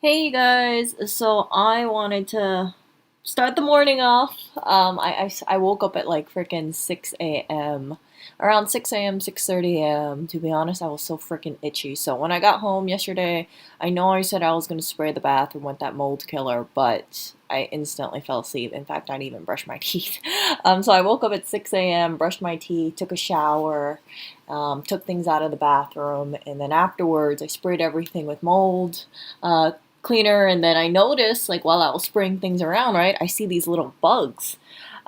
Hey guys, so I wanted to start the morning off. I woke up at like freaking 6 a.m. Around 6 a.m., 6:30 a.m. To be honest, I was so freaking itchy. So when I got home yesterday, I know I said I was going to spray the bathroom with that mold killer, but I instantly fell asleep. In fact, I didn't even brush my teeth. So I woke up at 6 a.m., brushed my teeth, took a shower, took things out of the bathroom, and then afterwards I sprayed everything with mold. Cleaner, and then I noticed, like, while I was spraying things around, right, I see these little bugs.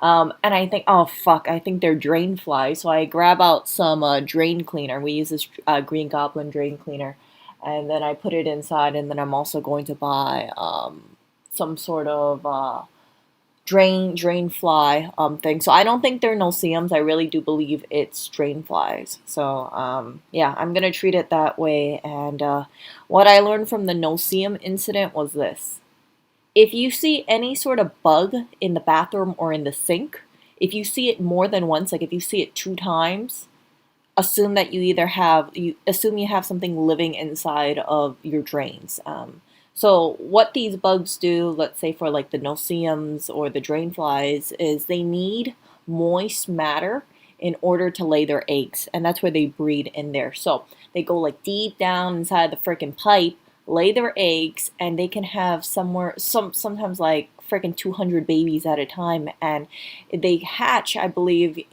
And I think, oh fuck, I think they're drain flies. So I grab out some drain cleaner. We use this Green Goblin drain cleaner. And then I put it inside, and then I'm also going to buy some sort of drain fly thing. So I don't think they're no-see-ums. I really do believe it's drain flies. So yeah, I'm gonna treat it that way. And what I learned from the no-see-um incident was this: if you see any sort of bug in the bathroom or in the sink, if you see it more than once, like if you see it 2 times, assume that you assume you have something living inside of your drains. So what these bugs do, let's say for like the no-see-ums or the drain flies, is they need moist matter in order to lay their eggs, and that's where they breed in there. So they go like deep down inside the freaking pipe, lay their eggs, and they can have sometimes like freaking 200 babies at a time, and they hatch, I believe,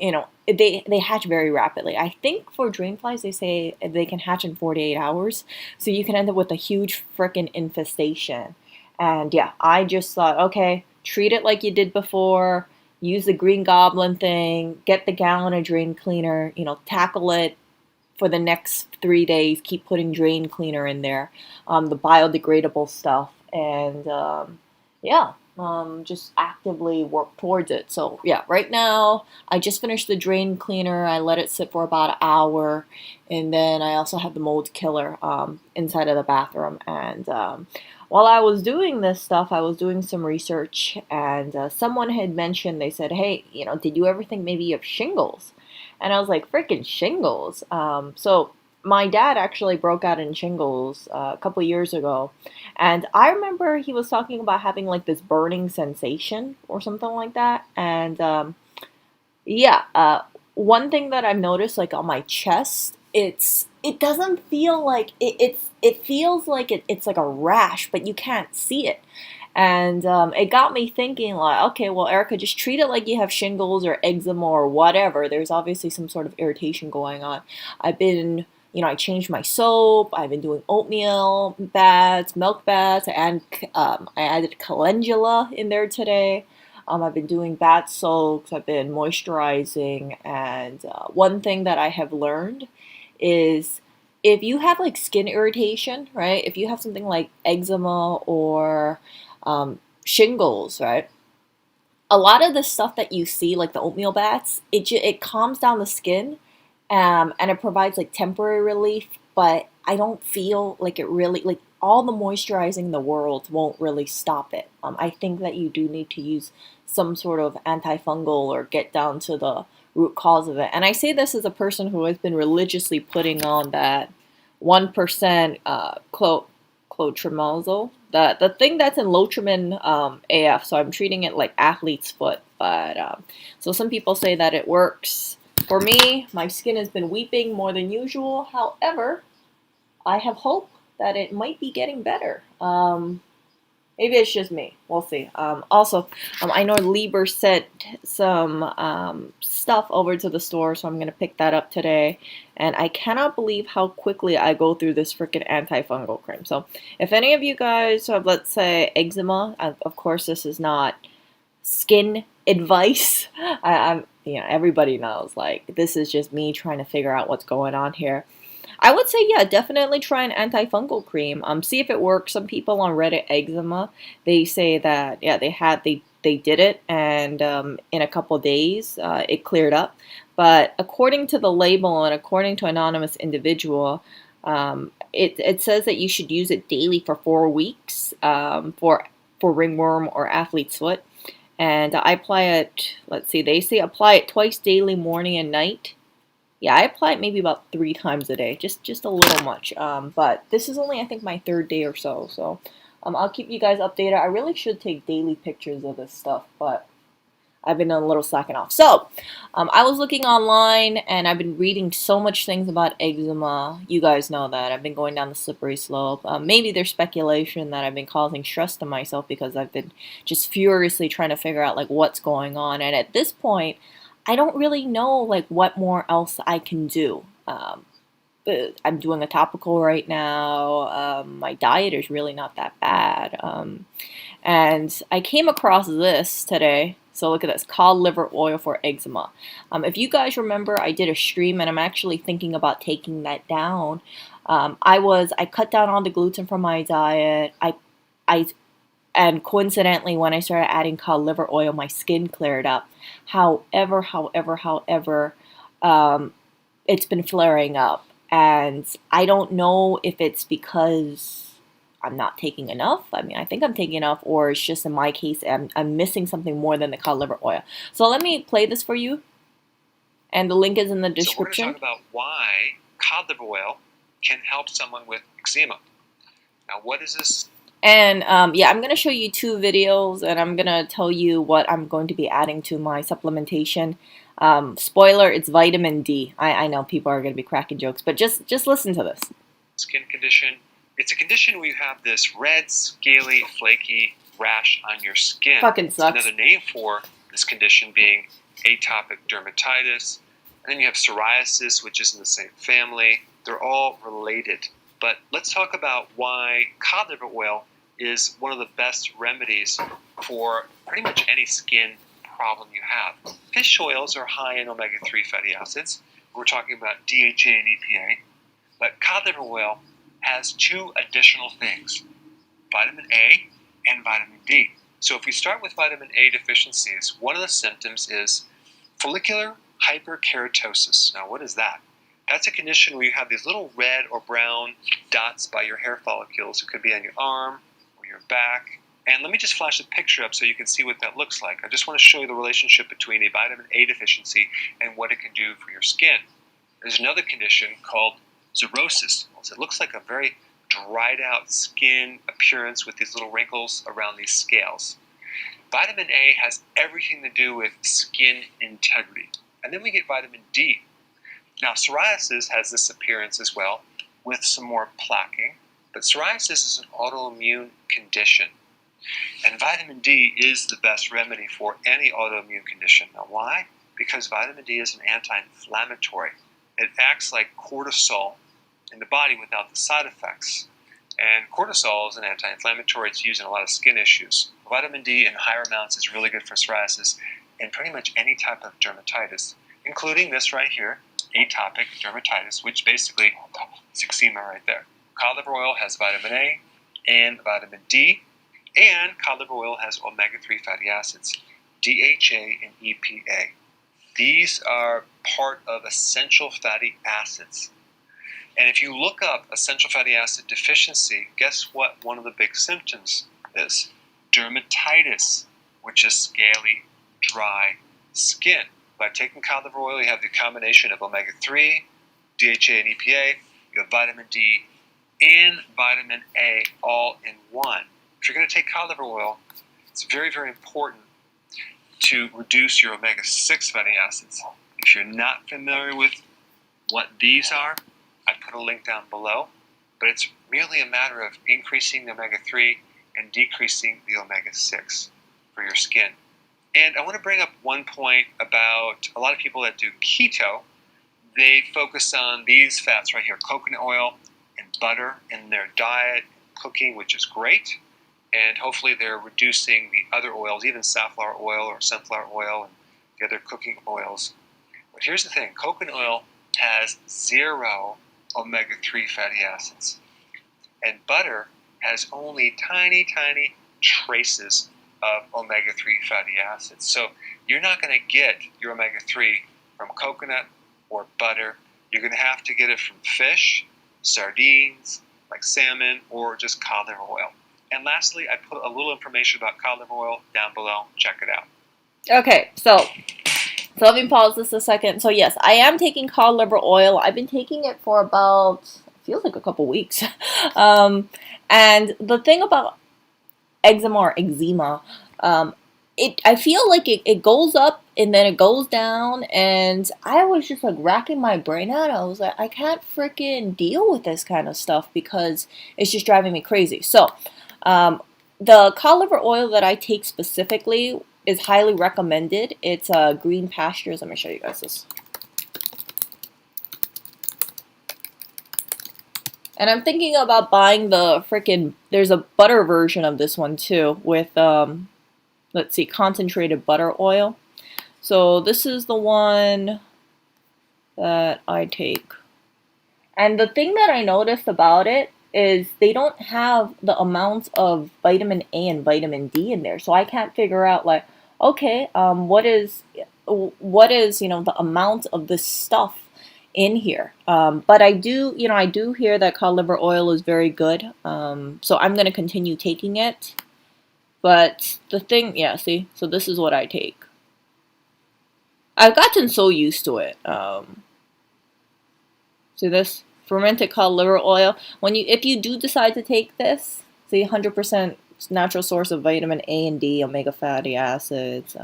they hatch very rapidly. I think for drain flies they say they can hatch in 48 hours, so you can end up with a huge freaking infestation. And yeah, I just thought, okay, treat it like you did before. Use the Green Goblin thing. Get the gallon of drain cleaner. Tackle it for the next 3 days. Keep putting drain cleaner in there, the biodegradable stuff, and yeah, just actively work towards it. So yeah, right now I just finished the drain cleaner. I let it sit for about an hour, and then I also had the mold killer inside of the bathroom. And while I was doing this stuff, I was doing some research, and someone had mentioned, they said, hey, did you ever think maybe you have shingles? And I was like, freaking shingles. So my dad actually broke out in shingles a couple years ago. And I remember he was talking about having like this burning sensation or something like that. And yeah, one thing that I've noticed, like on my chest, it doesn't feel like it feels like it's like a rash, but you can't see it. And it got me thinking, like, okay, well, Erica, just treat it like you have shingles or eczema or whatever. There's obviously some sort of irritation going on. I've been, I changed my soap. I've been doing oatmeal baths, milk baths, and I added calendula in there today. I've been doing bath soaks. I've been moisturizing. And one thing that I have learned is if you have like skin irritation, right? If you have something like eczema or shingles, right? A lot of the stuff that you see, like the oatmeal baths, it calms down the skin, and it provides like temporary relief. But I don't feel like it really, like, all the moisturizing in the world won't really stop it. I think that you do need to use some sort of antifungal or get down to the root cause of it. And I say this as a person who has been religiously putting on that 1% clotrimazole, the thing that's in Lotrimin AF. So I'm treating it like athlete's foot. But so some people say that it works. For me, my skin has been weeping more than usual. However, I have hope that it might be getting better. Maybe it's just me. We'll see. Also, I know Lieber sent some stuff over to the store, so I'm going to pick that up today. And I cannot believe how quickly I go through this freaking antifungal cream. So if any of you guys have, let's say, eczema, of course, this is not skin advice. I'm, everybody knows, like, this is just me trying to figure out what's going on here. I would say, yeah, definitely try an antifungal cream. See if it works. Some people on Reddit eczema, they say that, yeah, they did it, and in a couple days it cleared up. But according to the label and according to anonymous individual, it says that you should use it daily for 4 weeks, for ringworm or athlete's foot. And I apply it, let's see, they say apply it twice daily, morning and night. Yeah, I apply it maybe about 3 times a day, just a little much. But this is only, I think, my 3rd day or so. So I'll keep you guys updated. I really should take daily pictures of this stuff, but I've been a little slacking off. So, I was looking online and I've been reading so much things about eczema. You guys know that. I've been going down the slippery slope. Maybe there's speculation that I've been causing stress to myself because I've been just furiously trying to figure out like what's going on. And at this point, I don't really know like what more else I can do. I'm doing a topical right now. My diet is really not that bad. And I came across this today. So look at this, cod liver oil for eczema. If you guys remember, I did a stream and I'm actually thinking about taking that down. I cut down all the gluten from my diet. I and coincidentally, when I started adding cod liver oil, my skin cleared up. However, um, it's been flaring up. And I don't know if it's because I'm not taking enough. I mean, I think I'm taking enough, or it's just in my case, I'm missing something more than the cod liver oil. So let me play this for you, and the link is in the description. So we're going to talk about why cod liver oil can help someone with eczema. Now, what is this? And yeah, I'm going to show you two videos, and I'm going to tell you what I'm going to be adding to my supplementation. Spoiler, it's vitamin D. I know people are going to be cracking jokes, but just listen to this. Skin condition. It's a condition where you have this red, scaly, flaky rash on your skin. Fucking sucks. Another name for this condition being atopic dermatitis. And then you have psoriasis, which is in the same family. They're all related. But let's talk about why cod liver oil is one of the best remedies for pretty much any skin problem you have. Fish oils are high in omega-3 fatty acids. We're talking about DHA and EPA. But cod liver oil has two additional things, vitamin A and vitamin D. So if we start with vitamin A deficiencies, one of the symptoms is follicular hyperkeratosis. Now, what is that? That's a condition where you have these little red or brown dots by your hair follicles. It could be on your arm or your back. And let me just flash a picture up so you can see what that looks like. I just want to show you the relationship between a vitamin A deficiency and what it can do for your skin. There's another condition called xerosis. It looks like a very dried out skin appearance with these little wrinkles around these scales. Vitamin A has everything to do with skin integrity. And then we get vitamin D. Now, psoriasis has this appearance as well with some more plaquing, but psoriasis is an autoimmune condition. And vitamin D is the best remedy for any autoimmune condition. Now, why? Because vitamin D is an anti-inflammatory. It acts like cortisol in the body without the side effects. And cortisol is an anti-inflammatory. It's used in a lot of skin issues. Vitamin D in higher amounts is really good for psoriasis and pretty much any type of dermatitis, including this right here, atopic dermatitis, which basically is eczema right there. Cod liver oil has vitamin A and vitamin D, and cod liver oil has omega-3 fatty acids, DHA and EPA. These are part of essential fatty acids. And if you look up essential fatty acid deficiency, guess what one of the big symptoms is? Dermatitis, which is scaly, dry skin. By taking cod liver oil, you have the combination of omega-3, DHA and EPA, you have vitamin D, and vitamin A all in one. If you're going to take cod liver oil, it's very, very important to reduce your omega-6 fatty acids. If you're not familiar with what these are, I put a link down below, but it's merely a matter of increasing the omega-3 and decreasing the omega-6 for your skin. And I want to bring up one point about a lot of people that do keto. They focus on these fats right here, coconut oil and butter in their diet, cooking, which is great. And hopefully they're reducing the other oils, even safflower oil or sunflower oil and the other cooking oils. But here's the thing, coconut oil has 0 omega-3 fatty acids. And butter has only tiny, tiny traces of omega-3 fatty acids. So you're not going to get your omega-3 from coconut or butter. You're going to have to get it from fish, sardines, like salmon, or just cod liver oil. And lastly, I put a little information about cod liver oil down below. Check it out. Okay, so let me pause this a second. So yes, I am taking cod liver oil. I've been taking it for about, feels like a couple weeks. And the thing about eczema or eczema, I feel like it goes up and then it goes down, and I was just like racking my brain out. I was like, I can't freaking deal with this kind of stuff because it's just driving me crazy. So, the cod liver oil that I take specifically is highly recommended. It's Green Pastures. Let me show you guys this. And I'm thinking about buying the freaking. There's a butter version of this one too with let's see, concentrated butter oil. So this is the one that I take. And the thing that I noticed about it is they don't have the amounts of vitamin A and vitamin D in there. So I can't figure out like, okay, what is, the amount of this stuff in here. But I do hear that cod liver oil is very good. So I'm going to continue taking it. But the thing, yeah, see, so this is what I take. I've gotten so used to it. See this? Fermented cod liver oil. If you do decide to take this, see, 100% natural source of vitamin A and D, omega fatty acids.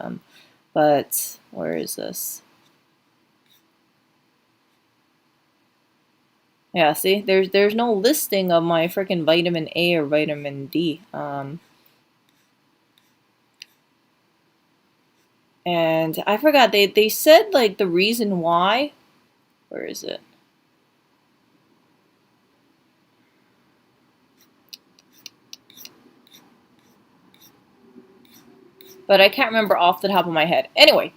But where is this? Yeah, see, there's no listing of my freaking vitamin A or vitamin D. And I forgot they said like the reason why. Where is it? But I can't remember off the top of my head. Anyway,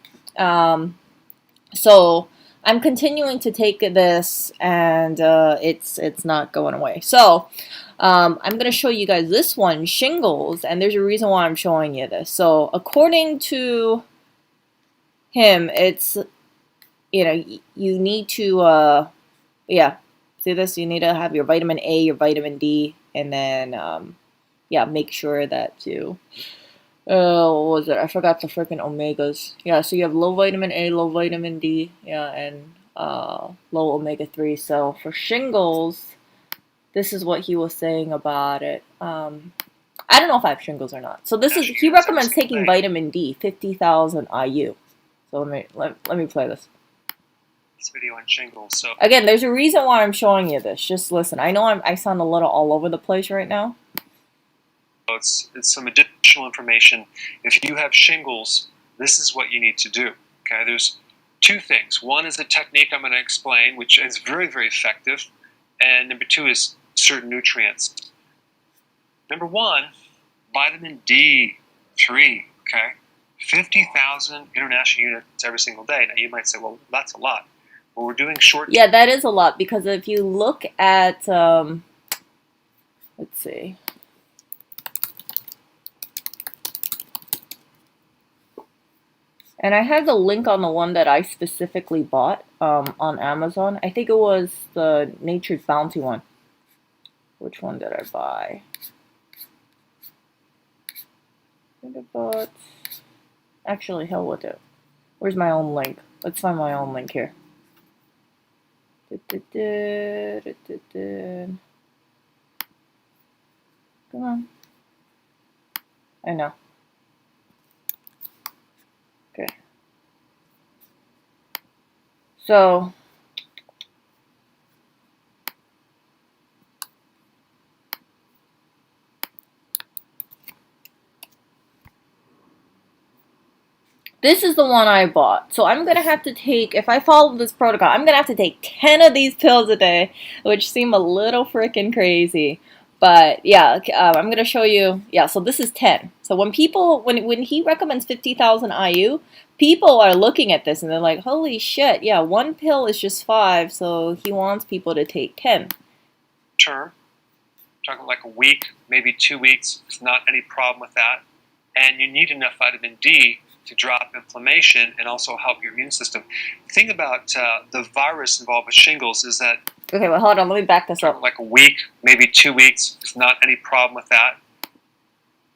so I'm continuing to take this, and it's not going away. So I'm going to show you guys this one, shingles, and there's a reason why I'm showing you this. So according to him, it's, you need to, yeah, see this? You need to have your vitamin A, your vitamin D, and then, yeah, make sure that you... what was it? I forgot the freaking omegas. Yeah, so you have low vitamin A, low vitamin D, yeah, and low omega-3. So for shingles, this is what he was saying about it. I don't know if I have shingles or not. So he recommends taking vitamin D, 50,000 IU. So let me play this. This video on shingles. So again, there's a reason why I'm showing you this. Just listen. I know I sound a little all over the place right now. It's some additional information. If you have shingles, this is what you need to do. Okay, there's two things. One is a technique I'm going to explain, which is very, very effective. And number two is certain nutrients. Number one, vitamin D3, okay? 50,000 international units every single day. Now you might say, well, that's a lot. Well, we're doing short... Yeah, that is a lot, because if you look at, let's see. And I have the link on the one that I specifically bought on Amazon. I think it was the Nature's Bounty one. Which one did I buy? I think I bought... Actually, hell with it. Where's my own link? Let's find my own link here. Come on. I know. Okay. So this is the one I bought. So I'm going to have to take, if I follow this protocol, I'm going to have to take 10 of these pills a day, which seem a little freaking crazy. But yeah, I'm going to show you. Yeah, so this is 10. So when he recommends 50,000 IU, people are looking at this and they're like, holy shit, yeah, one pill is just 5, so he wants people to take 10. Term, talking like a week, maybe 2 weeks, there's not any problem with that. And you need enough vitamin D to drop inflammation and also help your immune system. The thing about the virus involved with shingles is that... Okay, well, hold on, let me back this up. Like a week, maybe 2 weeks, there's not any problem with that.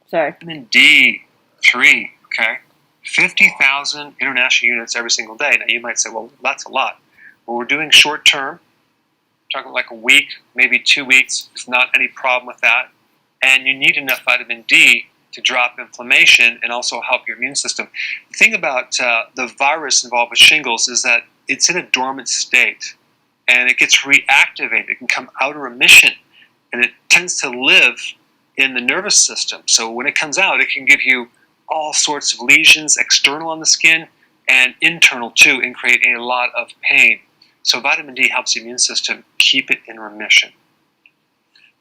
Sorry. Vitamin D3, okay? 50,000 international units every single day. Now you might say, well, that's a lot. Well, we're doing short term, talking like a week, maybe 2 weeks, there's not any problem with that. And you need enough vitamin D to drop inflammation and also help your immune system. The thing about the virus involved with shingles is that it's in a dormant state and it gets reactivated. It can come out of remission and it tends to live in the nervous system. So when it comes out, it can give you all sorts of lesions, external on the skin and internal too, and create a lot of pain. So vitamin D helps the immune system keep it in remission.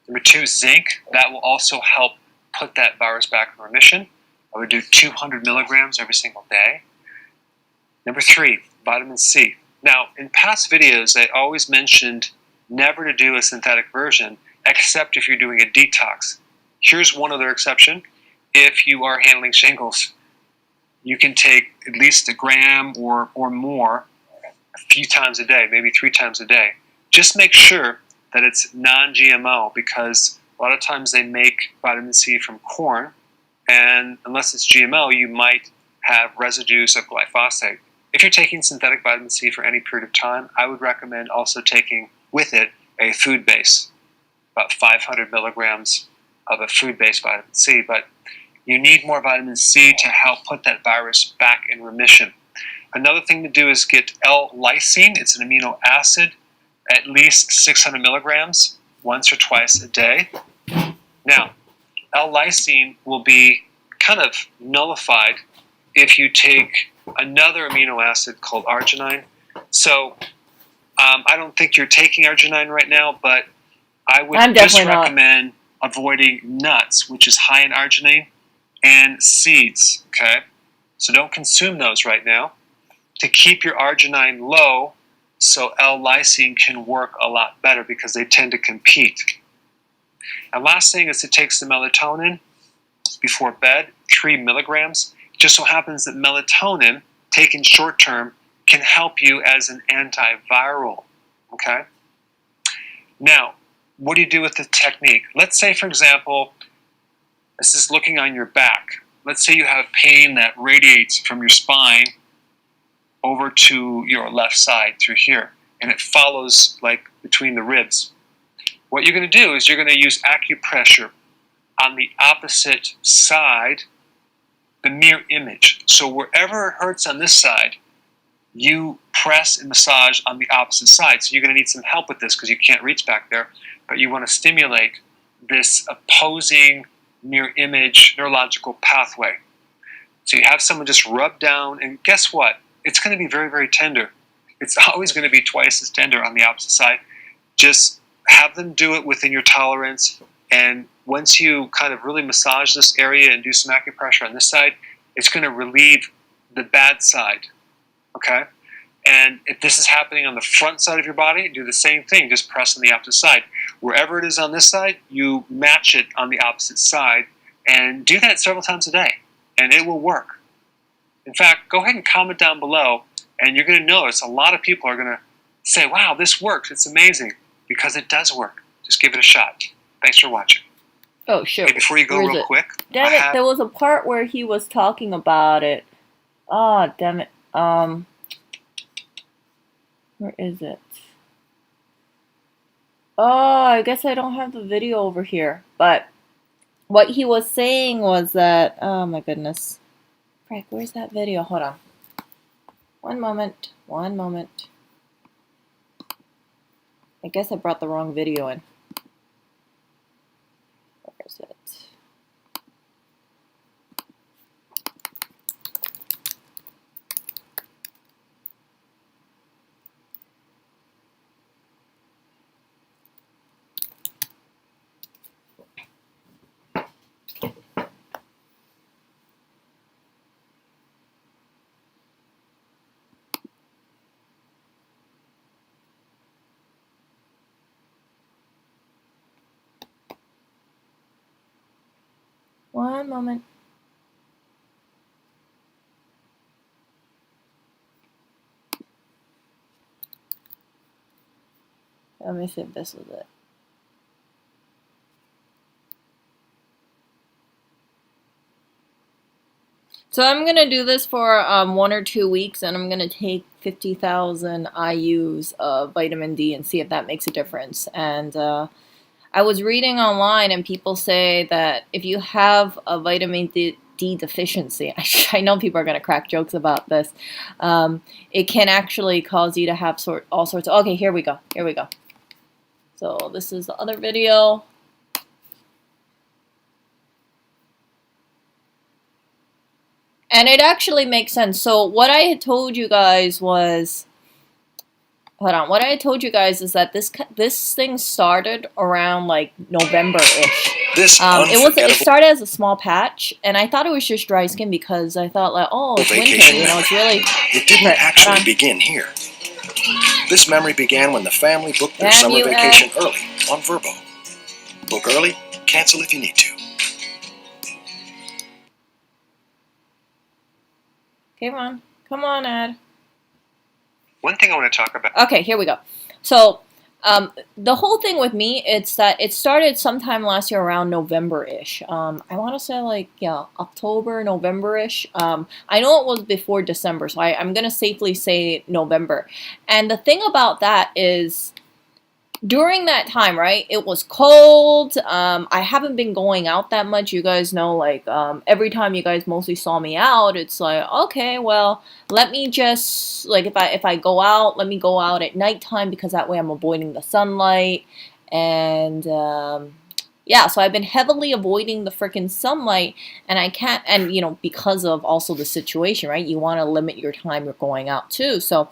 Number 2, zinc. That will also help put that virus back in remission. I would do 200 milligrams every single day. Number 3, vitamin C. Now, in past videos, I always mentioned never to do a synthetic version, except if you're doing a detox. Here's one other exception. If you are handling shingles, you can take at least a gram or more a few times a day, maybe 3 times a day. Just make sure that it's non-GMO, because a lot of times they make vitamin C from corn, and unless it's GMO, you might have residues of glyphosate. If you're taking synthetic vitamin C for any period of time, I would recommend also taking with it a food base, about 500 milligrams of a food-based vitamin C. But you need more vitamin C to help put that virus back in remission. Another thing to do is get L-lysine. It's an amino acid, at least 600 milligrams once or twice a day. Now, L-lysine will be kind of nullified if you take another amino acid called arginine. So I don't think you're taking arginine right now, but I would just recommend avoiding nuts, which is high in arginine, and seeds, okay? So don't consume those right now to keep your arginine low so L-lysine can work a lot better, because they tend to compete. And last thing is to take some melatonin before bed, 3 milligrams. It just so happens that melatonin, taken short term, can help you as an antiviral, okay? Now, what do you do with the technique? Let's say, for example, this is looking on your back. Let's say you have pain that radiates from your spine over to your left side through here, and it follows like between the ribs. What you're going to do is you're going to use acupressure on the opposite side, the mirror image. So wherever it hurts on this side, you press and massage on the opposite side. So you're going to need some help with this because you can't reach back there, but you want to stimulate this opposing mirror image neurological pathway. So you have someone just rub down, and guess what? It's going to be very, very tender. It's always going to be twice as tender on the opposite side. Just have them do it within your tolerance, and once you kind of really massage this area and do some acupressure on this side, it's going to relieve the bad side, okay? And if this is happening on the front side of your body, do the same thing, just press on the opposite side. Wherever it is on this side, you match it on the opposite side, and do that several times a day, and it will work. In fact, go ahead and comment down below, and you're going to notice a lot of people are going to say, wow, this works, it's amazing, because it does work. Just give it a shot. Thanks for watching. Oh, sure. Okay, before you go real quick. Damn it, there was a part where he was talking about it. Oh, damn it. Where is it? Oh, I guess I don't have the video over here. But what he was saying was that, oh my goodness. Frank, where's that video? Hold on. One moment. One moment. I guess I brought the wrong video in. Where is it? One moment. Let me see if this is it. So I'm going to do this for 1 or 2 weeks, and I'm going to take 50,000 IUs of vitamin D and see if that makes a difference. And I was reading online and people say that if you have a vitamin D deficiency, I know people are going to crack jokes about this. It can actually cause you to have all sorts of. Okay, here we go. Here we go. So this is the other video. And it actually makes sense. So what I had told you guys was, hold on. What I had told you guys is that this thing started around like November-ish. It started as a small patch, and I thought it was just dry skin because I thought like, oh, it's winter. You know, it's really. It didn't actually begin here. This memory began when the family booked their summer vacation early on Verbo. Book early, cancel if you need to. Come on, Ed. One thing I want to talk about. Okay, here we go. So, the whole thing with me, it's that it started sometime last year around November-ish. I want to say like, yeah, October, November-ish. I know it was before December, so I'm going to safely say November. And the thing about that is, during that time, right, it was cold. I haven't been going out that much. You guys know, like, every time you guys mostly saw me out, it's like, okay, well, let me just, like, if I go out, let me go out at nighttime because that way I'm avoiding the sunlight. And, yeah, so I've been heavily avoiding the freaking sunlight, and I can't, and, you know, because of also the situation, right, you want to limit your time you're going out too. So,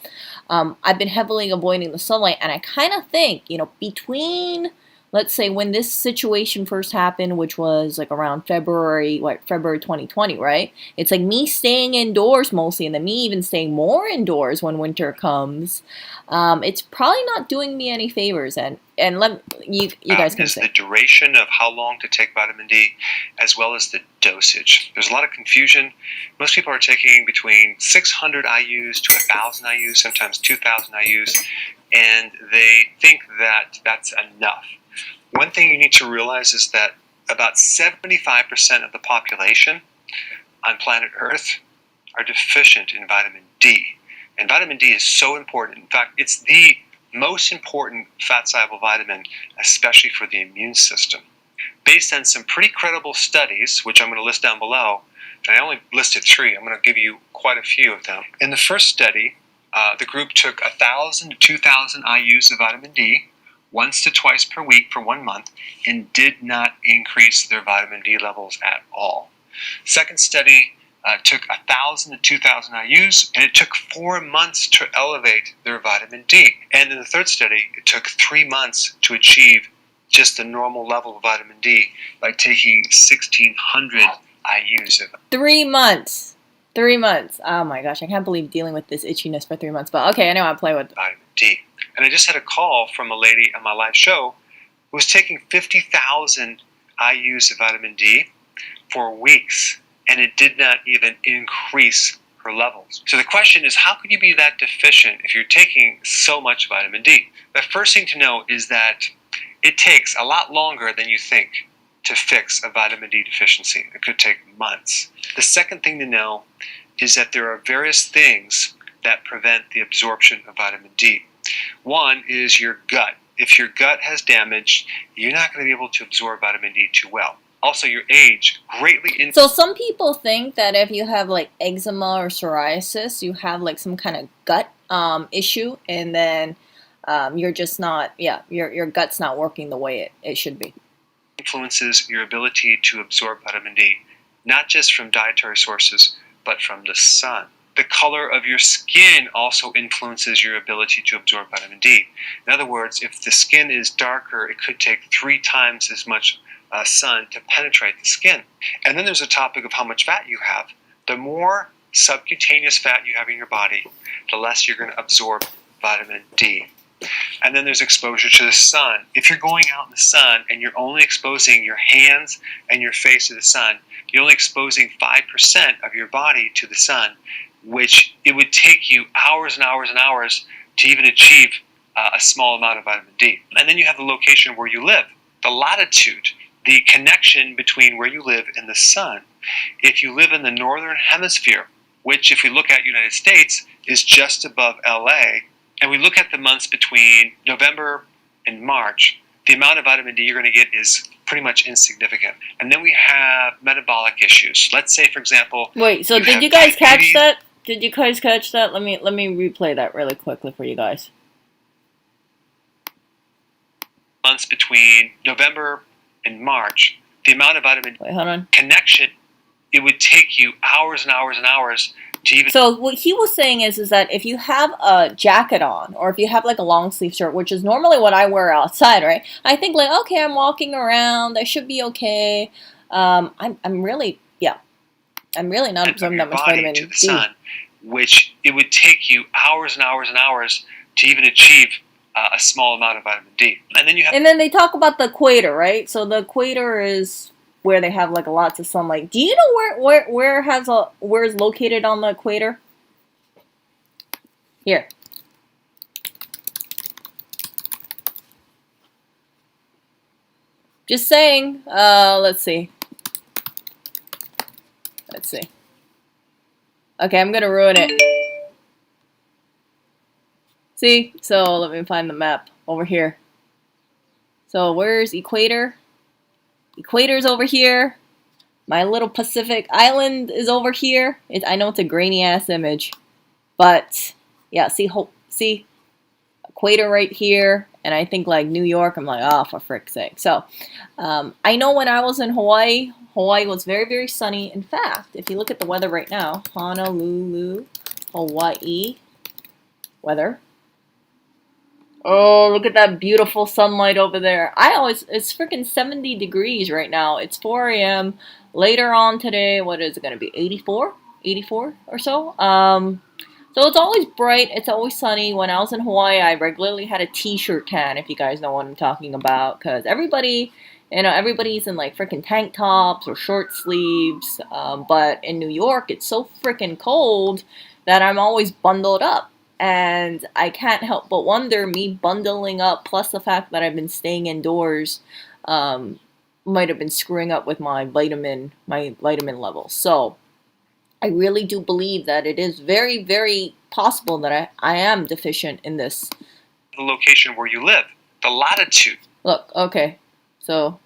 I've been heavily avoiding the sunlight, and I kind of think, you know, between, let's say, when this situation first happened, which was like around February 2020, right? It's like me staying indoors mostly, and then me even staying more indoors when winter comes. It's probably not doing me any favors, and you guys can say the duration of how long to take vitamin D, as well as the dosage. There's a lot of confusion. Most people are taking between 600 IUs to 1,000 IUs, sometimes 2,000 IUs, and they think that that's enough. One thing you need to realize is that about 75% of the population on planet Earth are deficient in vitamin D. And vitamin D is so important. In fact, it's the most important fat-soluble vitamin, especially for the immune system. Based on some pretty credible studies, which I'm going to list down below, and I only listed 3, I'm going to give you quite a few of them. In the first study, the group took 1,000 to 2,000 IUs of vitamin D once to twice per week for 1 month and did not increase their vitamin D levels at all. Second study took 1,000 to 2,000 IUs, and it took 4 months to elevate their vitamin D. And in the third study, it took 3 months to achieve just the normal level of vitamin D by taking 1,600 IUs of it. 3 months. 3 months. Oh my gosh, I can't believe dealing with this itchiness for 3 months. But okay, I know I'll play with vitamin D. And I just had a call from a lady on my live show who was taking 50,000 IUs of vitamin D for weeks, and it did not even increase her levels. So the question is, how could you be that deficient if you're taking so much vitamin D? The first thing to know is that it takes a lot longer than you think to fix a vitamin D deficiency. It could take months. The second thing to know is that there are various things that prevent the absorption of vitamin D. One is your gut. If your gut has damage, you're not going to be able to absorb vitamin D too well. Also, your age greatly. So some people think that if you have like eczema or psoriasis, you have like some kind of gut issue, and then you're just not, your gut's not working the way it should be. Influences your ability to absorb vitamin D, not just from dietary sources, but from the sun. The color of your skin also influences your ability to absorb vitamin D. In other words, if the skin is darker, it could take 3 times as much sun to penetrate the skin. And then there's a topic of how much fat you have. The more subcutaneous fat you have in your body, the less you're going to absorb vitamin D. And then there's exposure to the sun. If you're going out in the sun and you're only exposing your hands and your face to the sun, you're only exposing 5% of your body to the sun, which it would take you hours and hours and hours to even achieve a small amount of vitamin D. And then you have the location where you live, the latitude, the connection between where you live and the sun. If you live in the northern hemisphere, which if we look at United States is just above LA, and we look at the months between November and March, the amount of vitamin D you're going to get is pretty much insignificant. And then we have metabolic issues. Let's say, for example, Wait, so did you guys catch that? Did you guys catch that? Let me replay that really quickly for you guys. Months between November and March, the amount of vitamin Wait, hold on. connection, it would take you hours and hours and hours to even. So what he was saying is that if you have a jacket on, or if you have like a long sleeve shirt, which is normally what I wear outside, right? I think like, okay, I'm walking around, I should be okay. I'm really not absorbing that much vitamin to the D. sun, which it would take you hours and hours and hours to even achieve a small amount of vitamin D. And then you have. And then they talk about the equator, right? So the equator is where they have like lots of sunlight. Do you know where is located on the equator? Here. Just saying. Let's see. Let's see. Okay, I'm gonna ruin it. See? So let me find the map over here. So where's equator? Equator's over here. My little Pacific island is over here. I know it's a grainy ass image, but yeah, see equator right here, and I think like New York. I'm like, oh, for frick's sake. So I know when I was in Hawaii, Hawaii was very, very sunny. In fact, if you look at the weather right now, Honolulu, Hawaii weather. Oh, look at that beautiful sunlight over there. It's freaking 70 degrees right now. It's 4 a.m. Later on today, what is it going to be? 84? 84 or so? So it's always bright. It's always sunny. When I was in Hawaii, I regularly had a t-shirt tan, if you guys know what I'm talking about. Because everybody's in like freaking tank tops or short sleeves. But in New York, it's so freaking cold that I'm always bundled up. And I can't help but wonder, me bundling up, plus the fact that I've been staying indoors, might have been screwing up with my vitamin levels. So I really do believe that it is very, very possible that I am deficient in this. The location where you live, the latitude. Look, okay, so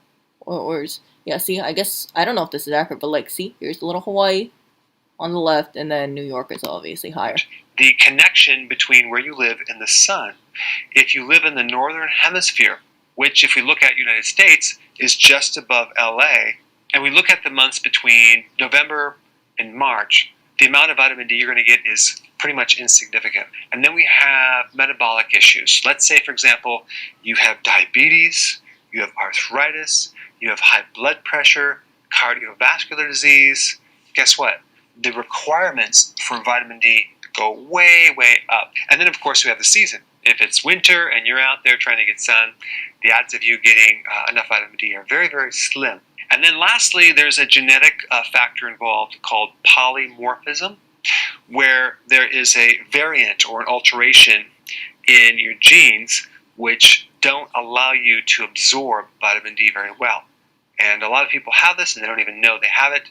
where's, yeah, see, I guess, I don't know if this is accurate, but like, see, here's the little Hawaii on the left, and then New York is obviously higher. The connection between where you live and the sun. If you live in the northern hemisphere, which if we look at United States is just above LA, and we look at the months between November and March, the amount of vitamin D you're going to get is pretty much insignificant. And then we have metabolic issues. Let's say, for example, you have diabetes, you have arthritis, you have high blood pressure, cardiovascular disease. Guess what? The requirements for vitamin D go way, way up. And then, of course, we have the season. If it's winter and you're out there trying to get sun, the odds of you getting enough vitamin D are very, very slim. And then lastly, there's a genetic factor involved called polymorphism, where there is a variant or an alteration in your genes which don't allow you to absorb vitamin D very well. And a lot of people have this and they don't even know they have it,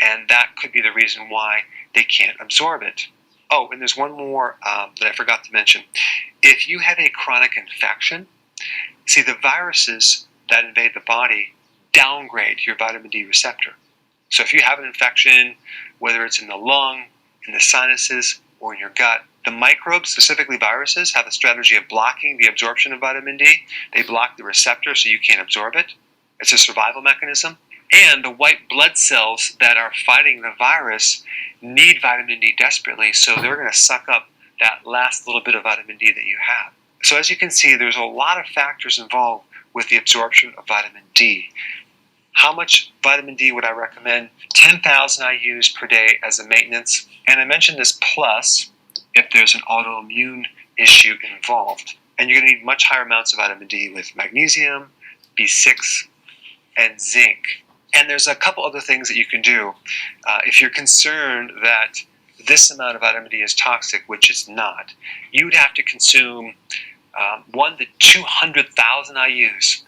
and that could be the reason why they can't absorb it. Oh, and there's one more that I forgot to mention. If you have a chronic infection, see, the viruses that invade the body downgrade your vitamin D receptor. So if you have an infection, whether it's in the lung, in the sinuses, or in your gut, the microbes, specifically viruses, have a strategy of blocking the absorption of vitamin D. They block the receptor so you can't absorb it. It's a survival mechanism. And the white blood cells that are fighting the virus need vitamin D desperately, so they're going to suck up that last little bit of vitamin D that you have. So as you can see, there's a lot of factors involved with the absorption of vitamin D. How much vitamin D would I recommend? 10,000 IUs per day as a maintenance. And I mentioned this plus if there's an autoimmune issue involved. And you're going to need much higher amounts of vitamin D with magnesium, B6, and zinc. And there's a couple other things that you can do. If you're concerned that this amount of vitamin D is toxic, which it's not, you would have to consume 1 to 200,000 IUs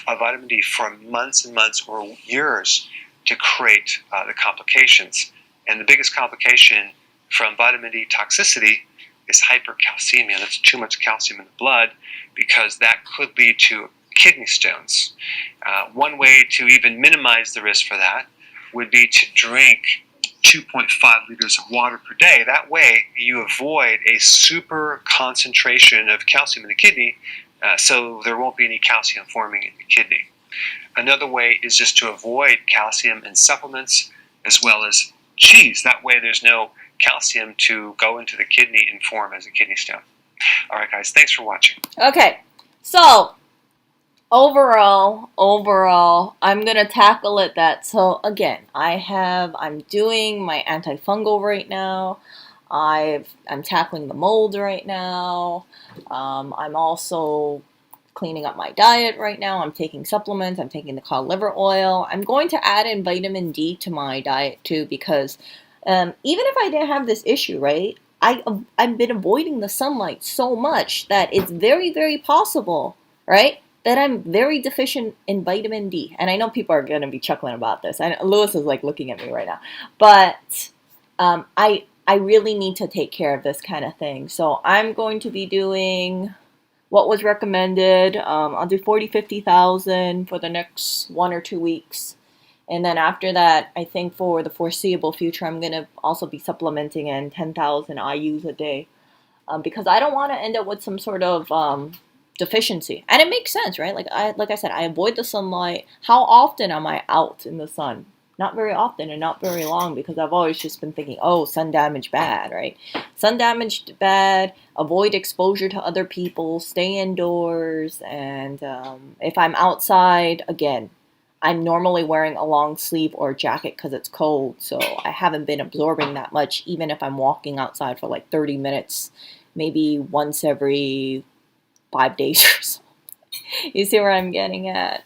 of vitamin D for months and months or years to create the complications. And the biggest complication from vitamin D toxicity is hypercalcemia. That's too much calcium in the blood, because that could lead to kidney stones. One way to even minimize the risk for that would be to drink 2.5 liters of water per day. That way, you avoid a super concentration of calcium in the kidney, so there won't be any calcium forming in the kidney. Another way is just to avoid calcium in supplements as well as cheese. That way, there's no calcium to go into the kidney and form as a kidney stone. All right, guys, thanks for watching. Okay, so overall, I'm gonna tackle it that. So again, I'm doing my antifungal right now. I'm tackling the mold right now. I'm also cleaning up my diet right now. I'm taking supplements. I'm taking the cod liver oil. I'm going to add in vitamin D to my diet too, because even if I didn't have this issue, right, I've been avoiding the sunlight so much that it's very, very possible, right, that I'm very deficient in vitamin D. And I know people are going to be chuckling about this. And Lewis is like looking at me right now. But I really need to take care of this kind of thing. So I'm going to be doing what was recommended. I'll do 40, 50,000 for the next 1 or 2 weeks. And then after that, I think for the foreseeable future, I'm going to also be supplementing in 10,000 IUs a day. Because I don't want to end up with some sort of deficiency. And it makes sense, right? Like I said, I avoid the sunlight. How often am I out in the sun? Not very often and not very long, because I've always just been thinking, oh, sun damage bad, right? Sun damage bad, avoid exposure to other people, stay indoors, and if I'm outside, again, I'm normally wearing a long sleeve or jacket because it's cold, so I haven't been absorbing that much, even if I'm walking outside for like 30 minutes, maybe once every 5 days or so. You see where I'm getting at?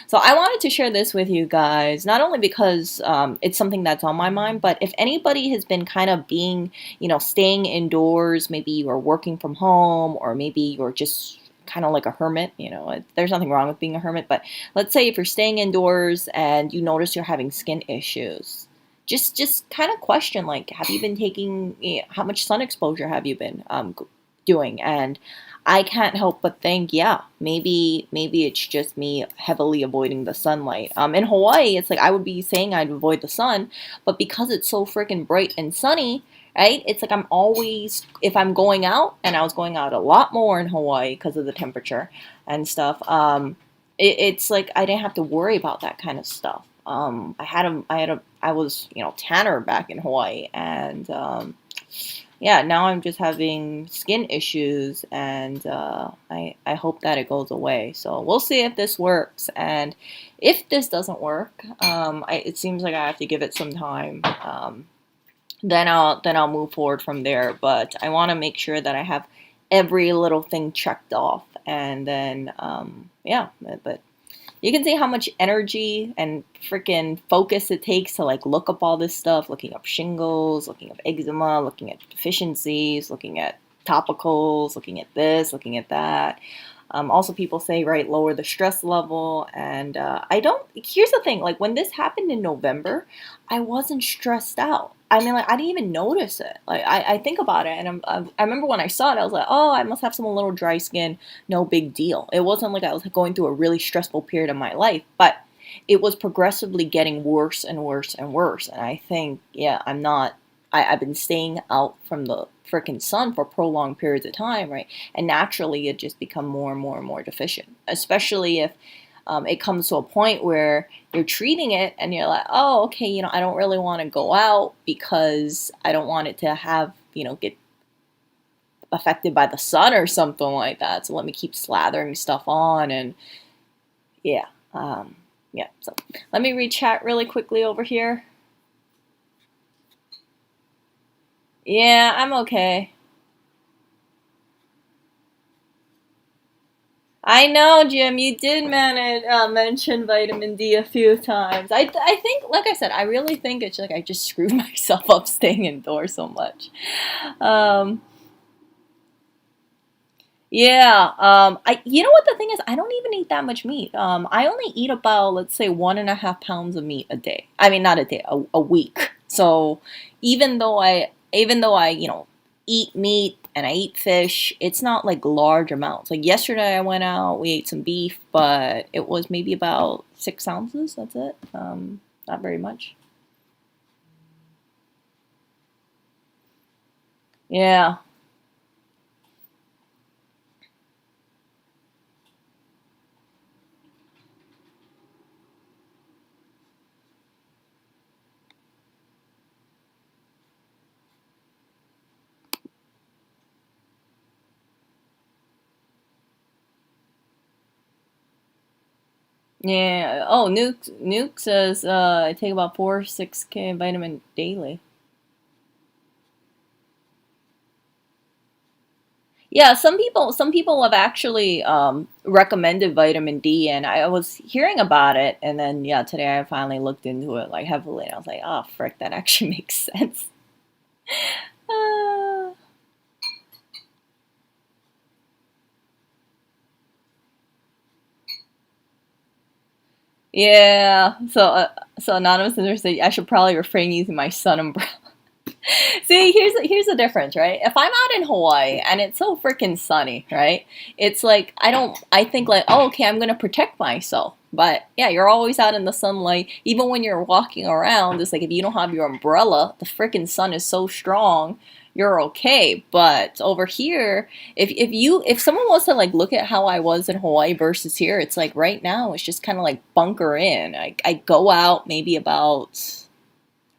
So I wanted to share this with you guys, not only because it's something that's on my mind, but if anybody has been kind of being, staying indoors, maybe you are working from home, or maybe you're just kind of like a hermit, there's nothing wrong with being a hermit, but let's say if you're staying indoors and you notice you're having skin issues, just kind of question, like, have you been taking, how much sun exposure have you been doing? And I can't help but think, yeah, maybe it's just me heavily avoiding the sunlight. In Hawaii, it's like I would be saying I'd avoid the sun, but because it's so freaking bright and sunny, right? It's like I'm always, if I'm going out, and I was going out a lot more in Hawaii because of the temperature and stuff, it's like I didn't have to worry about that kind of stuff. I was, tanner back in Hawaii, and yeah, now I'm just having skin issues, and I hope that it goes away. So we'll see if this works, and if this doesn't work, it seems like I have to give it some time. Then I'll move forward from there. But I want to make sure that I have every little thing checked off, and then yeah. But you can see how much energy and freaking focus it takes to like look up all this stuff, looking up shingles, looking up eczema, looking at deficiencies, looking at topicals, looking at this, looking at that. Also, people say, right, lower the stress level. And here's the thing, like when this happened in November, I wasn't stressed out. I mean, like, I didn't even notice it. Like, I think about it, and I remember when I saw it, I was like, oh, I must have some little dry skin, no big deal. It wasn't like I was going through a really stressful period of my life, but it was progressively getting worse and worse and worse. And I think, yeah, I've been staying out from the freaking sun for prolonged periods of time, right? And naturally, it just become more and more and more deficient, especially if it comes to a point where you're treating it and you're like, oh, okay, I don't really want to go out because I don't want it to have, get affected by the sun or something like that. So let me keep slathering stuff on, and yeah. Yeah, so let me read chat really quickly over here. Yeah, I'm okay. I know, Jim, you did mention vitamin D a few times. I think, like I said, I really think it's like I just screwed myself up staying indoors so much. Yeah, you know what the thing is? I don't even eat that much meat. I only eat about, let's say, 1.5 pounds of meat a day. I mean, not a day, a week. So even though I eat meat and I eat fish. It's not like large amounts. Like yesterday I went out, we ate some beef, but it was maybe about 6 ounces. That's it. Not very much. Yeah. Yeah. Oh, Nuke says I take about 4 6K vitamin daily. Yeah, some people have actually recommended vitamin D, and I was hearing about it, and then yeah, today I finally looked into it like heavily, and I was like, oh frick, that actually makes sense. Uh, yeah. So anonymous user said I should probably refrain using my sun umbrella. See, here's the difference, right? If I'm out in Hawaii and it's so freaking sunny, right? It's like I think like, oh, okay, I'm gonna protect myself. But yeah, you're always out in the sunlight. Even when you're walking around, it's like if you don't have your umbrella, the freaking sun is so strong, you're okay. But over here, if someone was to like look at how I was in Hawaii versus here, it's like right now it's just kind of like bunker in. I go out maybe about,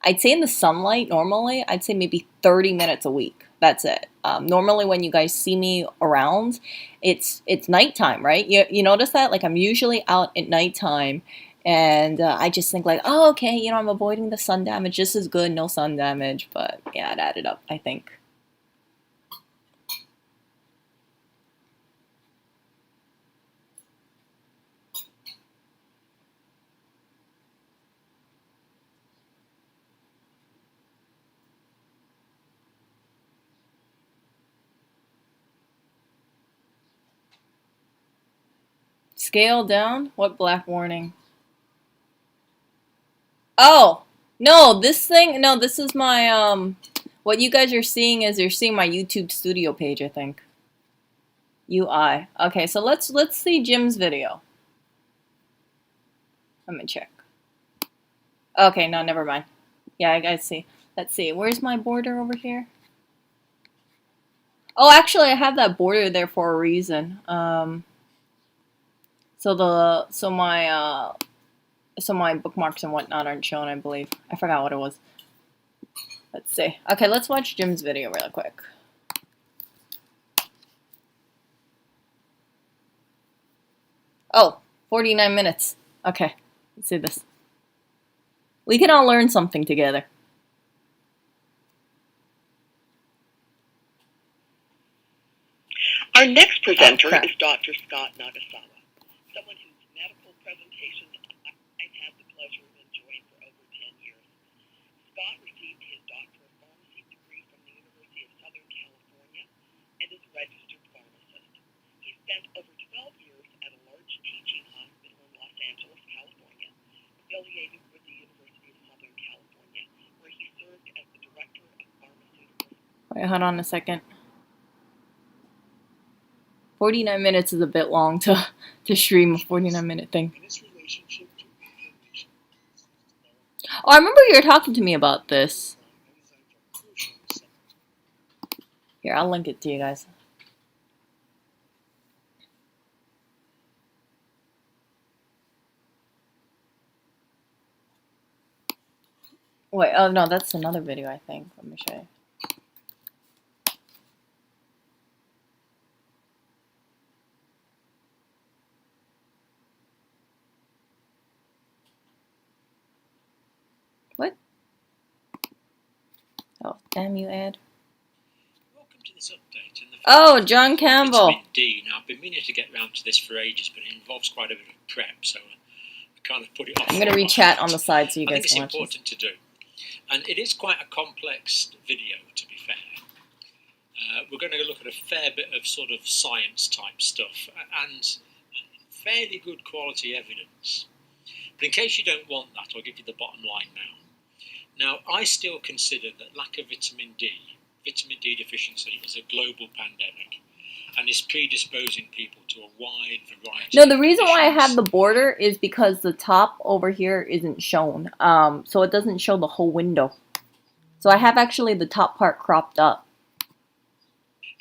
I'd say in the sunlight normally, I'd say maybe 30 minutes a week. That's it. Normally when you guys see me around, it's nighttime, right? You notice that? Like I'm usually out at nighttime, and I just think like, oh, okay, I'm avoiding the sun damage just as good, no sun damage. But yeah, it added up, I think. Scale down? What black warning? Oh, no, this thing, no, this is my, what you guys are seeing is you're seeing my YouTube studio page, I think. UI. Okay, so let's see Jim's video. Let me check. Okay, no, never mind. Yeah, I gotta see. Let's see. Where's my border over here? Oh, actually, I have that border there for a reason. So my bookmarks and whatnot aren't shown, I believe. I forgot what it was. Let's see. Okay, let's watch Jim's video real quick. Oh, 49 minutes. Okay, let's see this. We can all learn something together. Our next presenter is Dr. Scott Nagasawa, someone whose medical presentations I've had the pleasure of enjoying for over 10 years. Scott received his Doctor of Pharmacy degree from the University of Southern California and is a registered pharmacist. He spent over 12 years at a large teaching hospital in Los Angeles, California, affiliated with the University of Southern California, where he served as the Director of Pharmaceuticals. Wait, hold on a second. 49 minutes is a bit long to stream a 49-minute thing. Oh, I remember you were talking to me about this. Here, I'll link it to you guys. Wait, oh no, that's another video, I think. Let me show you. What? Oh, damn you, Ed. Welcome to this update. Oh, John Campbell. Vitamin D. Now, I've been meaning to get around to this for ages, but it involves quite a bit of prep, so I kind of put it off. I'm going to read chat on the side so you guys can watch this. I think it's important to do. And it is quite a complex video, to be fair. We're going to look at a fair bit of sort of science-type stuff and fairly good quality evidence. But in case you don't want that, I'll give you the bottom line now. Now, I still consider that lack of vitamin D vitamin D deficiency is a global pandemic and is predisposing people to a wide variety No, of the reason why I have conditions. the border is because the top over here isn't shown. So it doesn't show the whole window. So I have actually the top part cropped up.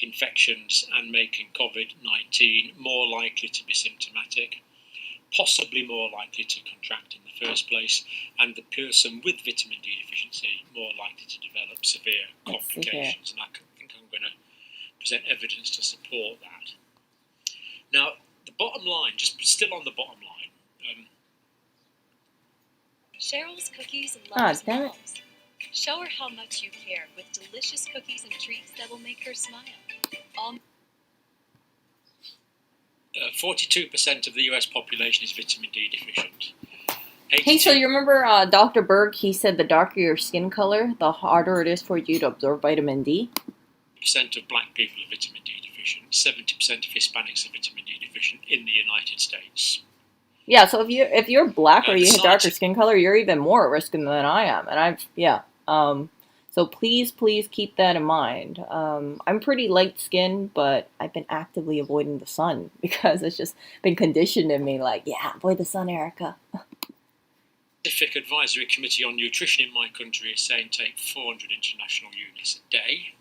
Infections and making COVID-19 more likely to be symptomatic, possibly more likely to contract in the first place, and the person with vitamin D deficiency more likely to develop severe complications. And I think I'm going to present evidence to support that. Now, the bottom line, just still on the bottom line. Cheryl's Cookies loves damn it. moms. Show her how much you care with delicious cookies and treats that will make her smile. 42% of the US population is vitamin D deficient. Hey, so you remember Dr. Berg, he said the darker your skin color, the harder it is for you to absorb vitamin D? Percent of black people are vitamin D deficient. 70% of Hispanics are vitamin D deficient in the United States. Yeah, so if you're black or you have darker skin color, you're even more at risk than I am. And so please keep that in mind. I'm pretty light skinned, but I've been actively avoiding the sun because it's just been conditioned in me like, yeah, avoid the sun, Erica. Scientific Advisory Committee on Nutrition in my country is saying take 400 international units a day.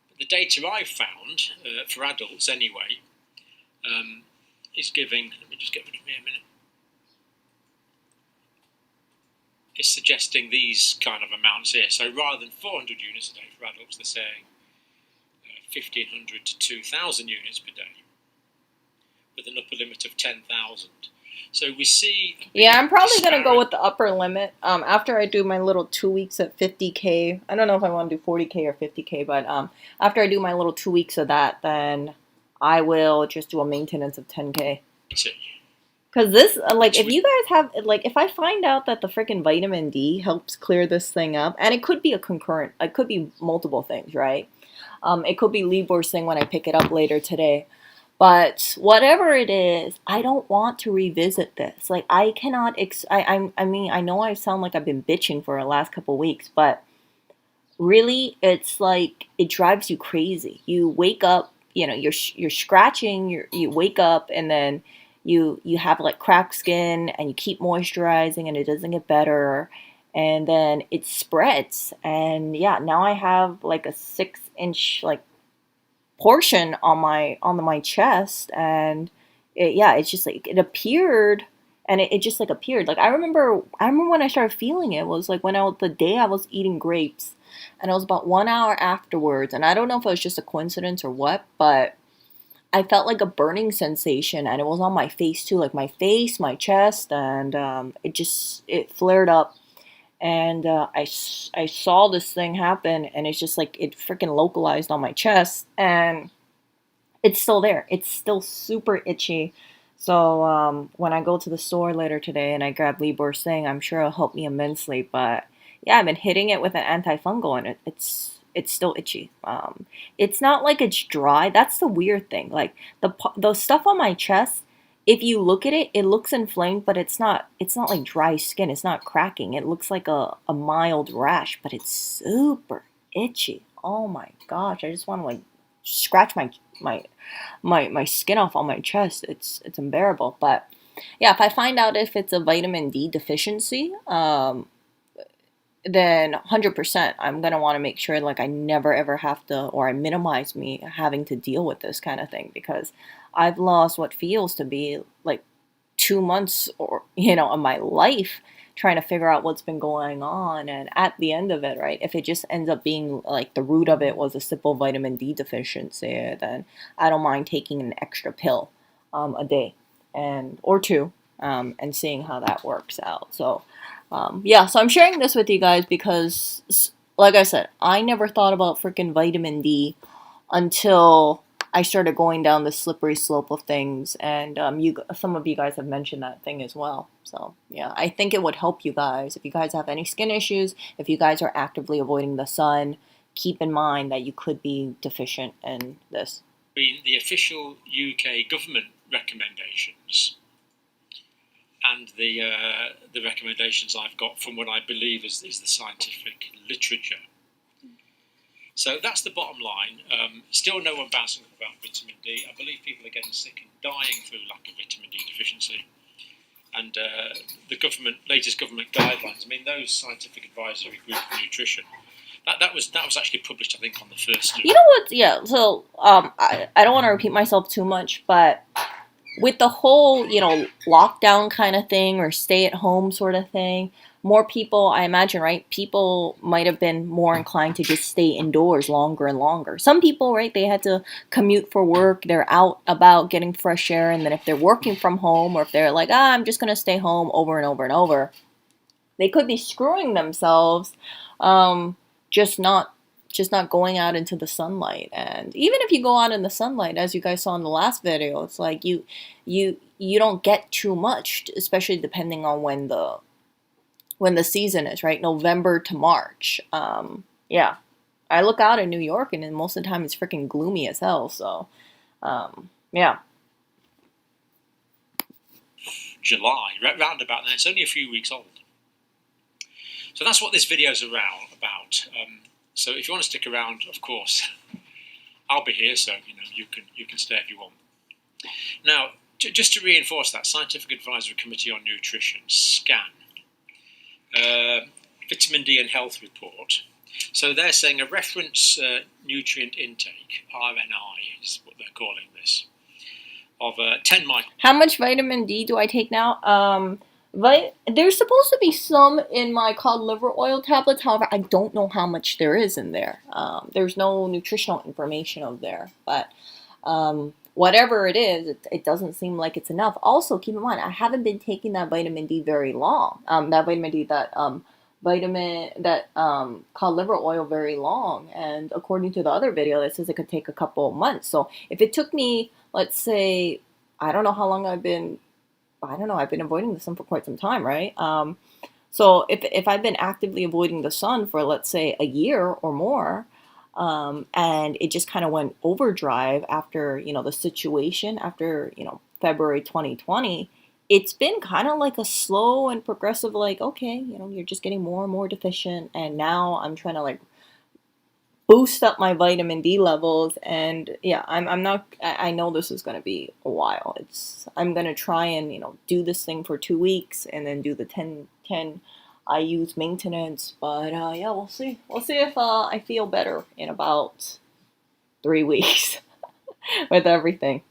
But the data I've found, for adults anyway, is giving, let me just get rid of me a minute, is suggesting these kind of amounts here. So rather than 400 units a day for adults, they're saying 1,500 to 2,000 units per day, with an upper limit of 10,000. So we see. Yeah, I'm probably going to go with the upper limit. After I do my little 2 weeks at 50K, I don't know if I want to do 40K or 50K, but after I do my little 2 weeks of that, then I will just do a maintenance of 10K. Because this, like, if you guys have, like, if I find out that the freaking vitamin D helps clear this thing up, and it could be a concurrent, it could be multiple things, right? It could be Libor's thing when I pick it up later today. But whatever it is, I don't want to revisit this. Like, I cannot, I mean, I know I sound like I've been bitching for the last couple weeks, but really, it's like, it drives you crazy. You wake up, you know, you're scratching, you wake up, and then you have like cracked skin, and you keep moisturizing, and it doesn't get better, and then it spreads, and yeah, now I have like a 6-inch like portion on my chest, and it's just like it appeared, and it just like appeared. Like I remember when I started feeling it was like the day I was eating grapes, and it was about 1 hour afterwards, and I don't know if it was just a coincidence or what, but I felt like a burning sensation, and it was on my face too, like my face, my chest, and it flared up, and I saw this thing happen, and it's just like it freaking localized on my chest, and it's still there. It's still super itchy. So when I go to the store later today and I grab Libor's thing, I'm sure it'll help me immensely. But yeah, I've been hitting it with an antifungal, and it's still itchy. It's not like it's dry. That's the weird thing. Like the stuff on my chest, if you look at it, it looks inflamed, but it's not like dry skin. It's not cracking. It looks like a mild rash, but it's super itchy. Oh my gosh, I just want to like scratch my skin off on my chest. It's unbearable. But yeah, if I find out if it's a vitamin D deficiency, then 100% I'm going to want to make sure like I never ever have to, or I minimize me having to deal with this kind of thing, because I've lost what feels to be like 2 months or of my life trying to figure out what's been going on. And at the end of it, right, if it just ends up being like the root of it was a simple vitamin D deficiency, then I don't mind taking an extra pill a day or two, and seeing how that works out. So so I'm sharing this with you guys because, like I said, I never thought about freaking vitamin D until I started going down the slippery slope of things, and some of you guys have mentioned that thing as well. So yeah, I think it would help you guys if you guys have any skin issues, if you guys are actively avoiding the sun. Keep in mind that you could be deficient in this. The official UK government recommendations and the recommendations I've got from what I believe is the scientific literature. So that's the bottom line. Still no one bouncing up about vitamin D. I believe people are getting sick and dying through lack of vitamin D deficiency. And the latest government guidelines, I mean, those scientific advisory group of nutrition, that was actually published, I think, on the 1st. You know what? Yeah. So I don't want to repeat myself too much, but with the whole, lockdown kind of thing or stay at home sort of thing, more people, I imagine, right? People might have been more inclined to just stay indoors longer and longer. Some people, right, they had to commute for work. They're out about getting fresh air. And then if they're working from home or if they're like, I'm just going to stay home over and over and over, they could be screwing themselves, just not going out into the sunlight. And even if you go out in the sunlight, as you guys saw in the last video, it's like you don't get too much, especially depending on when the season is, right? November to March. Yeah, I look out in New York and then most of the time it's freaking gloomy as hell. So yeah. July, round about then. It's only a few weeks old. So that's what this video is about. So if you want to stick around, of course, I'll be here. So you can stay if you want. Now, just to reinforce that, Scientific Advisory Committee on Nutrition (SCAN) vitamin D and health report. So they're saying a reference nutrient intake (RNI) is what they're calling this of 10 micrograms. How much vitamin D do I take now? There's supposed to be some in my cod liver oil tablets. However, I don't know how much there is in there. There's no nutritional information of there. But whatever it is, it doesn't seem like it's enough. Also, keep in mind, I haven't been taking that vitamin D very long. Cod liver oil very long. And according to the other video, it says it could take a couple of months. So if it took me, let's say, I don't know how long I've been avoiding the sun for quite some time, right? So if I've been actively avoiding the sun for, let's say, a year or more, and it just kind of went overdrive after, the situation, after, February 2020, it's been kind of like a slow and progressive, like, okay, you're just getting more and more deficient. And now I'm trying to like boost up my vitamin D levels. And yeah, I know this is going to be a while. I'm going to try and, do this thing for 2 weeks and then do the 10 IU's maintenance. But yeah, we'll see. We'll see if I feel better in about 3 weeks with everything.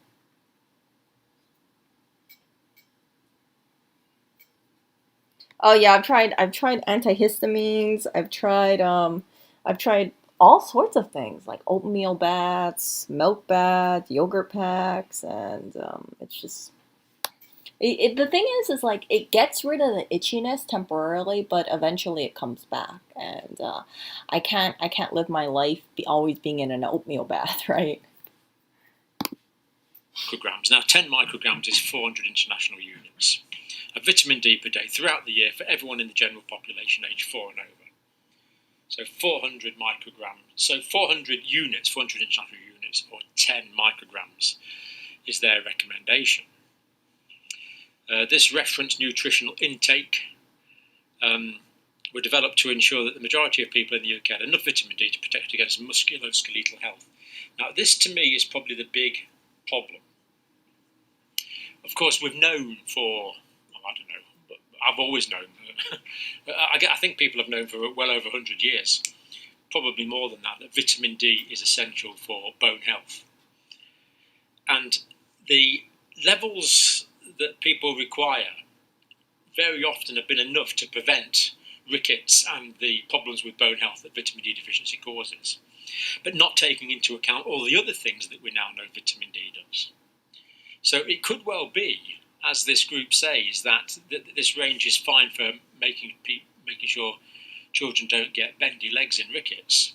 Oh yeah, I've tried antihistamines. I've tried all sorts of things like oatmeal baths, milk baths, yogurt packs, and it's just the thing is like it gets rid of the itchiness temporarily, but eventually it comes back, and I can't live my life always being in an oatmeal bath, right? Micrograms. Now, 10 micrograms is 400 international units of vitamin D per day throughout the year for everyone in the general population aged 4 and over. So 400 micrograms, so 400 units, 400 international units, or 10 micrograms is their recommendation. This reference nutritional intake were developed to ensure that the majority of people in the UK had enough vitamin D to protect against musculoskeletal health. Now, this to me is probably the big problem. Of course, we've known for, I don't know, but I've always known. I think people have known for well over 100 years, probably more than that vitamin D is essential for bone health. And the levels that people require very often have been enough to prevent rickets and the problems with bone health that vitamin D deficiency causes, but not taking into account all the other things that we now know vitamin D does. So it could well be, as this group says, that this range is fine for making sure children don't get bendy legs and rickets.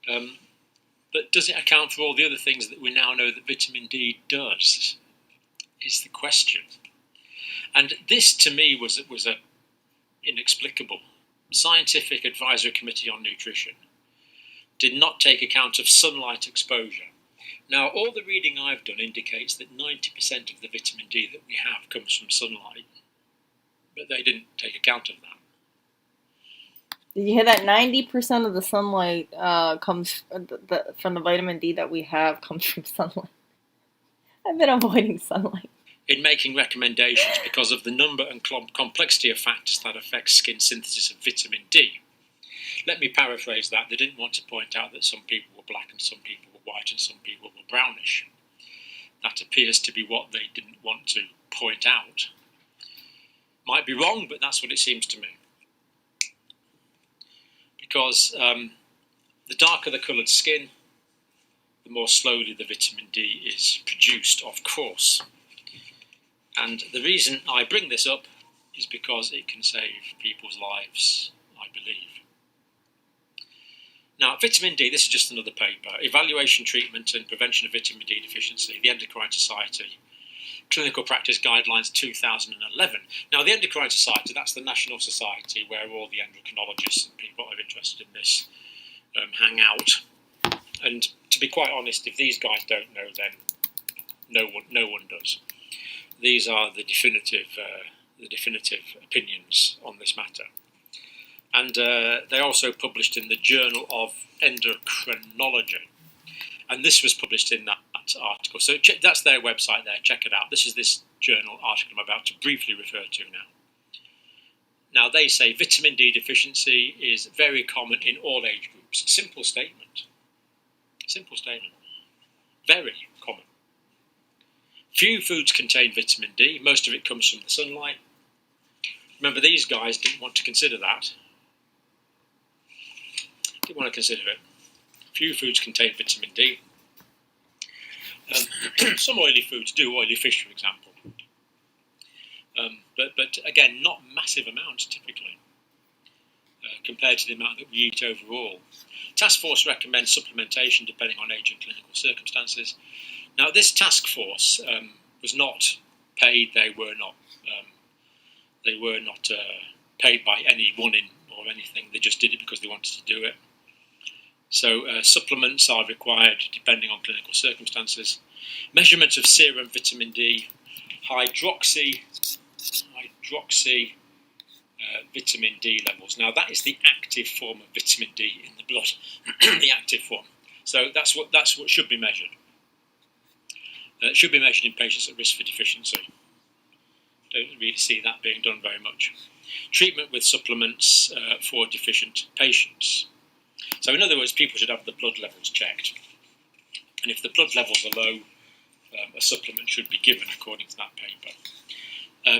But does it account for all the other things that we now know that vitamin D does, is the question. And this, to me, was a inexplicable. Scientific Advisory Committee on Nutrition did not take account of sunlight exposure. Now, all the reading I've done indicates that 90% of the vitamin D that we have comes from sunlight, but they didn't take account of that. Did you hear that 90% of the sunlight comes from the vitamin D that we have comes from sunlight? I've been avoiding sunlight. In making recommendations because of the number and complexity of factors that affect skin synthesis of vitamin D. Let me paraphrase that. They didn't want to point out that some people were black and some people were white and some people were brownish. That appears to be what they didn't want to point out. Might be wrong, but that's what it seems to me. Because the darker the coloured skin, the more slowly the vitamin D is produced, of course. And the reason I bring this up is because it can save people's lives, I believe. Now, vitamin D, this is just another paper. Evaluation, Treatment and Prevention of Vitamin D Deficiency, the Endocrine Society, Clinical Practice Guidelines 2011. Now, the Endocrine Society, that's the national society where all the endocrinologists and people that are interested in this hang out. And to be quite honest, if these guys don't know, then no one does. These are the definitive opinions on this matter. And they also published in the Journal of Endocrinology. And this was published in that article. So that's their website there, check it out. This is this journal article I'm about to briefly refer to now. Now, they say vitamin D deficiency is very common in all age groups. Simple statement. Simple statement. Very common. Few foods contain vitamin D. Most of it comes from the sunlight. Remember, these guys didn't want to consider that. Didn't want to consider it. Few foods contain vitamin D. Some oily foods do, oily fish, for example. But again, not massive amounts typically, compared to the amount that we eat overall. Task force recommends supplementation depending on age and clinical circumstances. Now, this task force was not paid. They were not paid by anyone or anything. They just did it because they wanted to do it. So supplements are required depending on clinical circumstances. Measurement of serum vitamin D, hydroxy vitamin D levels. Now, that is the active form of vitamin D in the blood, the active form. So that's what should be measured. It should be measured in patients at risk for deficiency. Don't really see that being done very much. Treatment with supplements for deficient patients. So in other words, people should have the blood levels checked. And if the blood levels are low, a supplement should be given according to that paper.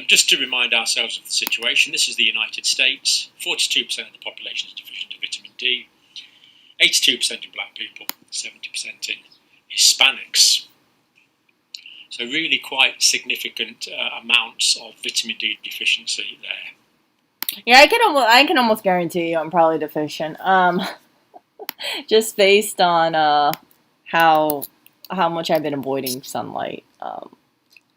Just to remind ourselves of the situation, this is the United States. 42% of the population is deficient of vitamin D. 82% in black people, 70% in Hispanics. So really quite significant amounts of vitamin D deficiency there. Yeah, I can almost guarantee you I'm probably deficient. Just based on how much I've been avoiding sunlight.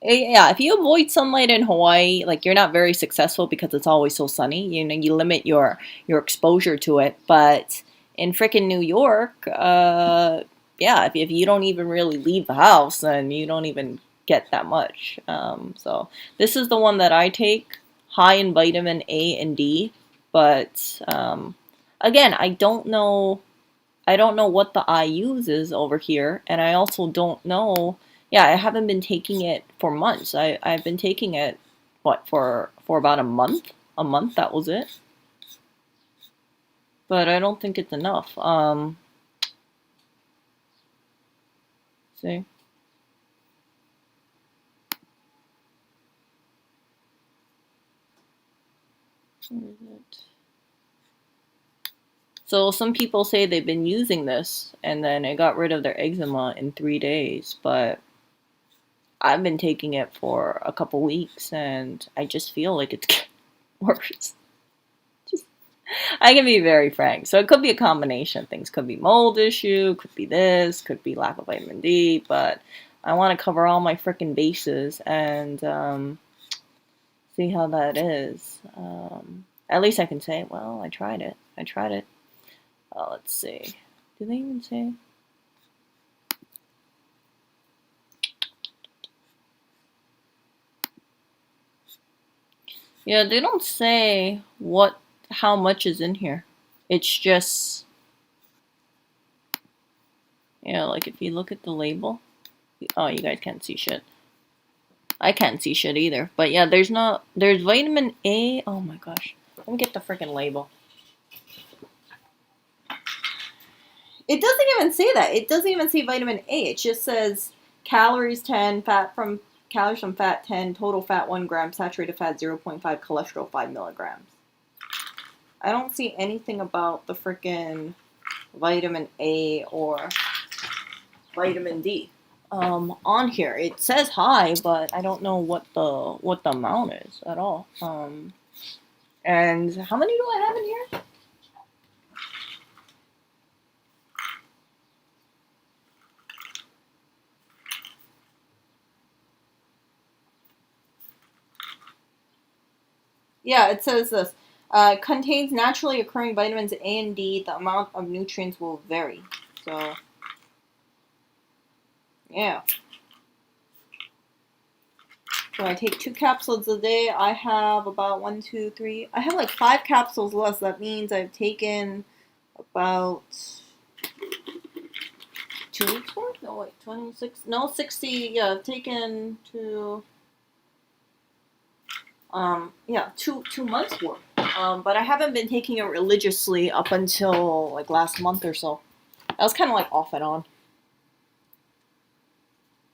Yeah, if you avoid sunlight in Hawaii, like, you're not very successful because it's always so sunny. You know, you limit your exposure to it. But in frickin' New York, yeah, if you don't even really leave the house, then you don't even get that much. So this is the one that I take, high in vitamin A and D. But again, I don't know what the I uses over here, and I also don't know. Yeah, I haven't been taking it for months. I've been taking it, what, for about a month? A month, that was it. But I don't think it's enough. See? Where is it? So some people say they've been using this, and then it got rid of their eczema in 3 days, but I've been taking it for a couple weeks, and I just feel like it's getting worse. I can be very frank. So it could be a combination of things. Could be mold issue, could be this, could be lack of vitamin D, but I want to cover all my freaking bases and see how that is. At least I can say, well, I tried it. Let's see. Do they even say? Yeah, they don't say how much is in here. It's just, yeah, like if you look at the label, oh, you guys can't see shit. I can't see shit either. But yeah, there's vitamin A. Oh my gosh. Let me get the freaking label. It doesn't even say that. It doesn't even say vitamin A. It just says calories 10, calories from fat 10, total fat 1 gram, saturated fat 0.5, cholesterol 5 milligrams. I don't see anything about the freaking vitamin A or vitamin D on here. It says high, but I don't know what the amount is at all. And how many do I have in here? Yeah, it says this. Contains naturally occurring vitamins A and D. The amount of nutrients will vary. So, yeah. So I take 2 capsules a day. I have about 1, 2, 3. I have like 5 capsules less. That means I've taken about 2 weeks worth? No, wait, 26. No, 60. Yeah, I've taken yeah, 2 months worth. But I haven't been taking it religiously up until like last month or so. I was kind of like off and on.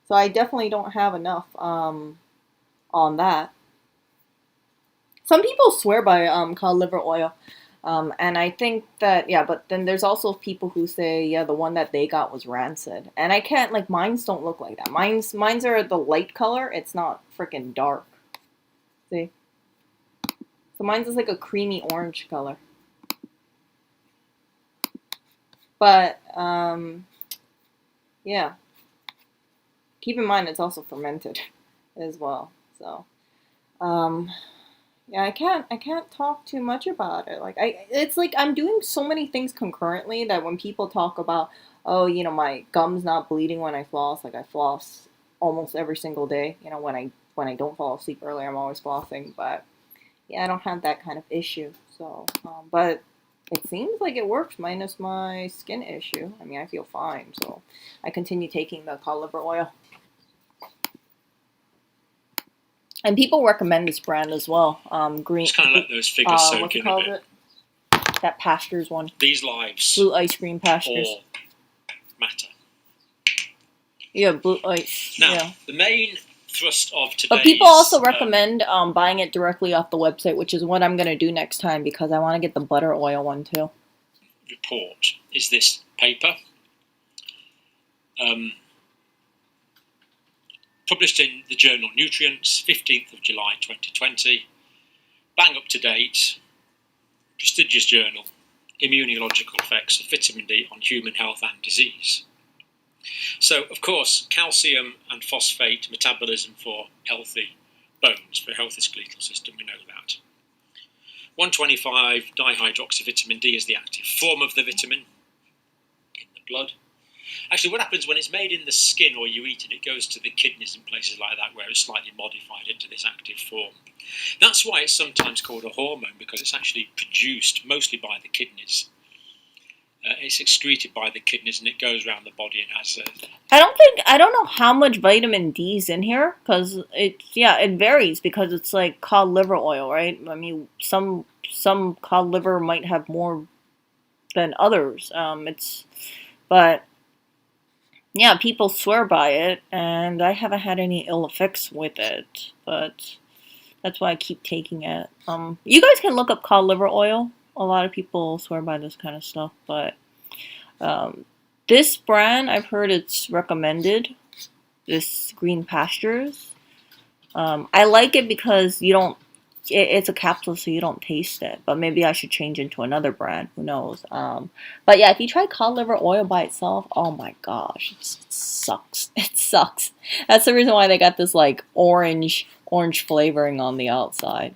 So I definitely don't have enough on that. Some people swear by cod liver oil. And I think that, yeah, but then there's also people who say, yeah, the one that they got was rancid. And I can't, like, mine's don't look like that. Mine's are the light color. It's not freaking dark. See? So mine's is like a creamy orange color. But, yeah. Keep in mind it's also fermented as well. So, yeah, I can't talk too much about it. Like it's like I'm doing so many things concurrently that when people talk about, oh, you know, my gum's not bleeding when I floss, like I floss almost every single day. You know, when I don't fall asleep early, I'm always flossing. But yeah, I don't have that kind of issue. So, but it seems like it works minus my skin issue. I mean, I feel fine, so I continue taking the cod liver oil. And people recommend this brand as well. Green. Just kind of let those figures soak in a bit. It? That Pastures one. These lives. Blue ice cream Pastures. All matter. Yeah, blue ice. Now, yeah. The main thrust of today's... But people also recommend buying it directly off the website, which is what I'm going to do next time because I want to get the butter oil one too. Report is this paper. Published in the journal Nutrients, 15th of July 2020. Bang up to date. Prestigious journal. Immunological effects of vitamin D on human health and disease. So, of course, calcium and phosphate metabolism for healthy bones, for a healthy skeletal system, we know that. 125 dihydroxyvitamin D is the active form of the vitamin in the blood. Actually, what happens when it's made in the skin or you eat it, it goes to the kidneys and places like that where it's slightly modified into this active form. That's why it's sometimes called a hormone, because it's actually produced mostly by the kidneys. It's excreted by the kidneys and it goes around the body and has I don't know how much vitamin D is in here, because it varies, because it's like cod liver oil, right? I mean, some cod liver might have more than others. But yeah, people swear by it, and I haven't had any ill effects with it, but that's why I keep taking it. You guys can look up cod liver oil. A lot of people swear by this kind of stuff, but this brand, I've heard it's recommended, this Green Pastures. I like it because you don't, it's a capsule, so you don't taste it. But maybe I should change into another brand. Who knows? But yeah, if you try cod liver oil by itself, oh my gosh, it sucks. It sucks. That's the reason why they got this like orange flavoring on the outside.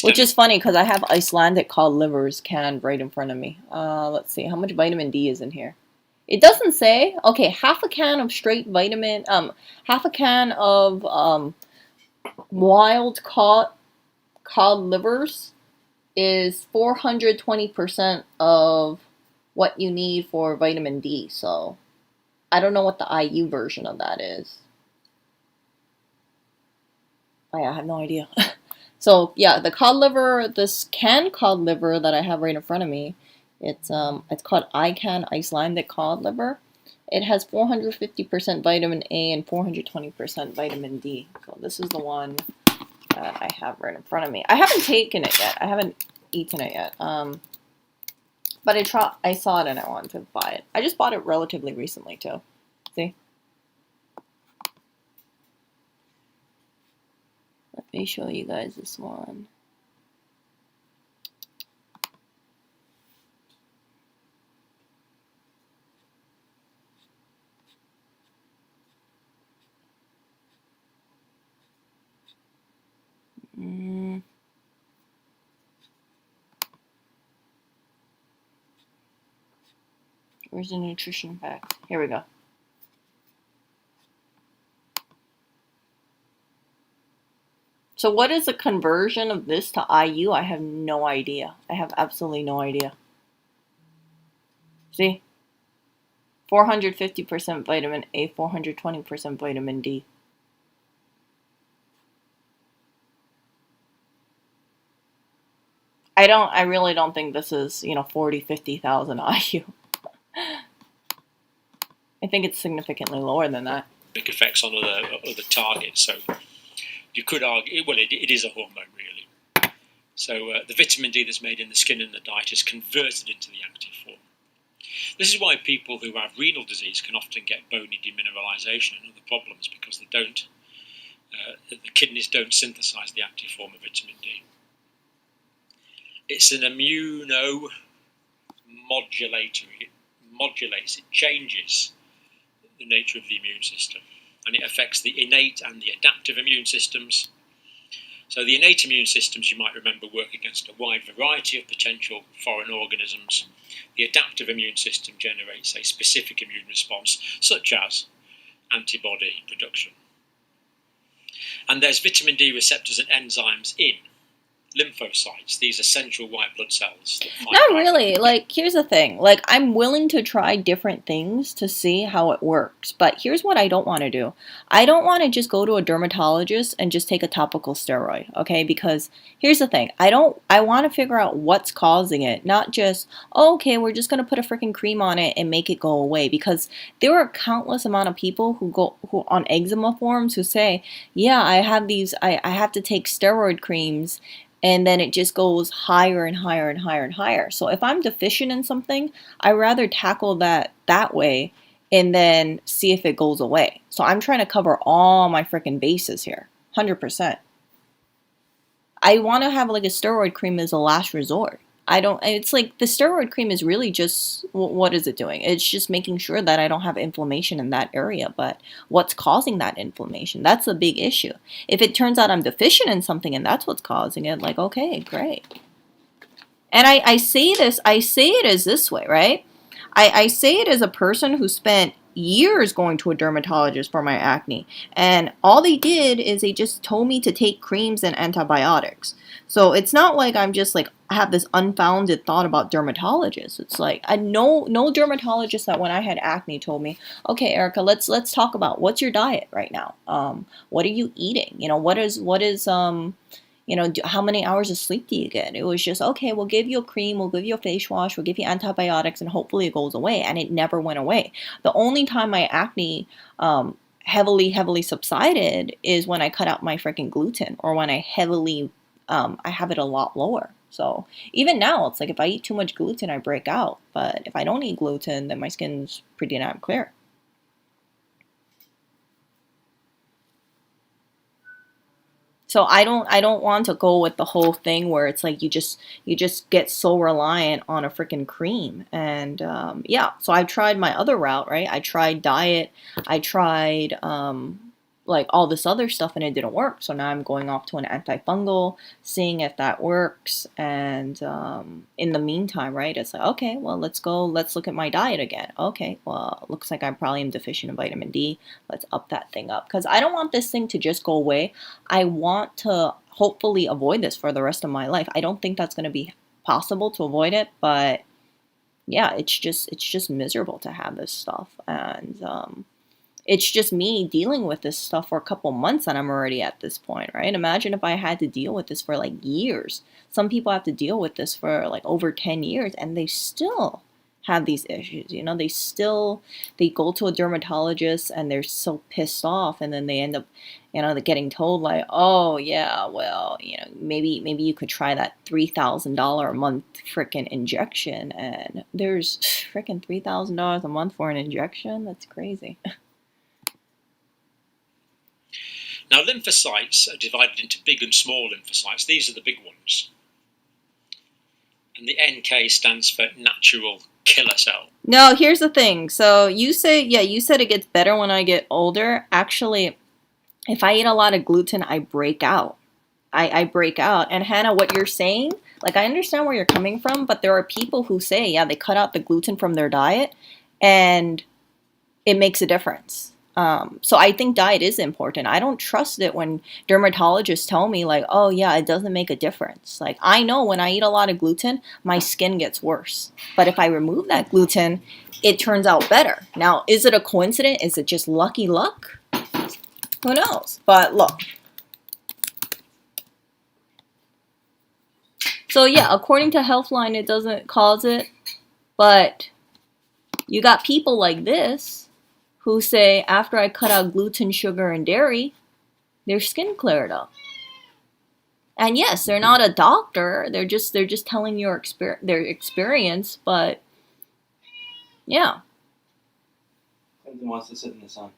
Which is funny because I have Icelandic cod livers canned right in front of me. Let's see, how much vitamin D is in here? It doesn't say. Okay, half a can of straight vitamin, half a can of wild cod livers is 420% of what you need for vitamin D. So I don't know what the IU version of that is. Oh yeah, I have no idea. So yeah, the cod liver, this canned cod liver that I have right in front of me, it's called ICAN Icelandic cod liver. It has 450% vitamin A and 420% vitamin D. So this is the one that I have right in front of me. I haven't taken it yet. I haven't eaten it yet. But I saw it and I wanted to buy it. I just bought it relatively recently too. See? Let me show you guys this one. Where's the nutrition facts? Here we go. So what is the conversion of this to IU? I have no idea. I have absolutely no idea. See? 450% vitamin A, 420% vitamin D. I really don't think this is, 40, 50,000 IU. I think it's significantly lower than that. Big effects on other targets. So you could argue, well, it is a hormone, really. So the vitamin D that's made in the skin and the diet is converted into the active form. This is why people who have renal disease can often get bony demineralization and other problems, because the kidneys don't synthesize the active form of vitamin D. It's an immunomodulator. It modulates, it changes the nature of the immune system, and it affects the innate and the adaptive immune systems. So the innate immune systems, you might remember, work against a wide variety of potential foreign organisms. The adaptive immune system generates a specific immune response, such as antibody production. And there's vitamin D receptors and enzymes in lymphocytes, these essential white blood cells. Not really. Like, here's the thing. Like, I'm willing to try different things to see how it works. But here's what I don't want to do. I don't want to just go to a dermatologist and just take a topical steroid, okay? Because here's the thing. I want to figure out what's causing it. Not just, oh, okay, we're just going to put a freaking cream on it and make it go away. Because there are countless amount of people who on eczema forums who say, yeah, I have to take steroid creams, and then it just goes higher and higher and higher and higher. So if I'm deficient in something, I'd rather tackle that way and then see if it goes away. So I'm trying to cover all my freaking bases here, 100%. I want to have like a steroid cream as a last resort. It's like the steroid cream is really just, what is it doing? It's just making sure that I don't have inflammation in that area. But what's causing that inflammation? That's a big issue. If it turns out I'm deficient in something and that's what's causing it, like, okay, great. And I say it as this way, right? I say it as a person who spent years going to a dermatologist for my acne, and all they did is they just told me to take creams and antibiotics. So it's not like I'm just like have this unfounded thought about dermatologists. It's like no dermatologist that when I had acne told me, okay, Erica, let's talk about what's your diet right now. What are you eating? What is how many hours of sleep do you get? It was just, okay, we'll give you a cream, we'll give you a face wash, we'll give you antibiotics, and hopefully it goes away. And it never went away. The only time my acne heavily subsided is when I cut out my freaking gluten, or when I I have it a lot lower. So even now, it's like if I eat too much gluten, I break out. But if I don't eat gluten, then my skin's pretty damn clear. So I don't want to go with the whole thing where it's like you just get so reliant on a freaking cream. And yeah, so I tried my other route, right? I tried diet, I tried like all this other stuff, and it didn't work. So now I'm going off to an antifungal, seeing if that works. And in the meantime, right, it's like, okay, well, let's look at my diet again. Okay, well, looks like I probably am deficient in vitamin D. Let's up that thing up, because I don't want this thing to just go away. I want to hopefully avoid this for the rest of my life. I don't think that's going to be possible to avoid it, but yeah, it's just miserable to have this stuff. And it's just me dealing with this stuff for a couple months and I'm already at this point, right? Imagine if I had to deal with this for like years. Some people have to deal with this for like over 10 years and they still have these issues. You know, they go to a dermatologist and they're so pissed off, and then they end up, you know, they're getting told like, oh yeah, well, you know, maybe you could try that $3,000 a month freaking injection. And there's freaking $3,000 a month for an injection. That's crazy. Now, lymphocytes are divided into big and small lymphocytes. These are the big ones. And the NK stands for natural killer cell. No, here's the thing. So you said it gets better when I get older. Actually, if I eat a lot of gluten, I break out. I break out. And Hannah, what you're saying, like, I understand where you're coming from, but there are people who say, yeah, they cut out the gluten from their diet and it makes a difference. So I think diet is important. I don't trust it when dermatologists tell me like, oh yeah, it doesn't make a difference. Like, I know when I eat a lot of gluten, my skin gets worse. But if I remove that gluten, it turns out better. Now, is it a coincidence? Is it just lucky luck? Who knows? But look. So yeah, according to Healthline, it doesn't cause it. But you got people like this who say after I cut out gluten, sugar, and dairy, their skin cleared up. And yes, they're not a doctor. They're just telling their experience. But yeah. Clinton wants to sit in the sun.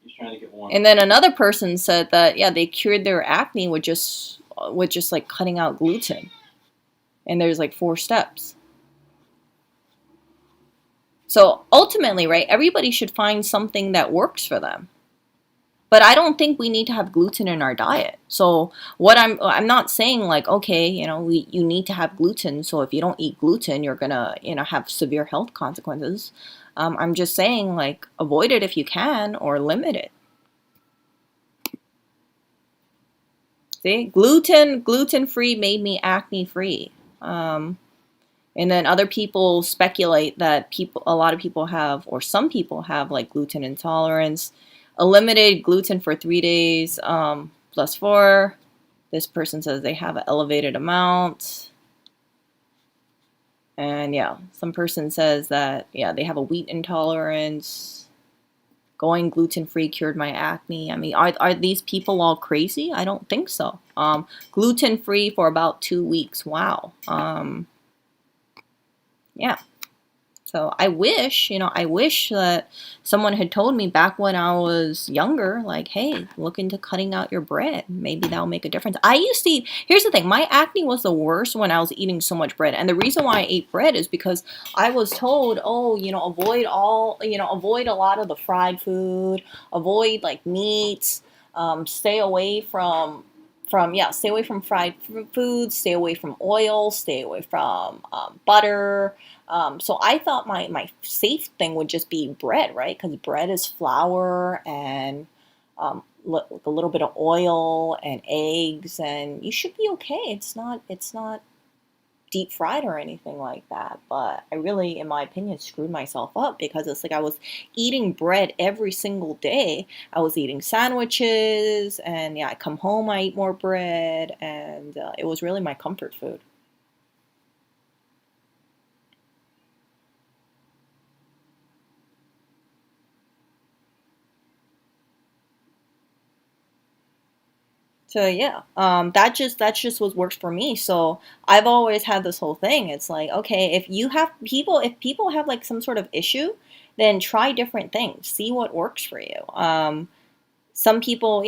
He's trying to get warm. And then another person said that yeah, they cured their acne with just like cutting out gluten. And there's like 4 steps. So ultimately, right, everybody should find something that works for them. But I don't think we need to have gluten in our diet. So what I'm not saying like, okay, you know, you need to have gluten. So if you don't eat gluten, you're gonna, you know, have severe health consequences. I'm just saying like, avoid it if you can or limit it. See, gluten-free made me acne-free. And then other people speculate that a lot of people have, or some people have, like gluten intolerance. Eliminated gluten for 3 days, +4. This person says they have an elevated amount. And yeah, some person says that, yeah, they have a wheat intolerance. Going gluten-free cured my acne. I mean, are these people all crazy? I don't think so. Gluten-free for about 2 weeks. Wow. Yeah. So I wish that someone had told me back when I was younger, like, hey, look into cutting out your bread. Maybe that'll make a difference. I used to eat, here's the thing, my acne was the worst when I was eating so much bread. And the reason why I ate bread is because I was told, oh, you know, avoid a lot of the fried food, avoid like meats, stay away from fried foods, stay away from oil, stay away from butter. So I thought my safe thing would just be bread, right? Because bread is flour and a little bit of oil and eggs, and you should be okay. It's not deep fried or anything like that. But I really, in my opinion, screwed myself up because it's like I was eating bread every single day. I was eating sandwiches, and yeah, I come home, I eat more bread, and it was really my comfort food. So yeah, that's just what works for me. So I've always had this whole thing. It's like, okay, if people have like some sort of issue, then try different things. See what works for you. Some people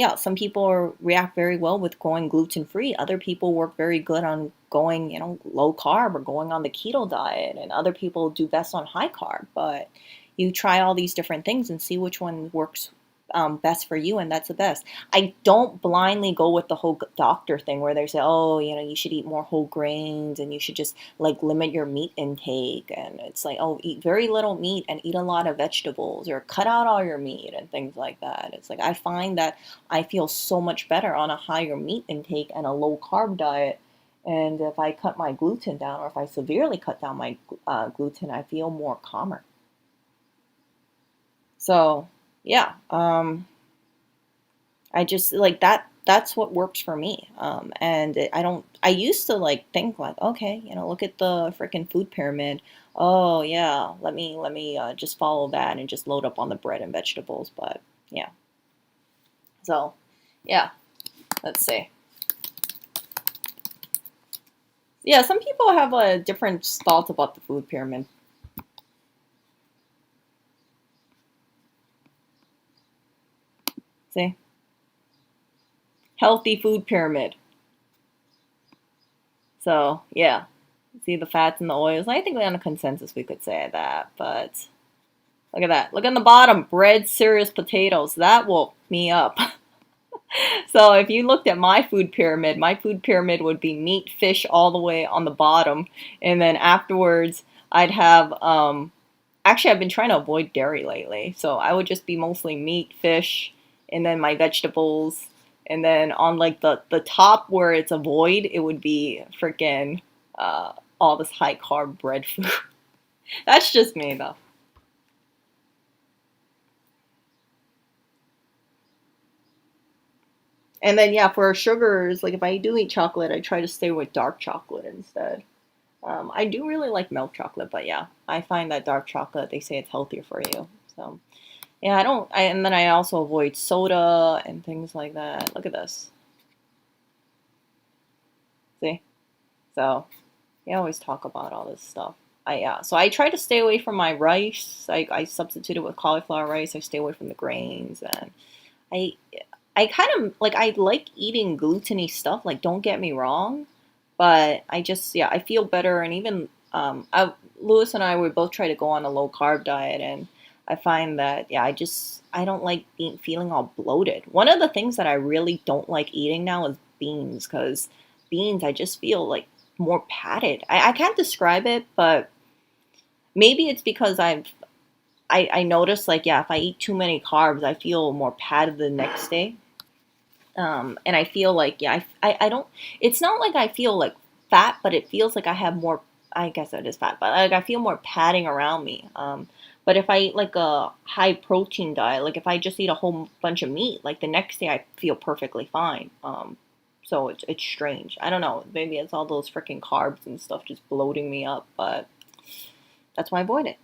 react very well with going gluten free. Other people work very good on going, you know, low carb or going on the keto diet, and other people do best on high carb. But you try all these different things and see which one works best for you, and that's the best. I don't blindly go with the whole doctor thing where they say, oh, you should eat more whole grains and you should just like limit your meat intake. And it's like, oh, eat very little meat and eat a lot of vegetables or cut out all your meat and things like that. It's like I find that I feel so much better on a higher meat intake and a low carb diet. And if I cut my gluten down or if I severely cut down my gluten, I feel more calmer. So, yeah, I just like that. That's what works for me. I don't, I used to like think like, okay, look at the freaking food pyramid. Oh yeah, let me just follow that and just load up on the bread and vegetables. But yeah, so yeah, let's see. Yeah, some people have different thoughts about the food pyramid. See, healthy food pyramid. So yeah, see the fats and the oils. I think on a consensus we could say that, but look at that. Look on the bottom, bread, cereals, potatoes. That woke me up. So if you looked at my food pyramid would be meat, fish all the way on the bottom, and then afterwards I'd have actually I've been trying to avoid dairy lately, so I would just be mostly meat, fish, and then my vegetables, and then on like the top where it's a void, it would be freaking all this high carb bread food. That's just me though. And then yeah, for sugars, like if I do eat chocolate, I try to stay with dark chocolate instead. I do really like milk chocolate, but yeah, I find that dark chocolate, they say it's healthier for you. So yeah, and then I also avoid soda and things like that. Look at this. See? So we always talk about all this stuff. So I try to stay away from my rice. I substitute it with cauliflower rice. I stay away from the grains, and I I kind of like I like eating gluteny stuff. Like, don't get me wrong, but I just I feel better. And even Lewis and I, we both try to go on a low carb diet, and I find that I don't like feeling all bloated. One of the things that I really don't like eating now is beans, because beans I just feel like more padded. I can't describe it, but maybe it's because I notice like if I eat too many carbs, I feel more padded the next day. And I feel like, I don't, it's not like I feel like fat, but it feels like I have more, I guess it is fat, but like I feel more padding around me. But if I eat like a high protein diet, like if I just eat a whole bunch of meat, like the next day I feel perfectly fine. So it's strange. I don't know. Maybe it's all those freaking carbs and stuff just bloating me up, but that's why I avoid it.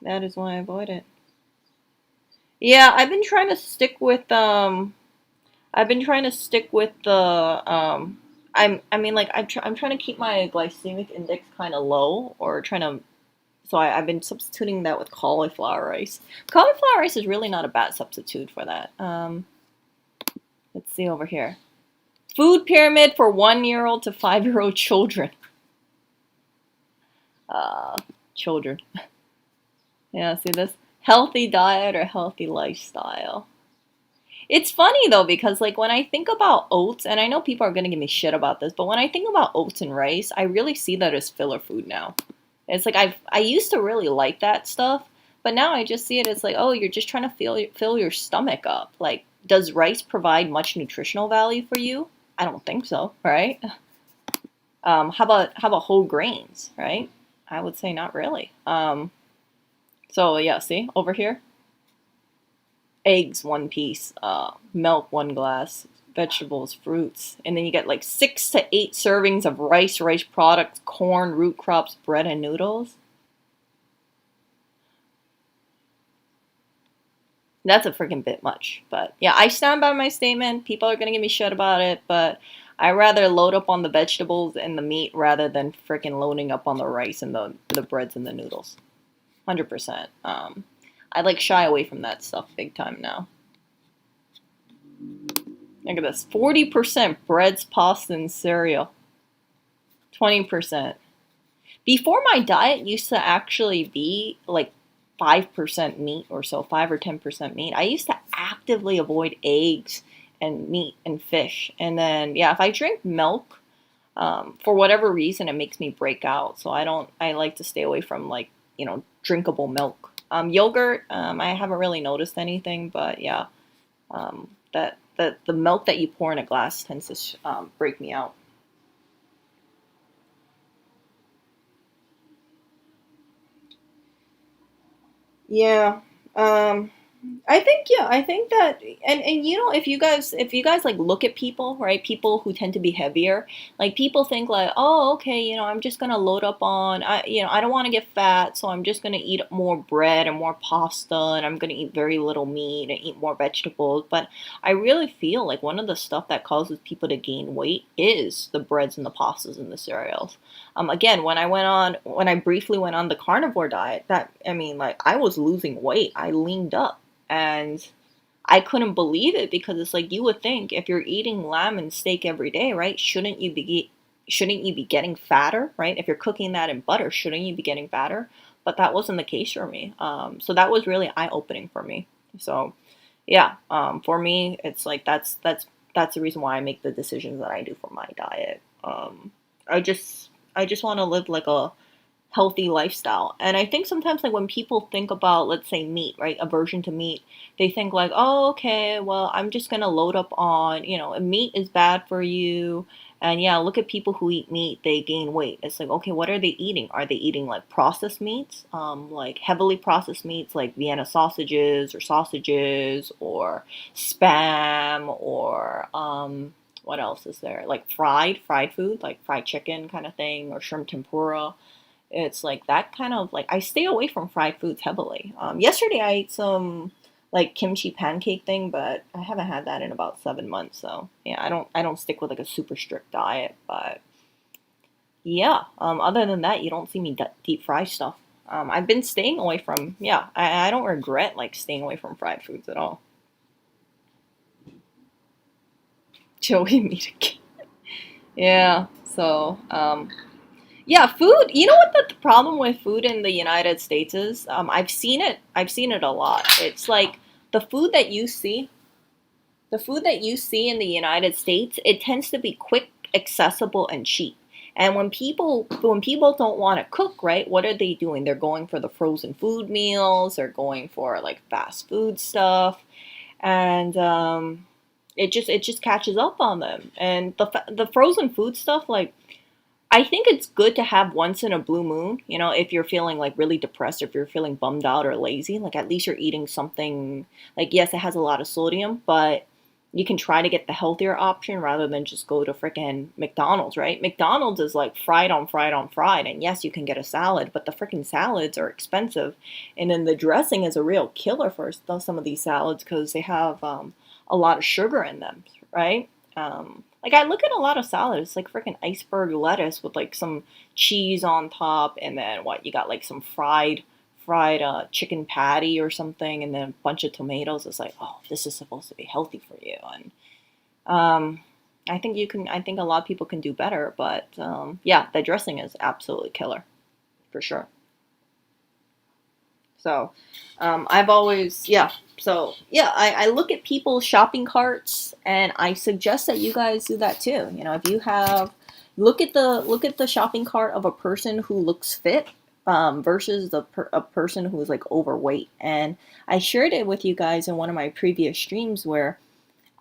That is why I avoid it. Yeah, I've been trying to stick with I've been trying to stick with the I mean like I'm trying to keep my glycemic index kind of low, or trying to so I've been substituting that with cauliflower rice. Cauliflower rice is really not a bad substitute for that. Let's see over here. Food pyramid for 1-year-old to 5-year-old children. Children. Yeah, see this? Healthy diet or healthy lifestyle. It's funny though, because like when I think about oats, and I know people are gonna give me shit about this, but when I think about oats and rice, I really see that as filler food now. It's like I used to really like that stuff, but now I just see it as like, oh, you're just trying to fill your stomach up. Like, does rice provide much nutritional value for you? I don't think so, right? How about whole grains, right? I would say not really. So yeah, see over here, eggs 1 piece, milk 1 glass, vegetables, fruits, and then you get like 6 to 8 servings of rice products, corn, root crops, bread, and noodles. That's a freaking bit much, but yeah, I stand by my statement. People are gonna give me shit about it, but I rather load up on the vegetables and the meat rather than freaking loading up on the rice and the breads and the noodles. 100%. I like shy away from that stuff big time now. Look at this. 40% breads, pasta, and cereal. 20%. Before, my diet used to actually be like 5% meat or so, 5 or 10% meat. I used to actively avoid eggs and meat and fish. And then, yeah, if I drink milk, for whatever reason, it makes me break out. So I like to stay away from like, drinkable milk. Yogurt, I haven't really noticed anything, but yeah, that the milk that you pour in a glass tends to break me out. Yeah. Um, I think that, and if you guys like look at people, right? People who tend to be heavier, like people think like, oh, okay, I'm just gonna load up on, I don't want to get fat, so I'm just gonna eat more bread and more pasta, and I'm gonna eat very little meat and eat more vegetables. But I really feel like one of the stuff that causes people to gain weight is the breads and the pastas and the cereals. Again, when I briefly went on the carnivore diet, like I was losing weight, I leaned up. And I couldn't believe it because it's like you would think if you're eating lamb and steak every day, right? Shouldn't you be getting fatter, right? If you're cooking that in butter, shouldn't you be getting fatter? But that wasn't the case for me. So that was really eye opening for me. So yeah, for me, it's like that's the reason why I make the decisions that I do for my diet. I just want to live like a healthy lifestyle. And I think sometimes like when people think about, let's say, meat, right, aversion to meat, they think like, oh, okay, well, I'm just gonna load up on, meat is bad for you. And yeah, look at people who eat meat, they gain weight. It's like, okay, what are they eating? Are they eating like processed meats, like heavily processed meats, like Vienna sausages, or spam, or what else is there? Like fried food, like fried chicken kind of thing, or shrimp tempura. It's like that kind of like I stay away from fried foods heavily. Yesterday I ate some like kimchi pancake thing, but I haven't had that in about 7 months. So yeah, I don't stick with like a super strict diet. But yeah, other than that, you don't see me deep fry stuff. I've been staying away from, yeah. I don't regret like staying away from fried foods at all. Joey meat again. Yeah. So yeah, food. You know what the problem with food in the United States is? I've seen it. I've seen it a lot. It's like the food that you see, the food that you see in the United States, it tends to be quick, accessible, and cheap. And when people don't want to cook, right? What are they doing? They're going for the frozen food meals. They're going for like fast food stuff, and it just catches up on them. And the frozen food stuff, like I think it's good to have once in a blue moon, if you're feeling like really depressed, or if you're feeling bummed out or lazy, like at least you're eating something like, yes, it has a lot of sodium, but you can try to get the healthier option rather than just go to freaking McDonald's, right? McDonald's is like fried on fried on fried. And yes, you can get a salad, but the freaking salads are expensive. And then the dressing is a real killer for some of these salads because they have a lot of sugar in them, right? Like I look at a lot of salads, it's like freaking iceberg lettuce with like some cheese on top, and then what you got like some fried chicken patty or something, and then a bunch of tomatoes. It's like, oh, this is supposed to be healthy for you, and um, I think you can. I think a lot of people can do better, but yeah, the dressing is absolutely killer for sure. So, I've always, yeah. So, yeah, I look at people's shopping carts and I suggest that you guys do that too. If you have, look at the shopping cart of a person who looks fit versus a person who is like overweight. And I shared it with you guys in one of my previous streams where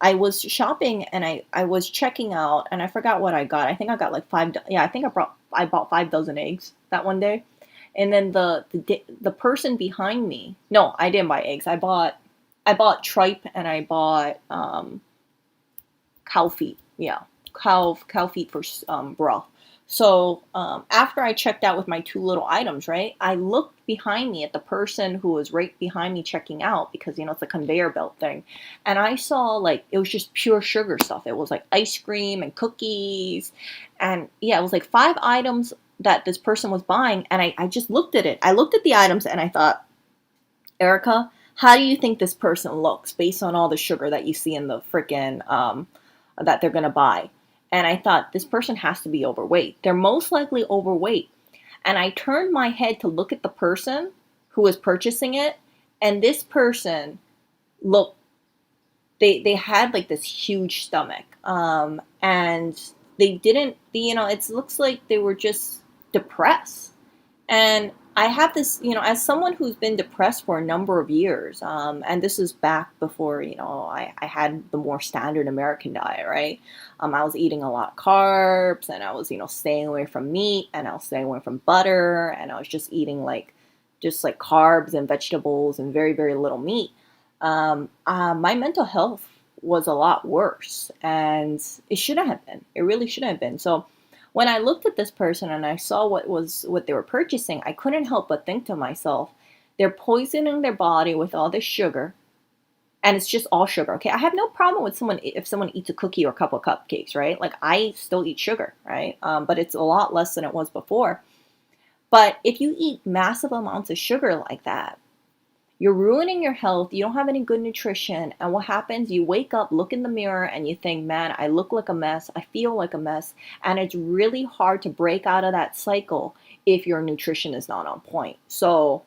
I was shopping and I was checking out and I forgot what I got. I think I got like yeah, I bought 5 dozen eggs that one day. And then the person behind me, no, I didn't buy eggs. I bought tripe and I bought cow feet. Yeah, cow feet for broth. So after I checked out with my two little items, right, I looked behind me at the person who was right behind me checking out because it's a conveyor belt thing, and I saw like it was just pure sugar stuff. It was like ice cream and cookies, and yeah, it was like 5 items that this person was buying, and I just looked at it. I looked at the items and I thought, Erica, how do you think this person looks based on all the sugar that you see in the freaking that they're gonna buy? And I thought this person has to be overweight. They're most likely overweight. And I turned my head to look at the person who was purchasing it, and this person looked, they had like this huge stomach, and they didn't, it looks like they were just depressed. And I have this, as someone who's been depressed for a number of years, and this is back before, I had the more standard American diet, right? I was eating a lot of carbs, and I was, staying away from meat, and I was staying away from butter, and I was just eating just like carbs and vegetables and very, very little meat. My mental health was a lot worse, and it shouldn't have been. It really shouldn't have been. So when I looked at this person and I saw what they were purchasing, I couldn't help but think to myself, they're poisoning their body with all this sugar, and it's just all sugar. Okay, I have no problem with someone if someone eats a cookie or a couple of cupcakes, right? Like I still eat sugar, right? But it's a lot less than it was before. But if you eat massive amounts of sugar like that, you're ruining your health. You don't have any good nutrition. And what happens? You wake up, look in the mirror, and you think, man, I look like a mess. I feel like a mess. And it's really hard to break out of that cycle if your nutrition is not on point. So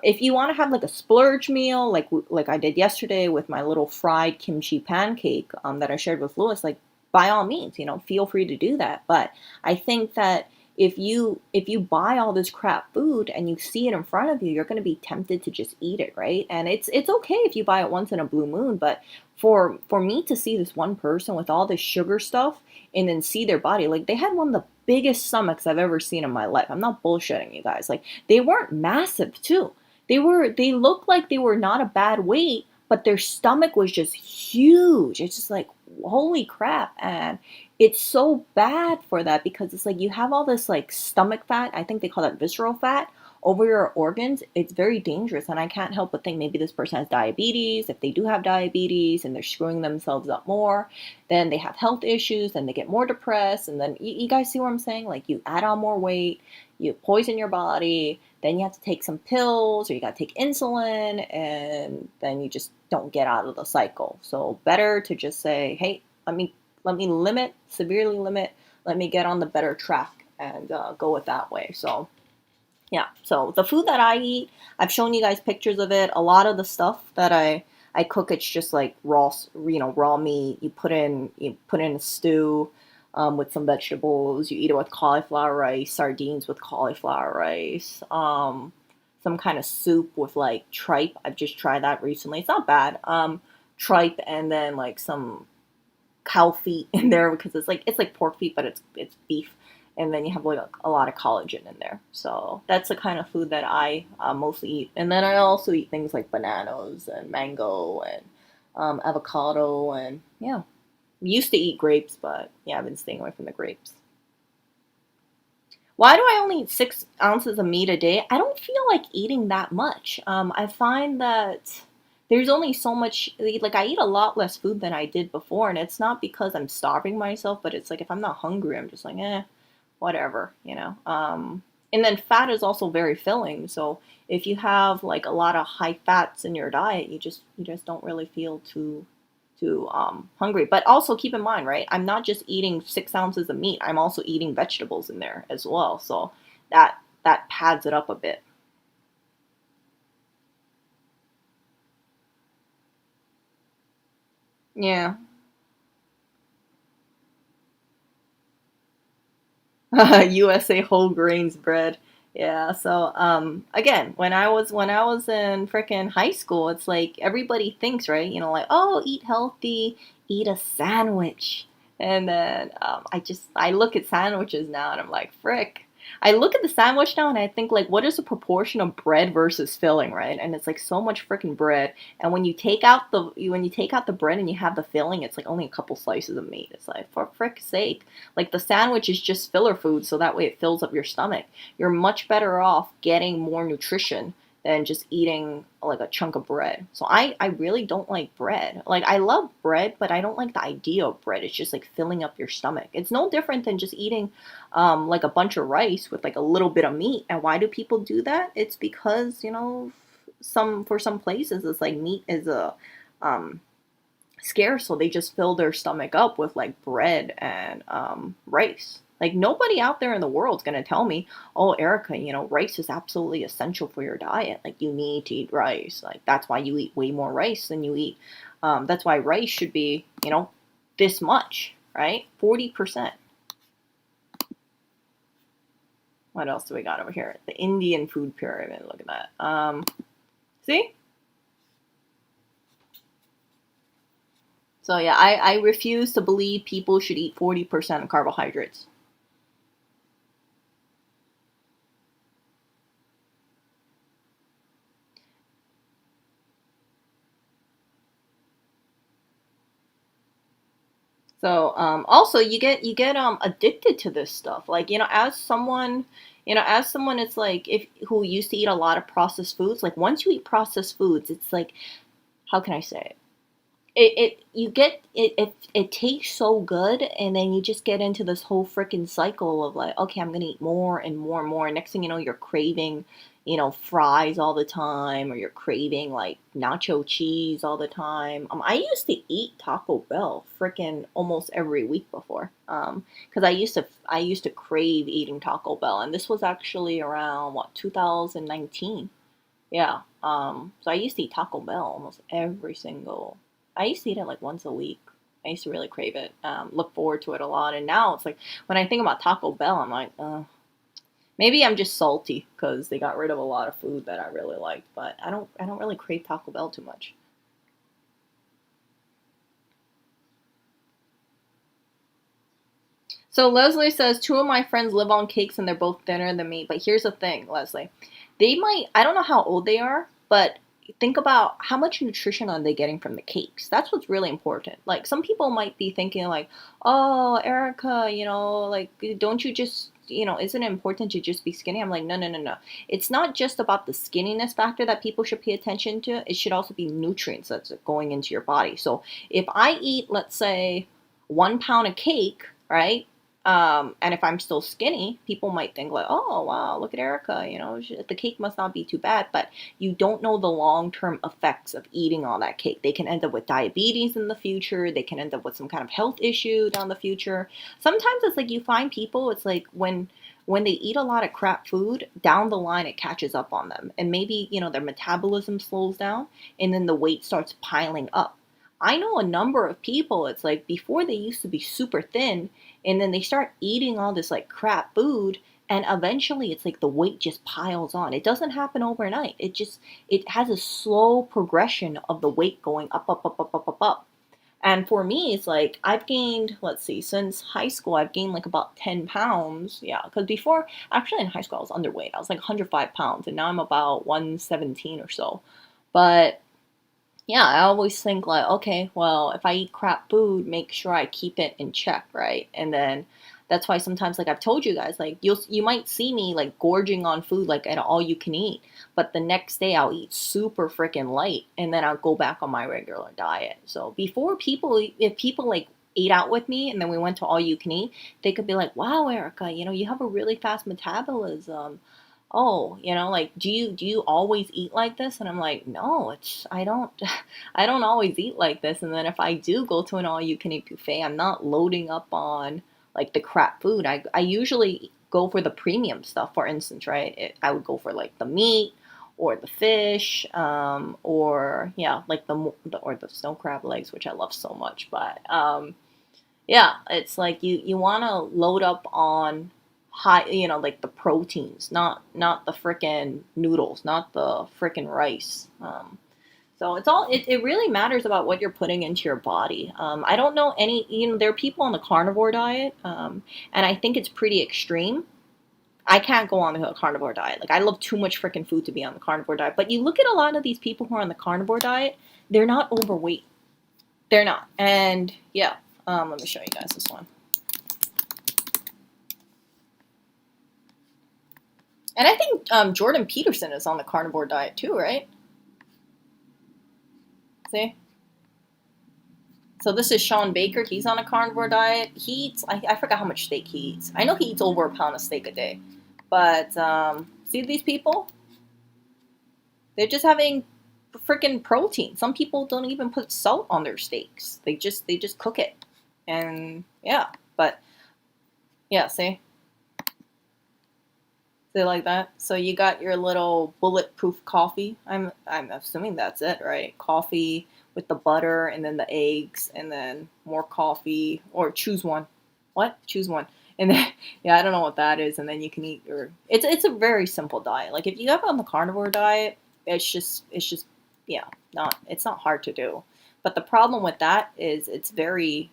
if you want to have like a splurge meal, like I did yesterday with my little fried kimchi pancake that I shared with Lewis, like by all means, feel free to do that. But I think that if you buy all this crap food and you see it in front of you, you're going to be tempted to just eat it, right? And it's okay if you buy it once in a blue moon, but for me to see this one person with all this sugar stuff and then see their body, like they had one of the biggest stomachs I've ever seen in my life. I'm not bullshitting you guys. Like they weren't massive too. They looked like they were not a bad weight, but their stomach was just huge. It's just like, holy crap. And it's so bad for that because it's like you have all this like stomach fat. I think they call that visceral fat over your organs. It's very dangerous. And I can't help but think maybe this person has diabetes. If they do have diabetes and they're screwing themselves up more, then they have health issues and they get more depressed. And then you guys see what I'm saying? Like you add on more weight, you poison your body, then you have to take some pills or you got to take insulin, and then you just don't get out of the cycle. So better to just say, hey, let me severely limit, let me get on the better track and go it that way. So yeah, so the food that I eat, I've shown you guys pictures of it. A lot of the stuff that I cook, it's just like raw meat. You put in a stew with some vegetables. You eat it with cauliflower rice, sardines with cauliflower rice, some kind of soup with like tripe. I've just tried that recently. It's not bad. Tripe and then like some cow feet in there because it's like pork feet, but it's beef, and then you have like a lot of collagen in there. So that's the kind of food that I mostly eat. And then I also eat things like bananas and mango and avocado, and yeah, used to eat grapes, but yeah, I've been staying away from the grapes. Why do I only eat 6 ounces of meat a day? I don't feel like eating that much. I find that there's only so much, like, I eat a lot less food than I did before, and it's not because I'm starving myself, but it's like if I'm not hungry, I'm just like, whatever. And then fat is also very filling. So if you have like a lot of high fats in your diet, you just don't really feel too hungry. But also keep in mind, right? I'm not just eating 6 ounces of meat. I'm also eating vegetables in there as well. So that pads it up a bit. Yeah. USA whole grains bread. Yeah, so again, when I was in frickin' high school, it's like everybody thinks, right? Like, oh, eat healthy, eat a sandwich. And then I look at sandwiches now and I'm like, frick. I look at the sandwich now and I think like what is the proportion of bread versus filling, right? And it's like so much frickin' bread. And when you take out the bread and you have the filling, it's like only a couple slices of meat. It's like for frick's sake. Like the sandwich is just filler food, so that way it fills up your stomach. You're much better off getting more nutrition than just eating like a chunk of bread. So I really don't like bread. Like I love bread, but I don't like the idea of bread. It's just like filling up your stomach. It's no different than just eating like a bunch of rice with like a little bit of meat. And why do people do that? It's because, for some places it's like meat is a um scarce, so they just fill their stomach up with like bread and rice. Like, nobody out there in the world is going to tell me, oh, Erica, rice is absolutely essential for your diet. Like, you need to eat rice. Like, that's why you eat way more rice than you eat. That's why rice should be, this much, right? 40%. What else do we got over here? The Indian food pyramid. Look at that. See? So yeah, I refuse to believe people should eat 40% of carbohydrates. So also you get addicted to this stuff. Like, as someone it's like if who used to eat a lot of processed foods, like once you eat processed foods, it's like, how can I say it? It tastes so good, and then you just get into this whole freaking cycle of like, okay, I'm gonna eat more and more and more. Next thing you know, you're craving, fries all the time, or you're craving like nacho cheese all the time. I used to eat Taco Bell freaking almost every week before, because I used to crave eating Taco Bell, and this was actually around what, 2019. Yeah. So I used to eat Taco Bell almost every single. I used to eat it like once a week. I used to really crave it. Look forward to it a lot. And now it's like when I think about Taco Bell, I'm like, maybe I'm just salty because they got rid of a lot of food that I really liked. But I don't really crave Taco Bell too much. So Leslie says, two of my friends live on cakes and they're both thinner than me. But here's the thing, Leslie. I don't know how old they are, but think about how much nutrition are they getting from the cakes. That's what's really important. Like, some people might be thinking like, oh, Erica, like, don't you just, isn't it important to just be skinny? I'm like, no, no, no, no. It's not just about the skinniness factor that people should pay attention to. It should also be nutrients that's going into your body. So if I eat, let's say, 1 pound of cake, right? And if I'm still skinny, people might think like, oh, wow, look at Erica, the cake must not be too bad. But you don't know the long-term effects of eating all that cake. They can end up with diabetes in the future. They can end up with some kind of health issue down the future. Sometimes it's like you find people, it's like when they eat a lot of crap food, down the line it catches up on them. And maybe, their metabolism slows down and then the weight starts piling up. I know a number of people, it's like before they used to be super thin, and then they start eating all this like crap food, and eventually it's like the weight just piles on. It doesn't happen overnight. It has a slow progression of the weight going up, up, up, up, up, up, up. And for me, it's like I've gained, let's see, since high school, I've gained like about 10 pounds. Yeah, because before, actually in high school, I was underweight. I was like 105 pounds, and now I'm about 117 or so. But yeah, I always think like, okay, well, if I eat crap food, make sure I keep it in check, right? And then that's why sometimes, like I've told you guys, like you might see me like gorging on food, like at all you can eat, but the next day I'll eat super freaking light, and then I'll go back on my regular diet. So before if people like ate out with me and then we went to all you can eat, they could be like, wow, Erica, you have a really fast metabolism. Oh, like, do you always eat like this? And I'm like, no, I don't I don't always eat like this. And then if I do go to an all you can eat buffet, I'm not loading up on like the crap food. I usually go for the premium stuff. For instance, right? I would go for like the meat or the fish, or yeah, like the snow crab legs, which I love so much. But yeah, it's like you want to load up on high, like the proteins, not the frickin' noodles, not the frickin' rice. So it really matters about what you're putting into your body. I don't know any, there are people on the carnivore diet, and I think it's pretty extreme. I can't go on a carnivore diet. Like, I love too much freaking food to be on the carnivore diet. But you look at a lot of these people who are on the carnivore diet, they're not overweight. They're not. And yeah, let me show you guys this one. And I think Jordan Peterson is on the carnivore diet too, right? See? So this is Sean Baker. He's on a carnivore diet. He eats, I forgot how much steak he eats. I know he eats over a pound of steak a day. But see these people? They're just having freaking protein. Some people don't even put salt on their steaks. They just cook it. And yeah, but Yeah, see? See like that? So you got your little bulletproof coffee. I'm assuming that's it, right? Coffee with the butter and then the eggs and then more coffee or choose one. What? Choose one. And then yeah, I don't know what that is and then you can eat your it's a very simple diet. Like if you go on the carnivore diet, it's just yeah, not it's not hard to do. But the problem with that is it's very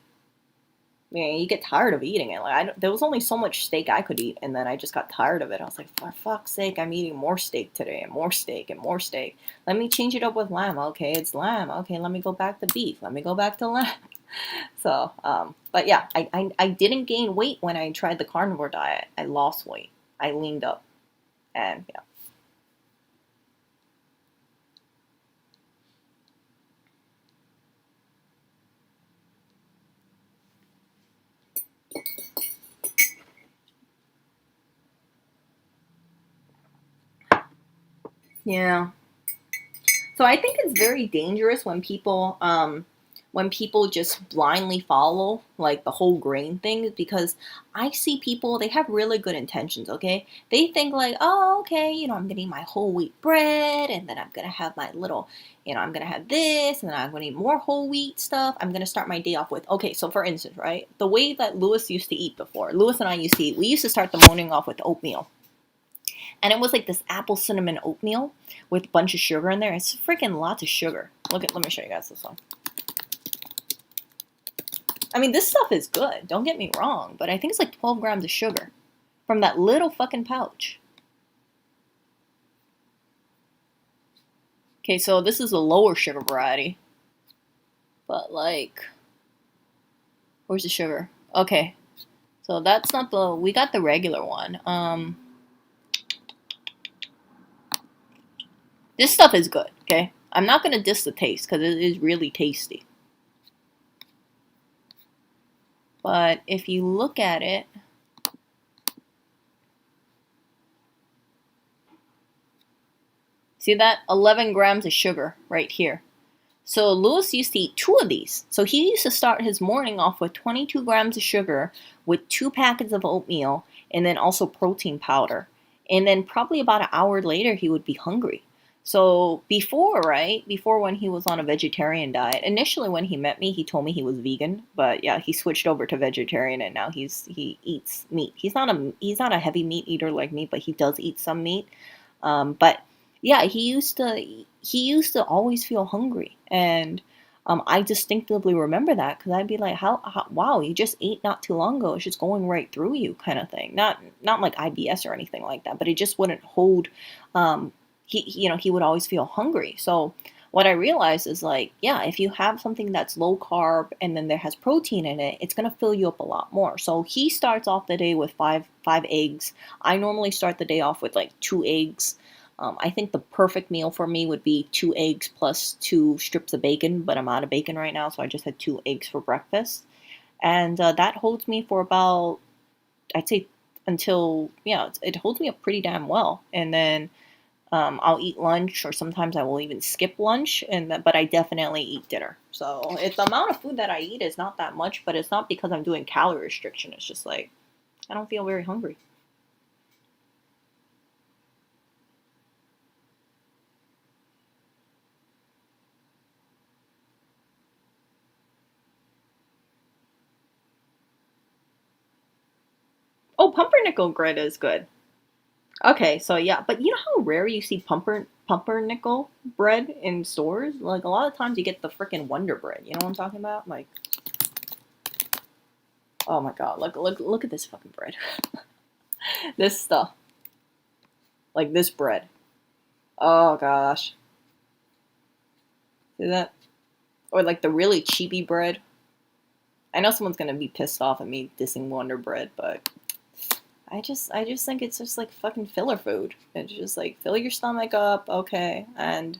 yeah, you get tired of eating it. Like there was only so much steak I could eat, and then I just got tired of it. I was like, for fuck's sake, I'm eating more steak today, and more steak, and more steak. Let me change it up with lamb. Okay, it's lamb. Okay, let me go back to beef. Let me go back to lamb. So, but yeah, I didn't gain weight when I tried the carnivore diet. I lost weight. I leaned up, and yeah. Yeah. So I think it's very dangerous when people just blindly follow like the whole grain thing because I see people they have really good intentions, okay? They think like, "Oh, okay, I'm going to eat my whole wheat bread and then I'm going to have my little, I'm going to have this and then I'm going to eat more whole wheat stuff. I'm going to start my day off with okay, so for instance, right? The way that Lewis used to eat before. Lewis and I used to eat. We used to start the morning off with oatmeal. And it was like this apple cinnamon oatmeal with a bunch of sugar in there. It's freaking lots of sugar. Let me show you guys this one. I mean, this stuff is good. Don't get me wrong. But I think it's like 12 grams of sugar from that little fucking pouch. Okay, so this is a lower sugar variety. But like, where's the sugar? Okay. So that's not we got the regular one. This stuff is good, okay? I'm not going to diss the taste because it is really tasty. But if you look at it, see that? 11 grams of sugar right here. So Lewis used to eat 2 of these. So he used to start his morning off with 22 grams of sugar with 2 packets of oatmeal and then also protein powder. And then probably about an hour later, he would be hungry. So before, right? Before when he was on a vegetarian diet, initially when he met me, he told me he was vegan, but yeah, he switched over to vegetarian and now he eats meat. He's not a heavy meat eater like me, but he does eat some meat. But yeah, he used to always feel hungry, and I distinctively remember that because I'd be like, how, wow, you just ate not too long ago. It's just going right through you, kind of thing. Not like IBS or anything like that, but it just wouldn't hold. He would always feel hungry. So what I realized is like, yeah, if you have something that's low carb and then there has protein in it, it's gonna fill you up a lot more. So he starts off the day with five eggs. I normally start the day off with like 2 eggs. I think the perfect meal for me would be 2 eggs plus 2 strips of bacon, but I'm out of bacon right now, so I just had 2 eggs for breakfast. And that holds me for about, I'd say, until, yeah, it holds me up pretty damn well. And then I'll eat lunch, or sometimes I will even skip lunch, but I definitely eat dinner. So it's the amount of food that I eat is not that much, but it's not because I'm doing calorie restriction. It's just like, I don't feel very hungry. Oh, pumpernickel bread is good. Okay, so yeah, but you know how rare you see pumpernickel bread in stores? Like a lot of times you get the freaking Wonder Bread. You know what I'm talking about? Like, oh my god, look at this fucking bread. This stuff, like this bread. Oh gosh, see that? Or like the really cheapy bread. I know someone's gonna be pissed off at me dissing Wonder Bread, but I just think it's just like fucking filler food. It's just like fill your stomach up, okay. And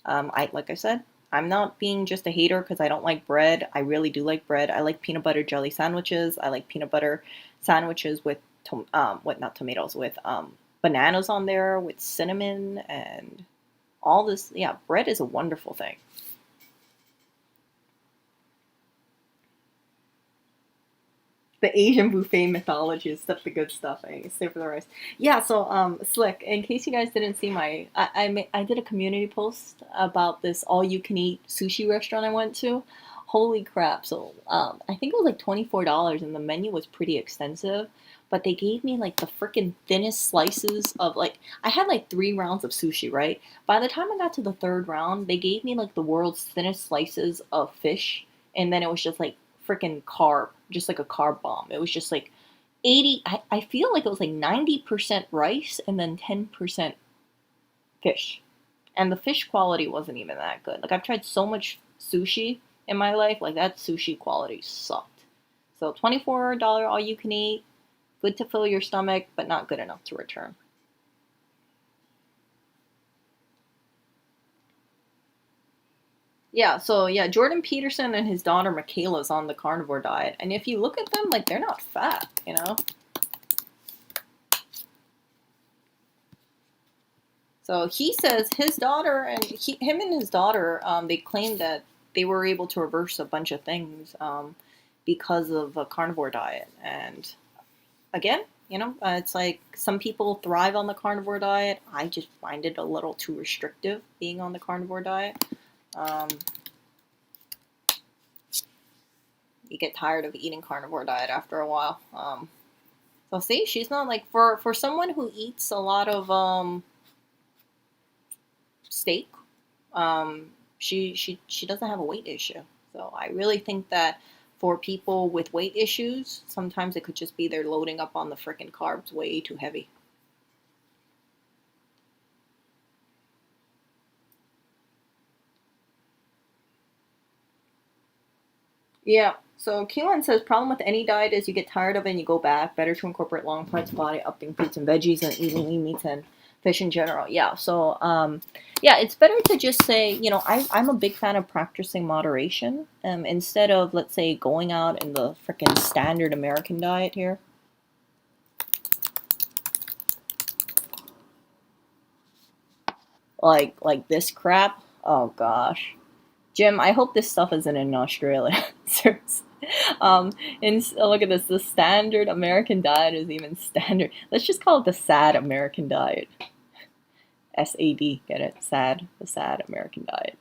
like I said, I'm not being just a hater because I don't like bread. I really do like bread. I like peanut butter jelly sandwiches. I like peanut butter sandwiches with what not tomatoes with bananas on there with cinnamon and all this. Yeah, bread is a wonderful thing. The Asian buffet mythology is stuff the good stuff. I save for the rice. Yeah, so Slick, in case you guys didn't see I did a community post about this all you can eat sushi restaurant I went to. Holy crap. So I think it was like $24 and the menu was pretty extensive, but they gave me like the freaking thinnest slices of like I had like 3 rounds of sushi, right? By the time I got to the third round, they gave me like the world's thinnest slices of fish, and then it was just like freaking carb, just like a carb bomb. It was just like 80, I feel like it was like 90% rice and then 10% fish. And the fish quality wasn't even that good. Like I've tried so much sushi in my life, like that sushi quality sucked. So $24 all you can eat, good to fill your stomach, but not good enough to return. Yeah, so yeah, Jordan Peterson and his daughter Michaela's on the carnivore diet. And if you look at them, like they're not fat, you know? So he says his daughter and him and his daughter, they claim that they were able to reverse a bunch of things because of a carnivore diet. And again, it's like some people thrive on the carnivore diet. I just find it a little too restrictive being on the carnivore diet. You get tired of eating carnivore diet after a while. So see, she's not like for someone who eats a lot of steak. She doesn't have a weight issue. So I really think that for people with weight issues, sometimes it could just be they're loading up on the freaking carbs way too heavy. Yeah. So Keelan says problem with any diet is you get tired of it and you go back. Better to incorporate long parts of the body, upping fruits and veggies, and eating lean meats and fish in general. Yeah. So yeah, it's better to just say, I'm a big fan of practicing moderation instead of, let's say, going out in the freaking standard American diet here. Like this crap. Oh gosh, Jim, I hope this stuff isn't in Australia. Seriously. And look at this. The standard American diet is even standard. Let's just call it the sad American diet. SAD, get it? Sad, the sad American diet.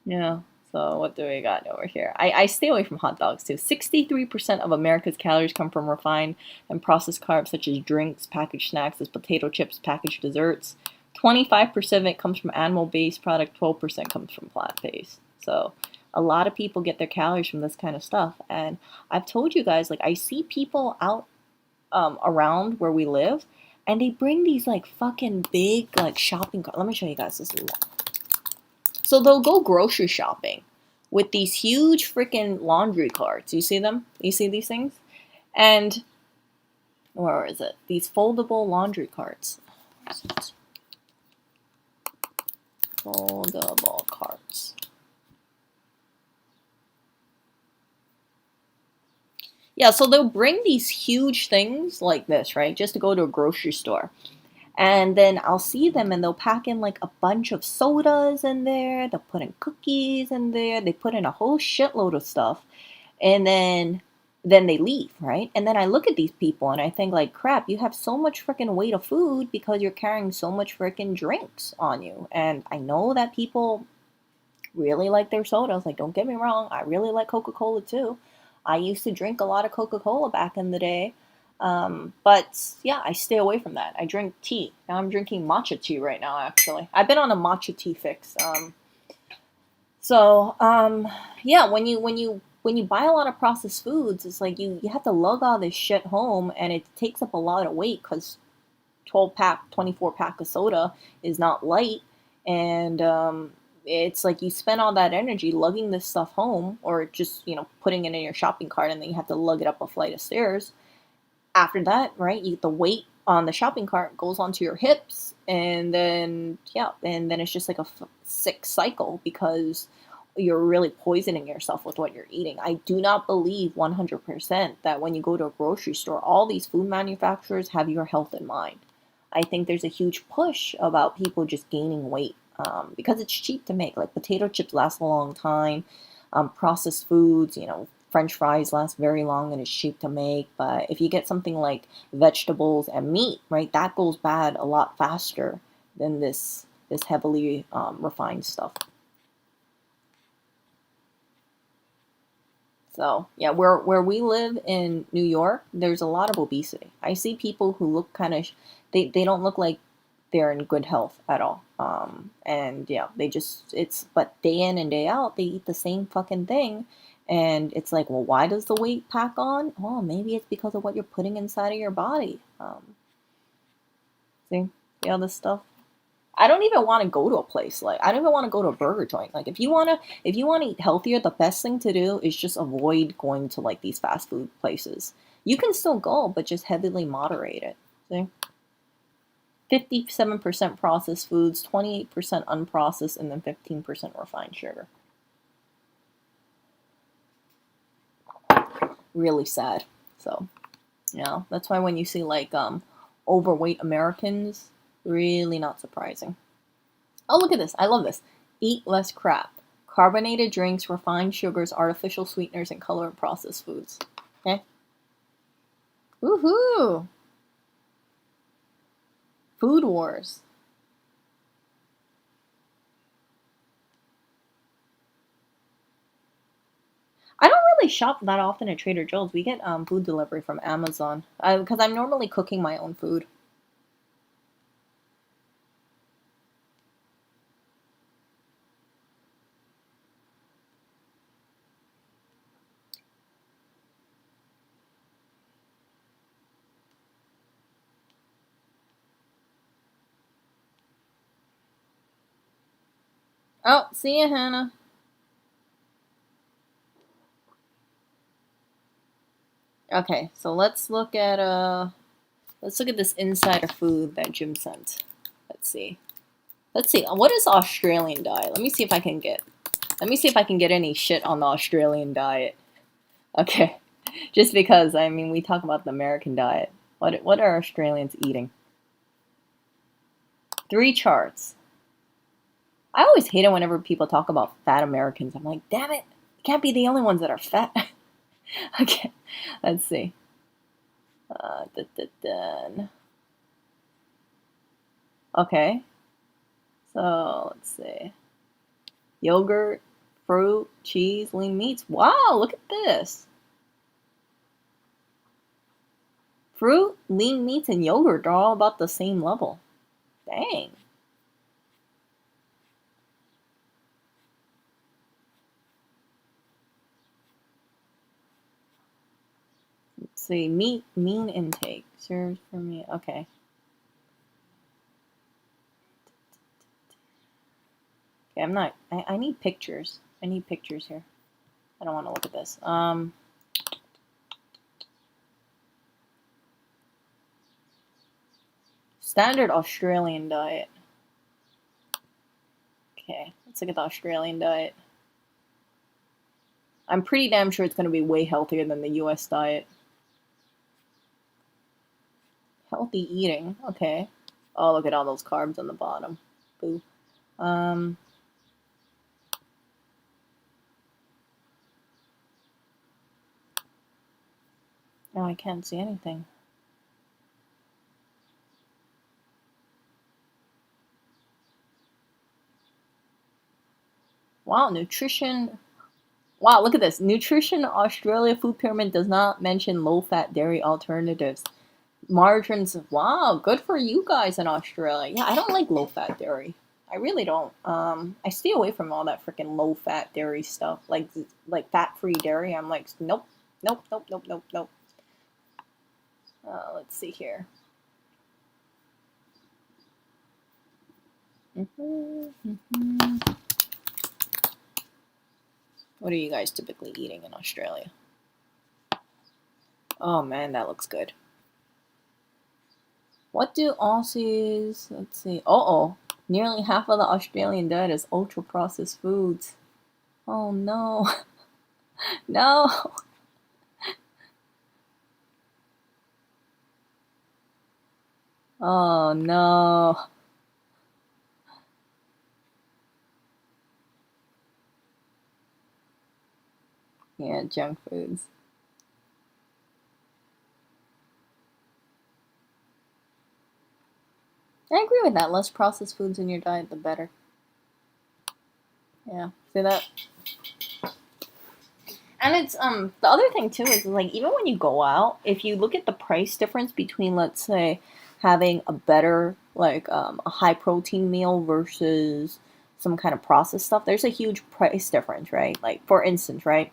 Yeah. So what do we got over here? I stay away from hot dogs too. 63% of America's calories come from refined and processed carbs such as drinks, packaged snacks, as potato chips, packaged desserts. 25% of it comes from animal-based product. 12% comes from plant-based. So a lot of people get their calories from this kind of stuff. And I've told you guys, like I see people out around where we live, and they bring these like fucking big like shopping carts. Let me show you guys this. So they'll go grocery shopping with these huge freaking laundry carts. You see them? You see these things? And where is it? These foldable laundry carts. Foldable carts. Yeah, so they'll bring these huge things like this, right? Just to go to a grocery store. And then I'll see them and they'll pack in like a bunch of sodas in there. They'll put in cookies in there. They put in a whole shitload of stuff. And then they leave, right? And then I look at these people and I think like, crap, you have so much freaking weight of food because you're carrying so much freaking drinks on you. And I know that people really like their sodas. Like, don't get me wrong. I really like Coca-Cola too. I used to drink a lot of Coca-Cola back in the day. But yeah, I stay away from that. I drink tea. Now I'm drinking matcha tea right now, actually. I've been on a matcha tea fix. Yeah, when you buy a lot of processed foods, it's like you have to lug all this shit home, and it takes up a lot of weight because 12-pack, 24-pack of soda is not light, and it's like you spend all that energy lugging this stuff home, or just putting it in your shopping cart, and then you have to lug it up a flight of stairs. After that, right, the weight on the shopping cart goes onto your hips, and then it's just like a sick cycle because you're really poisoning yourself with what you're eating. I do not believe 100% that when you go to a grocery store, all these food manufacturers have your health in mind. I think there's a huge push about people just gaining weight because it's cheap to make. Like potato chips last a long time. Processed foods, French fries last very long and it's cheap to make. But if you get something like vegetables and meat, right, that goes bad a lot faster than this heavily refined stuff. So yeah, where we live in New York, there's a lot of obesity. I see people who look kind of, they don't look like they're in good health at all. And yeah, but day in and day out, they eat the same fucking thing. And it's like, well, why does the weight pack on? Oh, maybe it's because of what you're putting inside of your body. See all this stuff? I don't even want to go to a place like I don't even want to go to a burger joint. Like if you wanna eat healthier, the best thing to do is just avoid going to like these fast food places. You can still go, but just heavily moderate it. See? 57% processed foods, 28% unprocessed, and then 15% refined sugar. Really sad. So, yeah, that's why when you see like overweight Americans, really not surprising. Oh, look at this. I love this. Eat less crap. Carbonated drinks, refined sugars, artificial sweeteners, and color and processed foods. Okay? Woohoo! Food wars. I don't really shop that often at Trader Joe's. We get food delivery from Amazon because I'm normally cooking my own food. Oh, see ya, Hannah. Okay, so let's look at this insider food that Jim sent. Let's see. What is Australian diet? Let me see if I can get any shit on the Australian diet. Okay. Just because I mean we talk about the American diet. What are Australians eating? 3 charts. I always hate it whenever people talk about fat Americans. I'm like, damn it, you can't be the only ones that are fat. Okay, let's see. Okay, so let's see. Yogurt, fruit, cheese, lean meats. Wow, look at this. Fruit, lean meats, and yogurt are all about the same level. Dang. Let's see. Mean intake. Serves for me. Okay. Okay, I'm not. I need pictures. I need pictures here. I don't want to look at this. Standard Australian diet. Okay, let's look at the Australian diet. I'm pretty damn sure it's going to be way healthier than the US diet. Healthy eating. Okay. Oh, look at all those carbs on the bottom. Boo. Oh, I can't see anything. Wow, nutrition. Wow, look at this. Nutrition Australia Food Pyramid does not mention low-fat dairy alternatives. Margarines. Wow, good for you guys in Australia. Yeah, I don't like low-fat dairy. I really don't. I stay away from all that freaking low-fat dairy stuff. Like fat-free dairy. I'm like, nope, nope, nope, nope, nope, nope. Let's see here. What are you guys typically eating in Australia? Oh man, that looks good. What do Aussies, let's see, nearly half of the Australian diet is ultra processed foods. Oh no. No. Oh no. Yeah, junk foods. I agree with that. Less processed foods in your diet, the better. Yeah. See that? And it's the other thing too is like even when you go out, if you look at the price difference between let's say having a better like a high protein meal versus some kind of processed stuff, there's a huge price difference, right? Like for instance, right?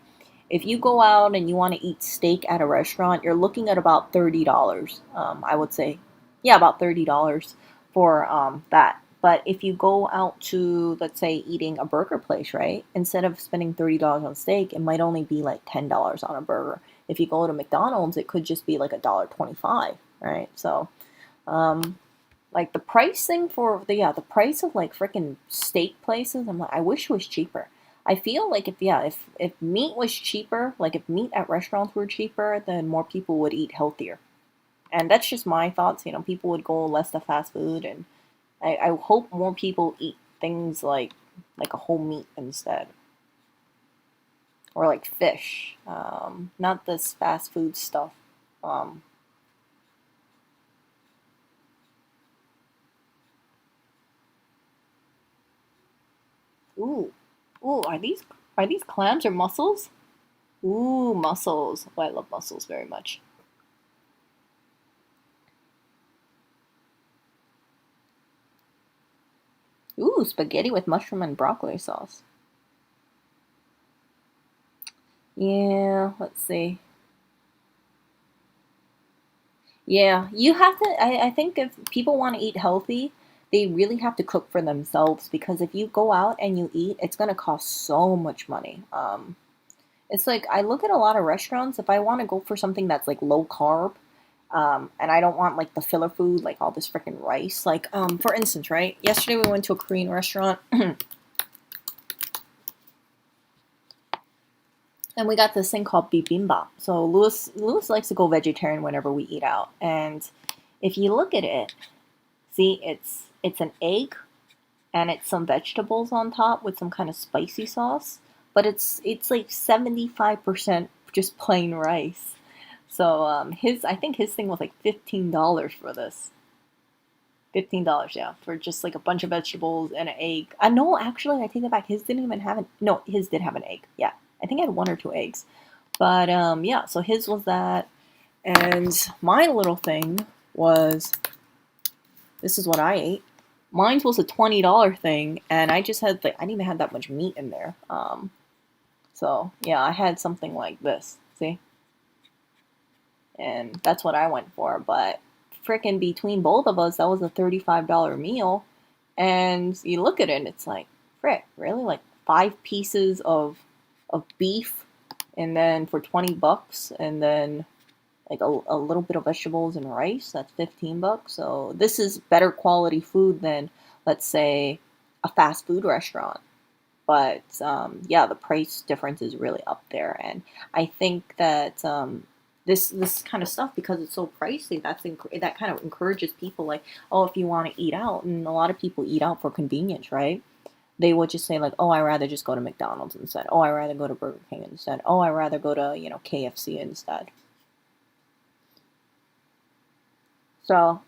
If you go out and you want to eat steak at a restaurant, you're looking at about $30. I would say, yeah, about $30 for that. But if you go out to, let's say, eating a burger place, right? Instead of spending $30 on steak, it might only be like $10 on a burger. If you go to McDonald's, it could just be like $1.25, right? So, um, like the pricing for the price of like freaking steak places, I'm like, I wish it was cheaper. I feel like if meat was cheaper, like if meat at restaurants were cheaper, then more people would eat healthier. And that's just my thoughts. People would go less to fast food, and I hope more people eat things like a whole meat instead, or like fish, not this fast food stuff. Um, ooh, ooh, are these clams or mussels? Ooh, mussels. Oh, I love mussels very much. Ooh, spaghetti with mushroom and broccoli sauce. Yeah, let's see. Yeah, you have to. I think if people want to eat healthy, they really have to cook for themselves because if you go out and you eat, it's gonna cost so much money. It's like I look at a lot of restaurants. If I want to go for something that's like low carb, and I don't want like the filler food, like all this freaking rice. Like, for instance, right? Yesterday we went to a Korean restaurant, and we got this thing called bibimbap. So Lewis likes to go vegetarian whenever we eat out, and if you look at it, see, it's an egg and it's some vegetables on top with some kind of spicy sauce, but it's like 75% just plain rice. So his I think his thing was like $15 for this. $15, yeah, for just like a bunch of vegetables and an egg. I know, actually, I take it back. His didn't even have an no. His did have an egg. Yeah, I think I had one or two eggs. But yeah. So his was that, and my little thing was this is what I ate. Mine was a $20 thing, and I just had like I didn't even have that much meat in there. So yeah, I had something like this. See, and that's what I went for. But freaking between both of us, that was a $35 meal. And you look at it, and it's like, frick, really? Like 5 pieces of beef, and then for $20, and then like a little bit of vegetables and rice. That's $15. So this is better quality food than, let's say, a fast food restaurant. But yeah, the price difference is really up there, and I think that this kind of stuff, because it's so pricey, that kind of encourages people like, oh, if you want to eat out, and a lot of people eat out for convenience, right? They would just say like, oh, I rather just go to McDonald's instead. Oh, I rather go to Burger King instead. Oh, I rather go to KFC instead. So,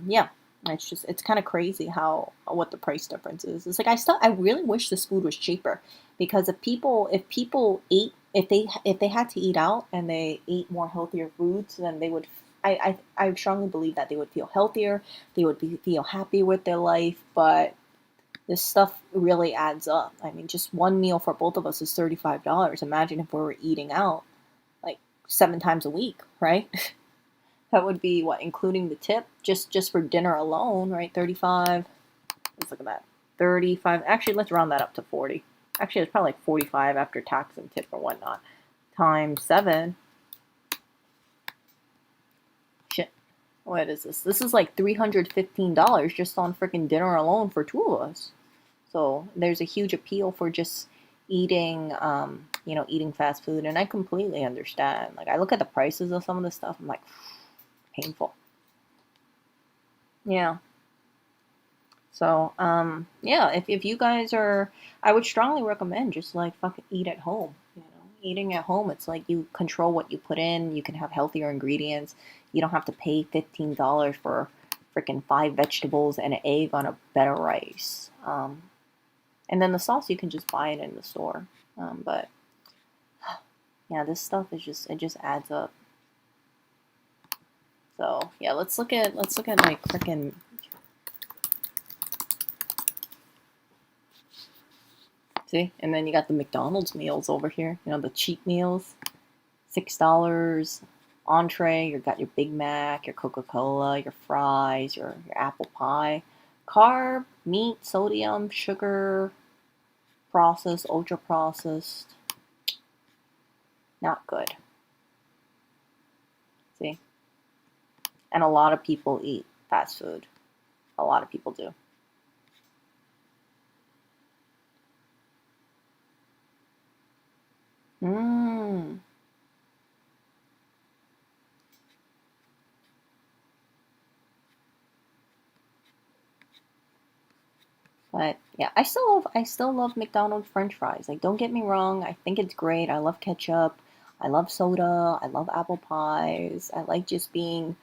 yeah, it's kind of crazy how what the price difference is. It's like I really wish this food was cheaper because if they had to eat out and they ate more healthier foods, then they would. I strongly believe that they would feel healthier. They would feel happy with their life, but this stuff really adds up. I mean, just one meal for both of us is $35. Imagine if we were eating out like 7 times a week, right? That would be what, including the tip, just for dinner alone, right? 35. Let's look at that. 35. Actually, let's round that up to 40. Actually, it's probably like 45 after tax and tip or whatnot. Times 7. Shit. What is this? This is like $315 just on freaking dinner alone for two of us. So there's a huge appeal for just eating, eating fast food, and I completely understand. Like I look at the prices of some of the stuff, I'm like, painful. Yeah. So, yeah, if you guys are, I would strongly recommend just like fucking eat at home. eating at home. It's like you control what you put in. You can have healthier ingredients. You don't have to pay $15 for freaking 5 vegetables and an egg on a bed of rice. And then the sauce, you can just buy it in the store. But yeah, this stuff is just, it just adds up. So yeah, let's look at like freaking. See, and then you got the McDonald's meals over here. You know, the cheap meals, $6 entree. You got your Big Mac, your Coca-Cola, your fries, your apple pie, carb, meat, sodium, sugar, processed, ultra processed. Not good. See, and a lot of people eat fast food. A lot of people do. Mmm. But yeah, I still love McDonald's French fries. Like, don't get me wrong, I think it's great. I love ketchup. I love soda. I love apple pies. I like just being,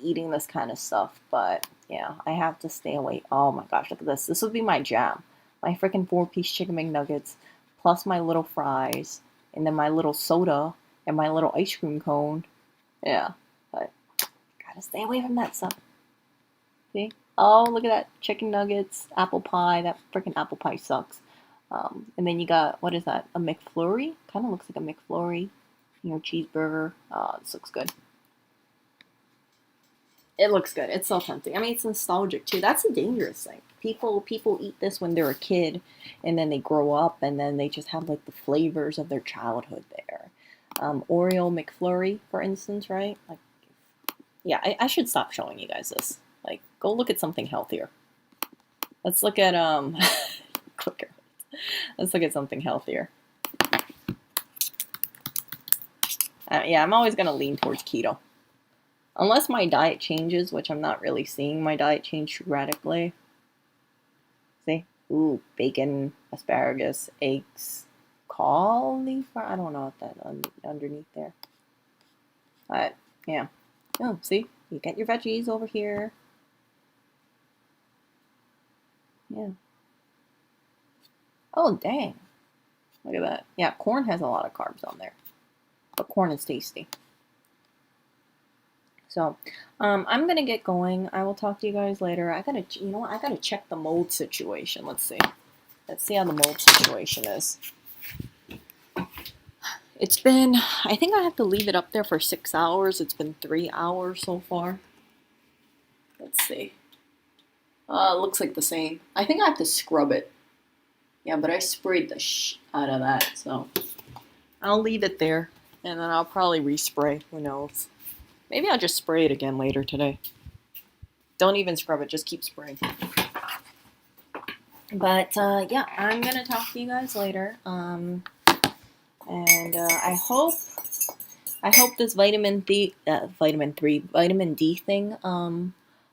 eating this kind of stuff. But yeah, I have to stay away. Oh my gosh, look at this. This would be my jam. My freaking 4-piece chicken McNuggets, plus my little fries, and then my little soda and my little ice cream cone. Yeah, but gotta stay away from that stuff. See? Oh, look at that. Chicken nuggets, apple pie. That freaking apple pie sucks. And then you got, what is that? A McFlurry? Kind of looks like a McFlurry. Cheeseburger. Oh, this looks good. It looks good. It's so tempting. I mean, it's nostalgic too. That's a dangerous thing. People eat this when they're a kid, and then they grow up, and then they just have like the flavors of their childhood there. Oreo McFlurry, for instance, right? Like, yeah, I should stop showing you guys this. Like, go look at something healthier. Let's look at quicker. Let's look at something healthier. Yeah, I'm always gonna lean towards keto, unless my diet changes, which I'm not really seeing my diet change radically. See, ooh, bacon, asparagus, eggs, cauliflower. I don't know what that underneath there, but yeah. Oh, see, you get your veggies over here. Yeah. Oh, dang. Look at that. Yeah, corn has a lot of carbs on there. But corn is tasty. So, I'm going to get going. I will talk to you guys later. I got to, I got to check the mold situation. Let's see. Let's see how the mold situation is. It's been, I think I have to leave it up there for 6 hours. It's been 3 hours so far. Let's see. It looks like the same. I think I have to scrub it. Yeah, but I sprayed the out of that, so I'll leave it there, and then I'll probably respray. Who knows? Maybe I'll just spray it again later today. Don't even scrub it, just keep spraying. But yeah, I'm gonna talk to you guys later. And I hope this vitamin D thing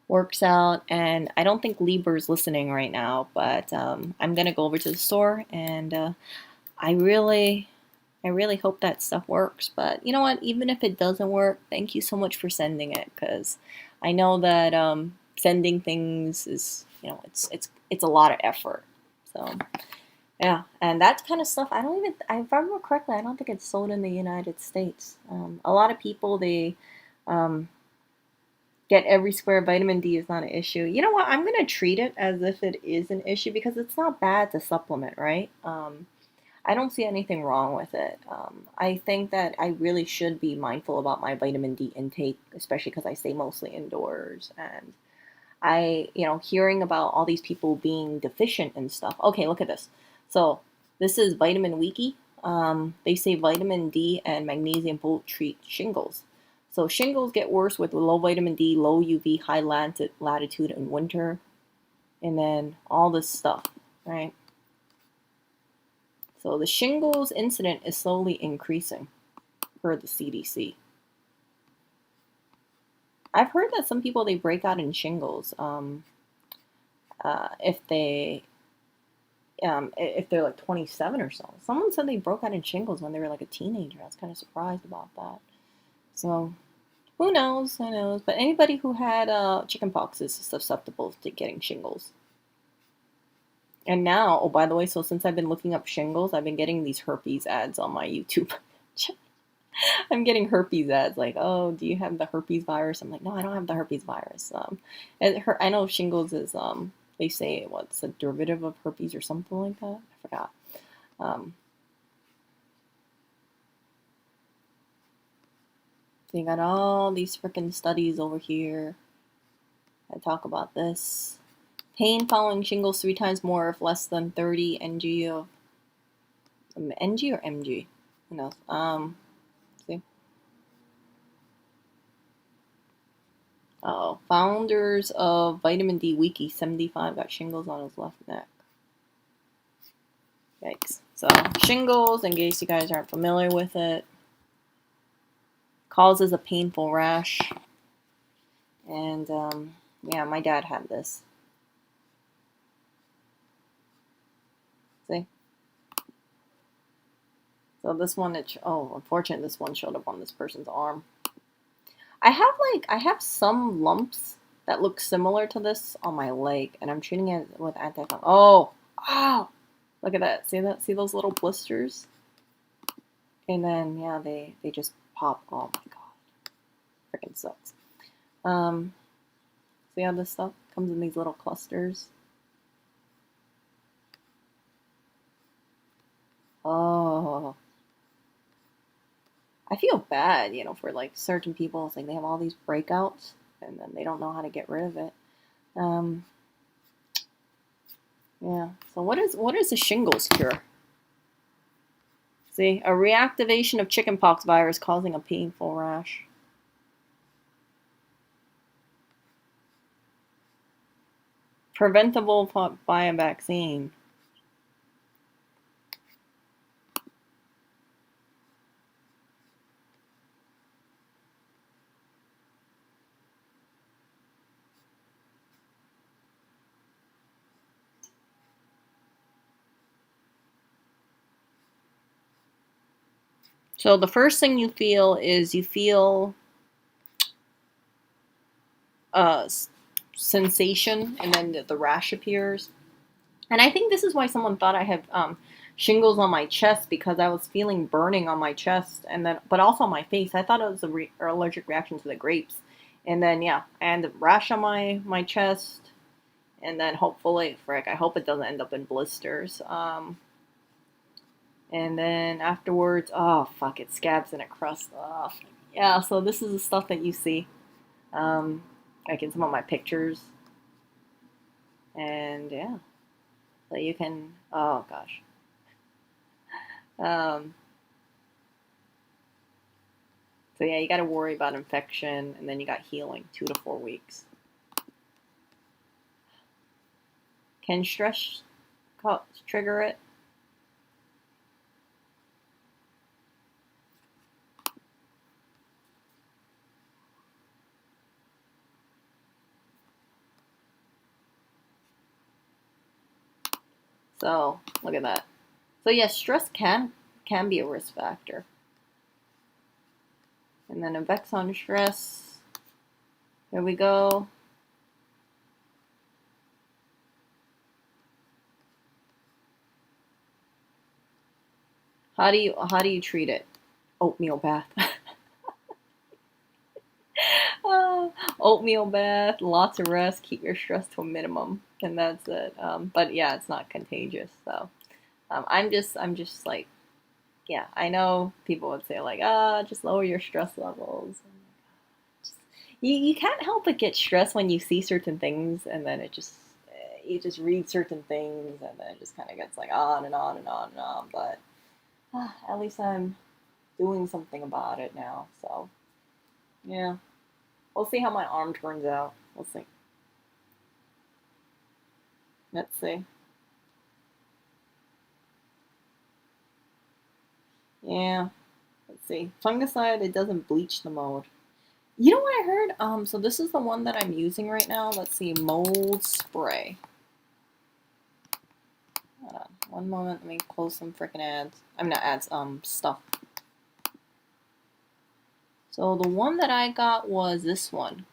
works out. And I don't think Lieber's listening right now, but I'm gonna go over to the store, and I really hope that stuff works. But you know what? Even if it doesn't work, thank you so much for sending it, because I know that sending things is, it's a lot of effort. So yeah, and that kind of stuff, if I remember correctly, I don't think it's sold in the United States. A lot of people, they get every square. Vitamin D is not an issue. You know what? I'm gonna treat it as if it is an issue, because it's not bad to supplement, right? I don't see anything wrong with it. I think that I really should be mindful about my vitamin D intake, especially because I stay mostly indoors. And hearing about all these people being deficient and stuff. Okay, look at this. So this is Vitamin Wiki. They say vitamin D and magnesium both treat shingles. So shingles get worse with low vitamin D, low UV, high latitude in winter, and then all this stuff, right? So the shingles incident is slowly increasing per the CDC. I've heard that some people, they break out in shingles if they if they're like 27 or so. Someone said they broke out in shingles when they were like a teenager. I was kind of surprised about that. So who knows? Who knows? But anybody who had chicken pox is susceptible to getting shingles. And now, oh, by the way, so since I've been looking up shingles, I've been getting these herpes ads on my YouTube. I'm getting herpes ads like, oh, do you have the herpes virus? I'm like, no, I don't have the herpes virus. I know shingles is they say what's a derivative of herpes or something like that. I forgot. So you got all these freaking studies over here that talk about this. Pain following shingles 3 times more if less than 30 ng of ng or mg. Who knows? See. Oh, founders of Vitamin D Wiki 75 got shingles on his left neck. Yikes. So shingles, in case you guys aren't familiar with it, causes a painful rash. And yeah, my dad had this. See? So this one, unfortunately, this one showed up on this person's arm. I have some lumps that look similar to this on my leg, and I'm treating it with anti-fungal. Oh, look at that. See that? See those little blisters? And then yeah, they just pop. Oh my god, freaking sucks. See how this stuff comes in these little clusters? Oh. I feel bad, for like certain people. It's like they have all these breakouts and then they don't know how to get rid of it. Yeah. So what is the shingles cure? See, a reactivation of chickenpox virus causing a painful rash. Preventable by a vaccine. So the first thing you feel is sensation, and then the rash appears. And I think this is why someone thought I had shingles on my chest, because I was feeling burning on my chest, but also on my face. I thought it was an allergic reaction to the grapes. And then yeah, I had a rash on my chest, and then hopefully, I hope it doesn't end up in blisters. And then afterwards, oh fuck, it scabs and it crusts. Oh, yeah, so this is the stuff that you see, like in some of my pictures. And yeah, so you can, oh gosh. So yeah, you got to worry about infection, and then you got healing 2 to 4 weeks. Can stress trigger it? So look at that. So yes, stress can be a risk factor. And then effects on stress. Here we go. How do you treat it? Oatmeal bath. Oatmeal bath, lots of rest, keep your stress to a minimum, and that's it. But yeah, it's not contagious. So I'm just like, yeah, I know people would say like, just lower your stress levels. You can't help but get stressed when you see certain things, and then you just read certain things, and then it just kind of gets like on and on and on and on. But at least I'm doing something about it now. So yeah, we'll see how my arm turns out. We'll see. Let's see. Yeah, let's see. Fungicide, it doesn't bleach the mold. You know what I heard? So this is the one that I'm using right now. Let's see, mold spray. Hold on. One moment. Let me close some freaking ads. I'm not ads. Stuff. So the one that I got was this one.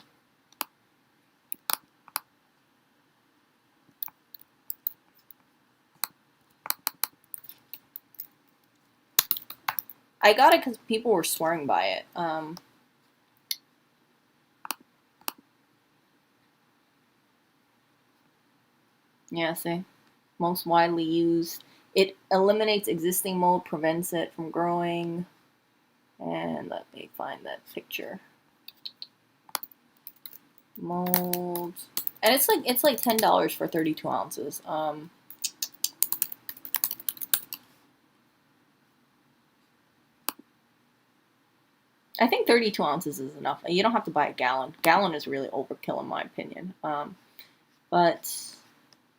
I got it because people were swearing by it. Yeah, see? Most widely used. It eliminates existing mold, prevents it from growing. And let me find that picture. Mold. And it's like $10 for 32 ounces. I think 32 ounces is enough. You don't have to buy a gallon. Gallon is really overkill in my opinion. But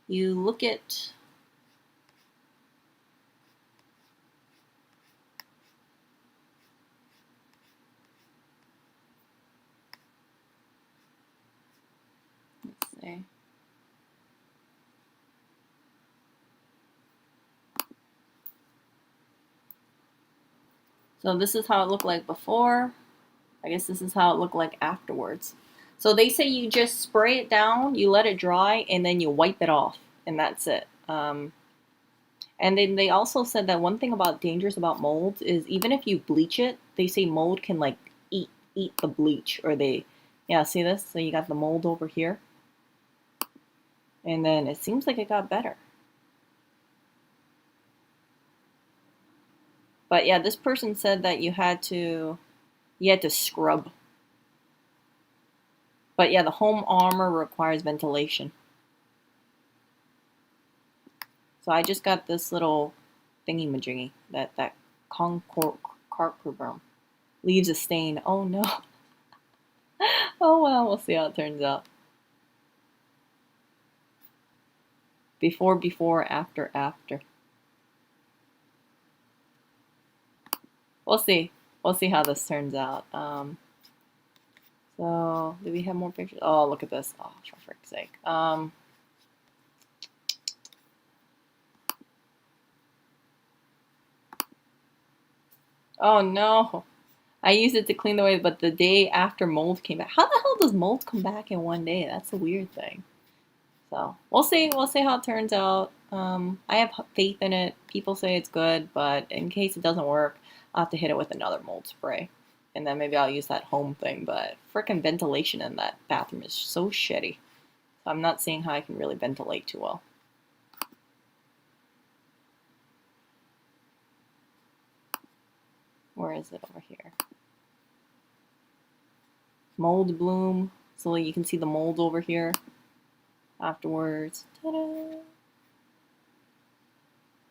you look at let's see. So this is how it looked like before. I guess this is how it looked like afterwards. So they say you just spray it down, you let it dry, and then you wipe it off, and that's it. And then they also said that one thing about dangerous about molds is even if you bleach it, they say mold can like eat the bleach, or yeah, see this? So you got the mold over here, and then it seems like it got better. But yeah, this person said that you had to scrub. But yeah, the home armor requires ventilation. So I just got this little thingy-majiggy, that Concord leaves a stain. Oh no. Oh well, we'll see how it turns out. Before, after. We'll see. We'll see how this turns out. So, do we have more pictures? Oh, look at this. Oh, for frick's sake. Oh no. I used it to clean the way, but the day after mold came back. How the hell does mold come back in one day? That's a weird thing. So we'll see. We'll see how it turns out. I have faith in it. People say it's good, but in case it doesn't work, I'll have to hit it with another mold spray. And then maybe I'll use that home thing. But freaking ventilation in that bathroom is so shitty. So I'm not seeing how I can really ventilate too well. Where is it over here? Mold bloom. So you can see the mold over here. Afterwards. Ta-da!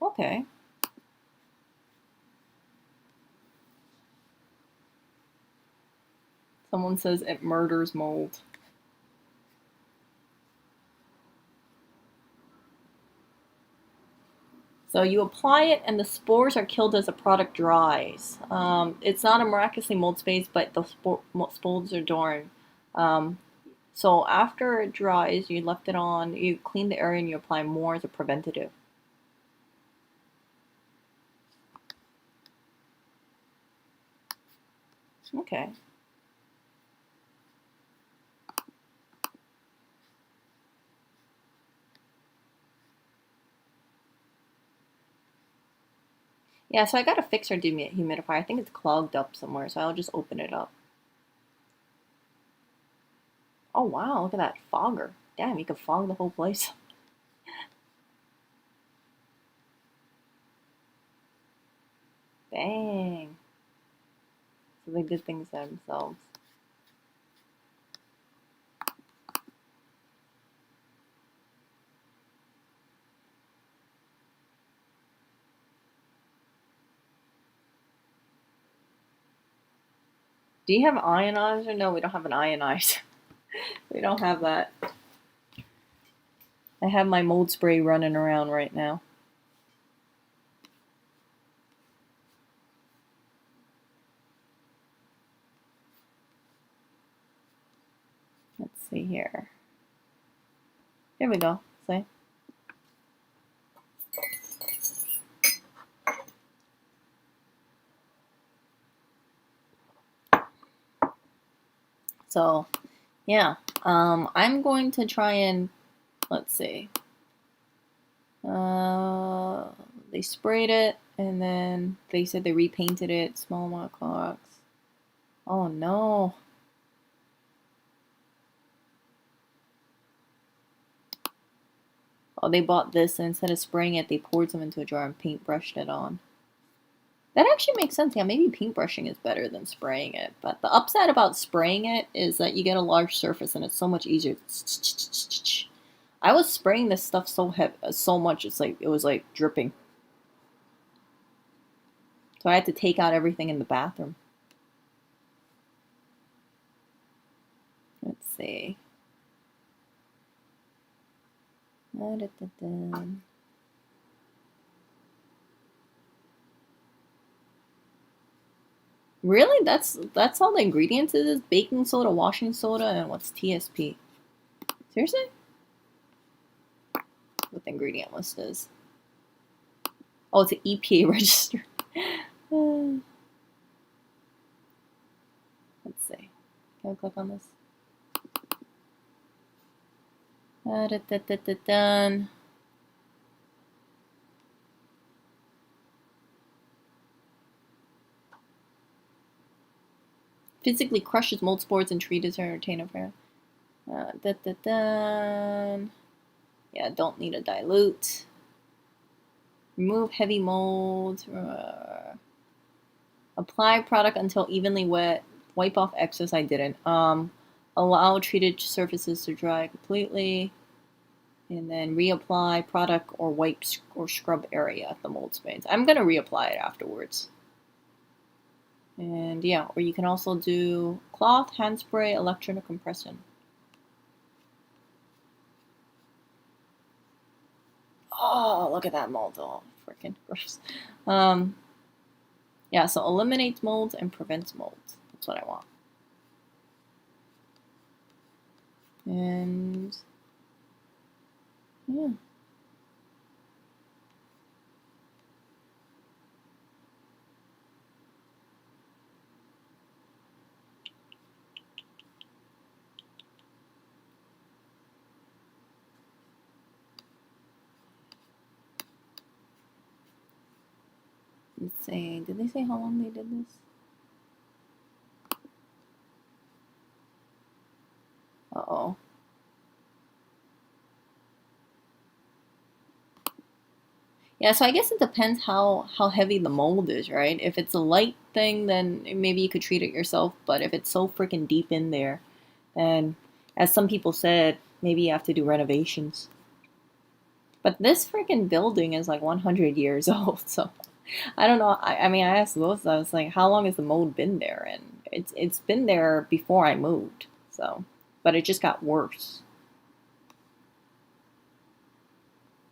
Okay. Someone says it murders mold. So you apply it and the spores are killed as the product dries. It's not a miraculously mold space, but the spores are dormant. So after it dries, you left it on, you clean the area and you apply more as a preventative. Okay. Yeah, so I got to fix our dehumidifier. I think it's clogged up somewhere, so I'll just open it up. Oh wow, look at that fogger. Damn, you can fog the whole place. Dang. So they did things themselves. Do you have ionizer? No, we don't have an ionizer. We don't have that. I have my mold spray running around right now. Let's see here. Here we go. See? So, yeah. I'm going to try and, let's see. They sprayed it, and then they said they repainted it, small amount of clocks. Oh no. Oh, they bought this, and instead of spraying it, they poured some into a jar and paintbrushed it on. That actually makes sense. Yeah, maybe paintbrushing is better than spraying it. But the upside about spraying it is that you get a large surface and it's so much easier. I was spraying this stuff so much, it was like dripping. So I had to take out everything in the bathroom. Let's see. Really? That's all the ingredients it is? Baking soda, washing soda, and what's TSP? Seriously? What the ingredient list is. Oh, it's an EPA register. Let's see. Can I click on this? Done. Physically crushes mold spores and treated to entertain a fair. Done. Yeah, don't need a dilute. Remove heavy mold. Apply product until evenly wet. Wipe off excess. I didn't. Allow treated surfaces to dry completely. And then reapply product or wipe or scrub area if the mold stains. I'm going to reapply it afterwards. And yeah, or you can also do cloth, hand spray, electrocompression. Oh, look at that mold. Oh, freaking gross. Yeah, so eliminates molds and prevents molds. That's what I want. And yeah. Let's see. Did they say how long they did this? Uh-oh. Yeah, so I guess it depends how heavy the mold is, right? If it's a light thing, then maybe you could treat it yourself. But if it's so freaking deep in there, then, as some people said, maybe you have to do renovations. But this freaking building is like 100 years old, so I don't know. I mean, I asked Lois, I was like, how long has the mold been there? And it's been there before I moved, so, but it just got worse.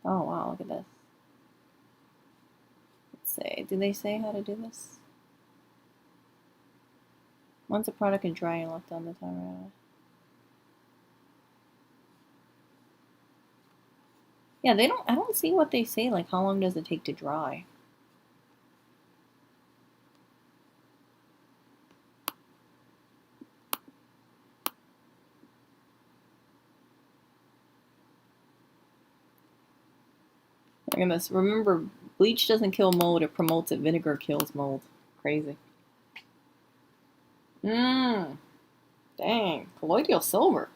Oh wow, look at this. Let's see. Did they say how to do this? Once a product is dry and left on the timer. Yeah, they don't. I don't see what they say. Like, how long does it take to dry? Look at this. Remember, bleach doesn't kill mold. It promotes it. Vinegar kills mold. Crazy. Dang. Colloidal silver.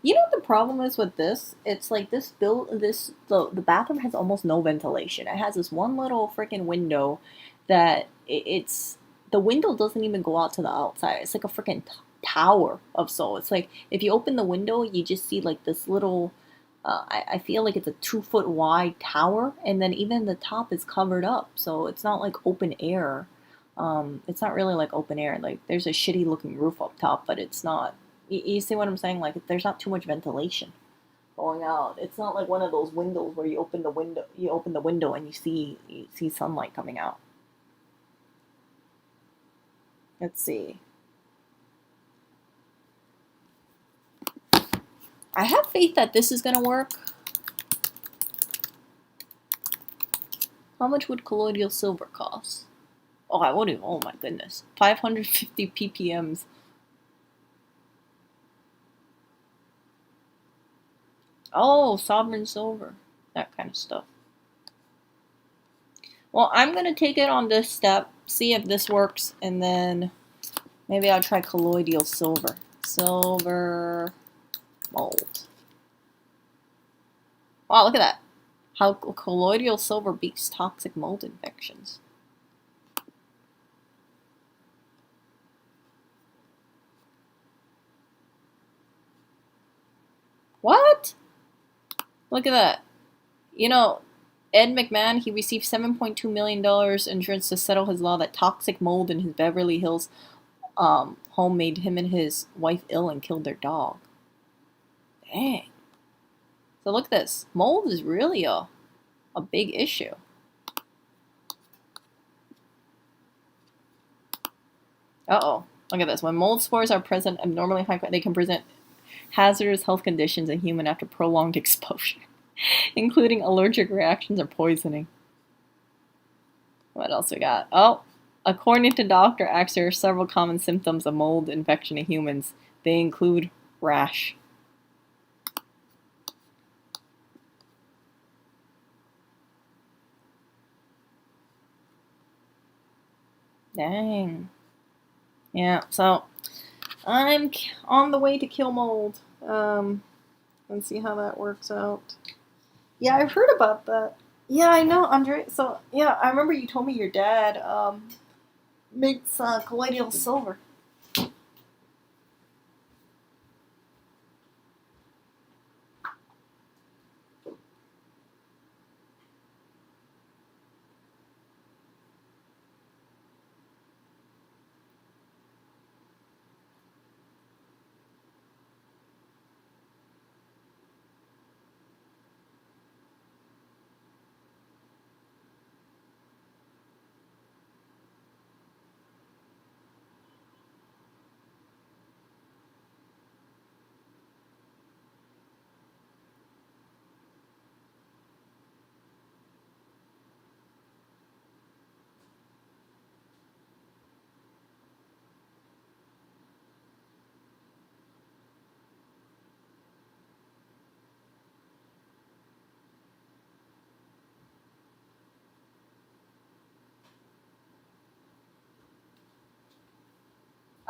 You know what the problem is with this? It's like the bathroom has almost no ventilation. It has this one little freaking window that it's the window doesn't even go out to the outside. It's like a freaking tower of so. It's like if you open the window, you just see like this little. I feel like it's a 2 foot wide tower, and then even the top is covered up, so it's not like open air. It's not really like open air. Like there's a shitty looking roof up top, but it's not. You see what I'm saying? Like there's not too much ventilation going out. It's not like one of those windows where you open the window and you see sunlight coming out. Let's see. I have faith that this is gonna work. How much would colloidal silver cost? Oh, I wouldn't. Oh my goodness. 550 ppms. Oh, sovereign silver. That kind of stuff. Well, I'm going to take it on this step, see if this works, and then maybe I'll try colloidal silver. Silver mold. Wow, look at that. How colloidal silver beats toxic mold infections. What? Look at that. You know, Ed McMahon, he received $7.2 million insurance to settle his law that toxic mold in his Beverly Hills home made him and his wife ill and killed their dog. Dang. So look at this. Mold is really a big issue. Uh-oh. Look at this. When mold spores are present abnormally high, they can present hazardous health conditions in humans after prolonged exposure, including allergic reactions or poisoning. What else we got? Oh, according to Dr. Axe, there are several common symptoms of mold infection in humans. They include rash. Dang. Yeah, so I'm on the way to kill mold. And see how that works out. Yeah, I've heard about that. Yeah, I know, Andrea. So, yeah, I remember you told me your dad makes colloidal silver.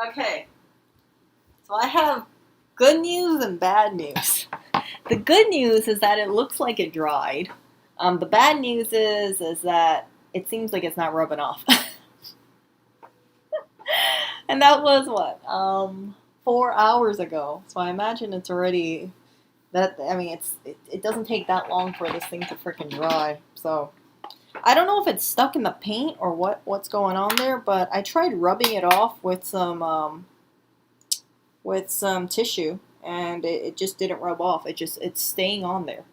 Okay, so I have good news and bad news. The good news is that it looks like it dried. The bad news is that it seems like it's not rubbing off. And that was what 4 hours ago. So I imagine it's already that. I mean, it doesn't take that long for this thing to freaking dry. So I don't know if it's stuck in the paint or what's going on there. But I tried rubbing it off with some tissue, and it just didn't rub off. It's staying on there.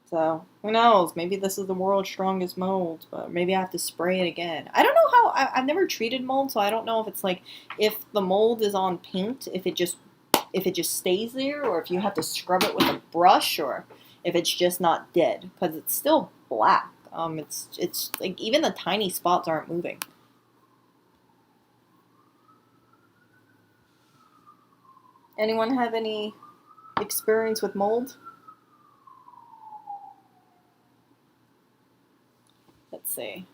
So who knows? Maybe this is the world's strongest mold, but maybe I have to spray it again. I don't know how. I've never treated mold, so I don't know if it's like if the mold is on paint, if it just stays there, or if you have to scrub it with a brush, or if it's just not dead because it's still black. It's like even the tiny spots aren't moving. Anyone have any experience with mold? Let's see.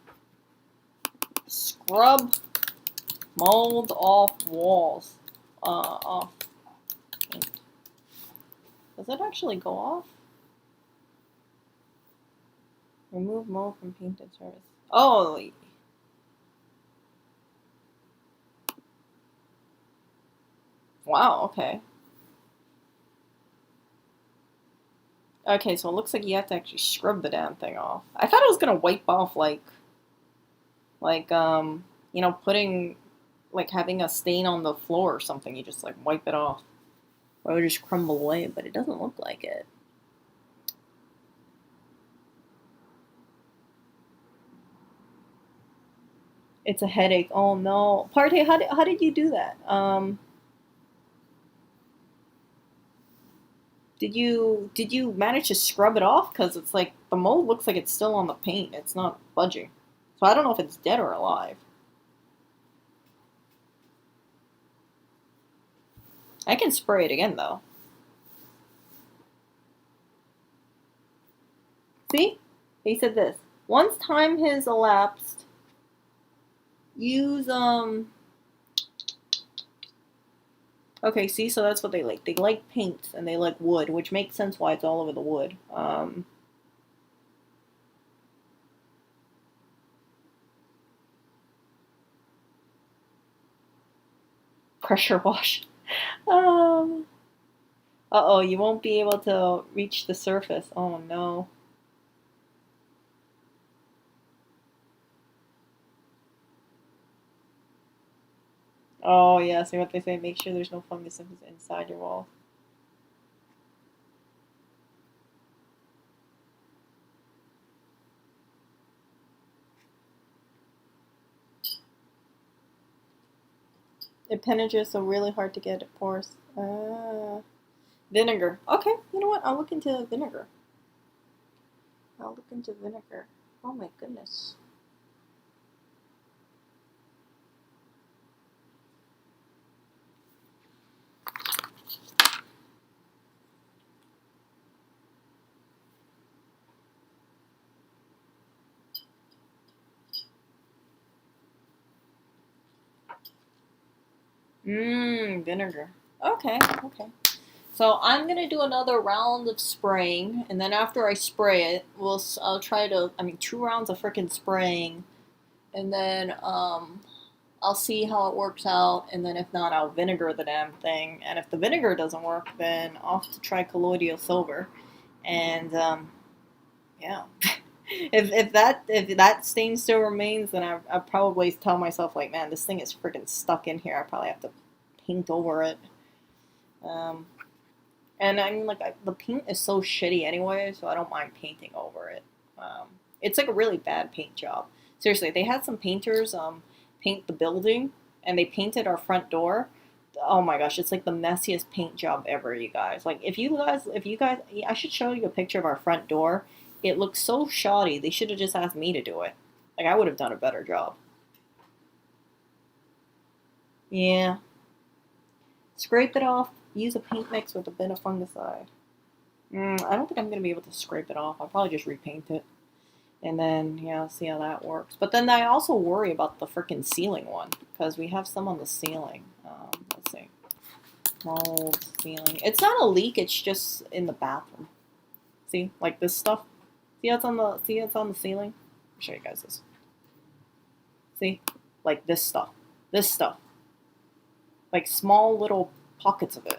Scrub mold off walls. Off paint. Does it actually go off? Remove mold from painted surface. Oh. Wow, okay. Okay, so it looks like you have to actually scrub the damn thing off. I thought it was gonna wipe off like putting like having a stain on the floor or something. You just like wipe it off. Or it would just crumble away, but it doesn't look like it. It's a headache. Oh no. Partey, how did you do that? Did you manage to scrub it off? Because it's like the mold looks like it's still on the paint. It's not budging. So I don't know if it's dead or alive. I can spray it again though. See? He said this. Once time has elapsed, use okay, see, so that's what they like. They like paint and they like wood, which makes sense why it's all over the wood. Pressure wash. Um, uh-oh, you won't be able to reach the surface. Oh no. Oh yeah, see what they say, make sure there's no fungus inside your wall. It penetrates, so really hard to get it porous. Vinegar. Okay, you know what? I'll look into vinegar. I'll look into vinegar. Oh my goodness. Vinegar. Okay, okay. So I'm gonna do another round of spraying, and then after I spray it, I'll try to. I mean, 2 rounds of freaking spraying, and then I'll see how it works out, and then if not, I'll vinegar the damn thing. And if the vinegar doesn't work, then I'll have to try colloidal silver, and yeah. If that stain still remains, then I probably tell myself like, man, this thing is freaking stuck in here. I probably have to paint over it. Um, and I mean, like the paint is so shitty anyway, so I don't mind painting over it. It's like a really bad paint job. Seriously, they had some painters paint the building, and they painted our front door. Oh my gosh, it's like the messiest paint job ever, you guys. Like if you guys, I should show you a picture of our front door. It looks so shoddy. They should have just asked me to do it. Like I would have done a better job. Yeah. Scrape it off. Use a paint mix with a bit of fungicide. I don't think I'm gonna be able to scrape it off. I'll probably just repaint it, and then yeah, see how that works. But then I also worry about the freaking ceiling one because we have some on the ceiling. Let's see, mold ceiling. It's not a leak. It's just in the bathroom. See, like this stuff. See it's on the ceiling. I'll show you guys this. See, like this stuff. This stuff. Like small little pockets of it.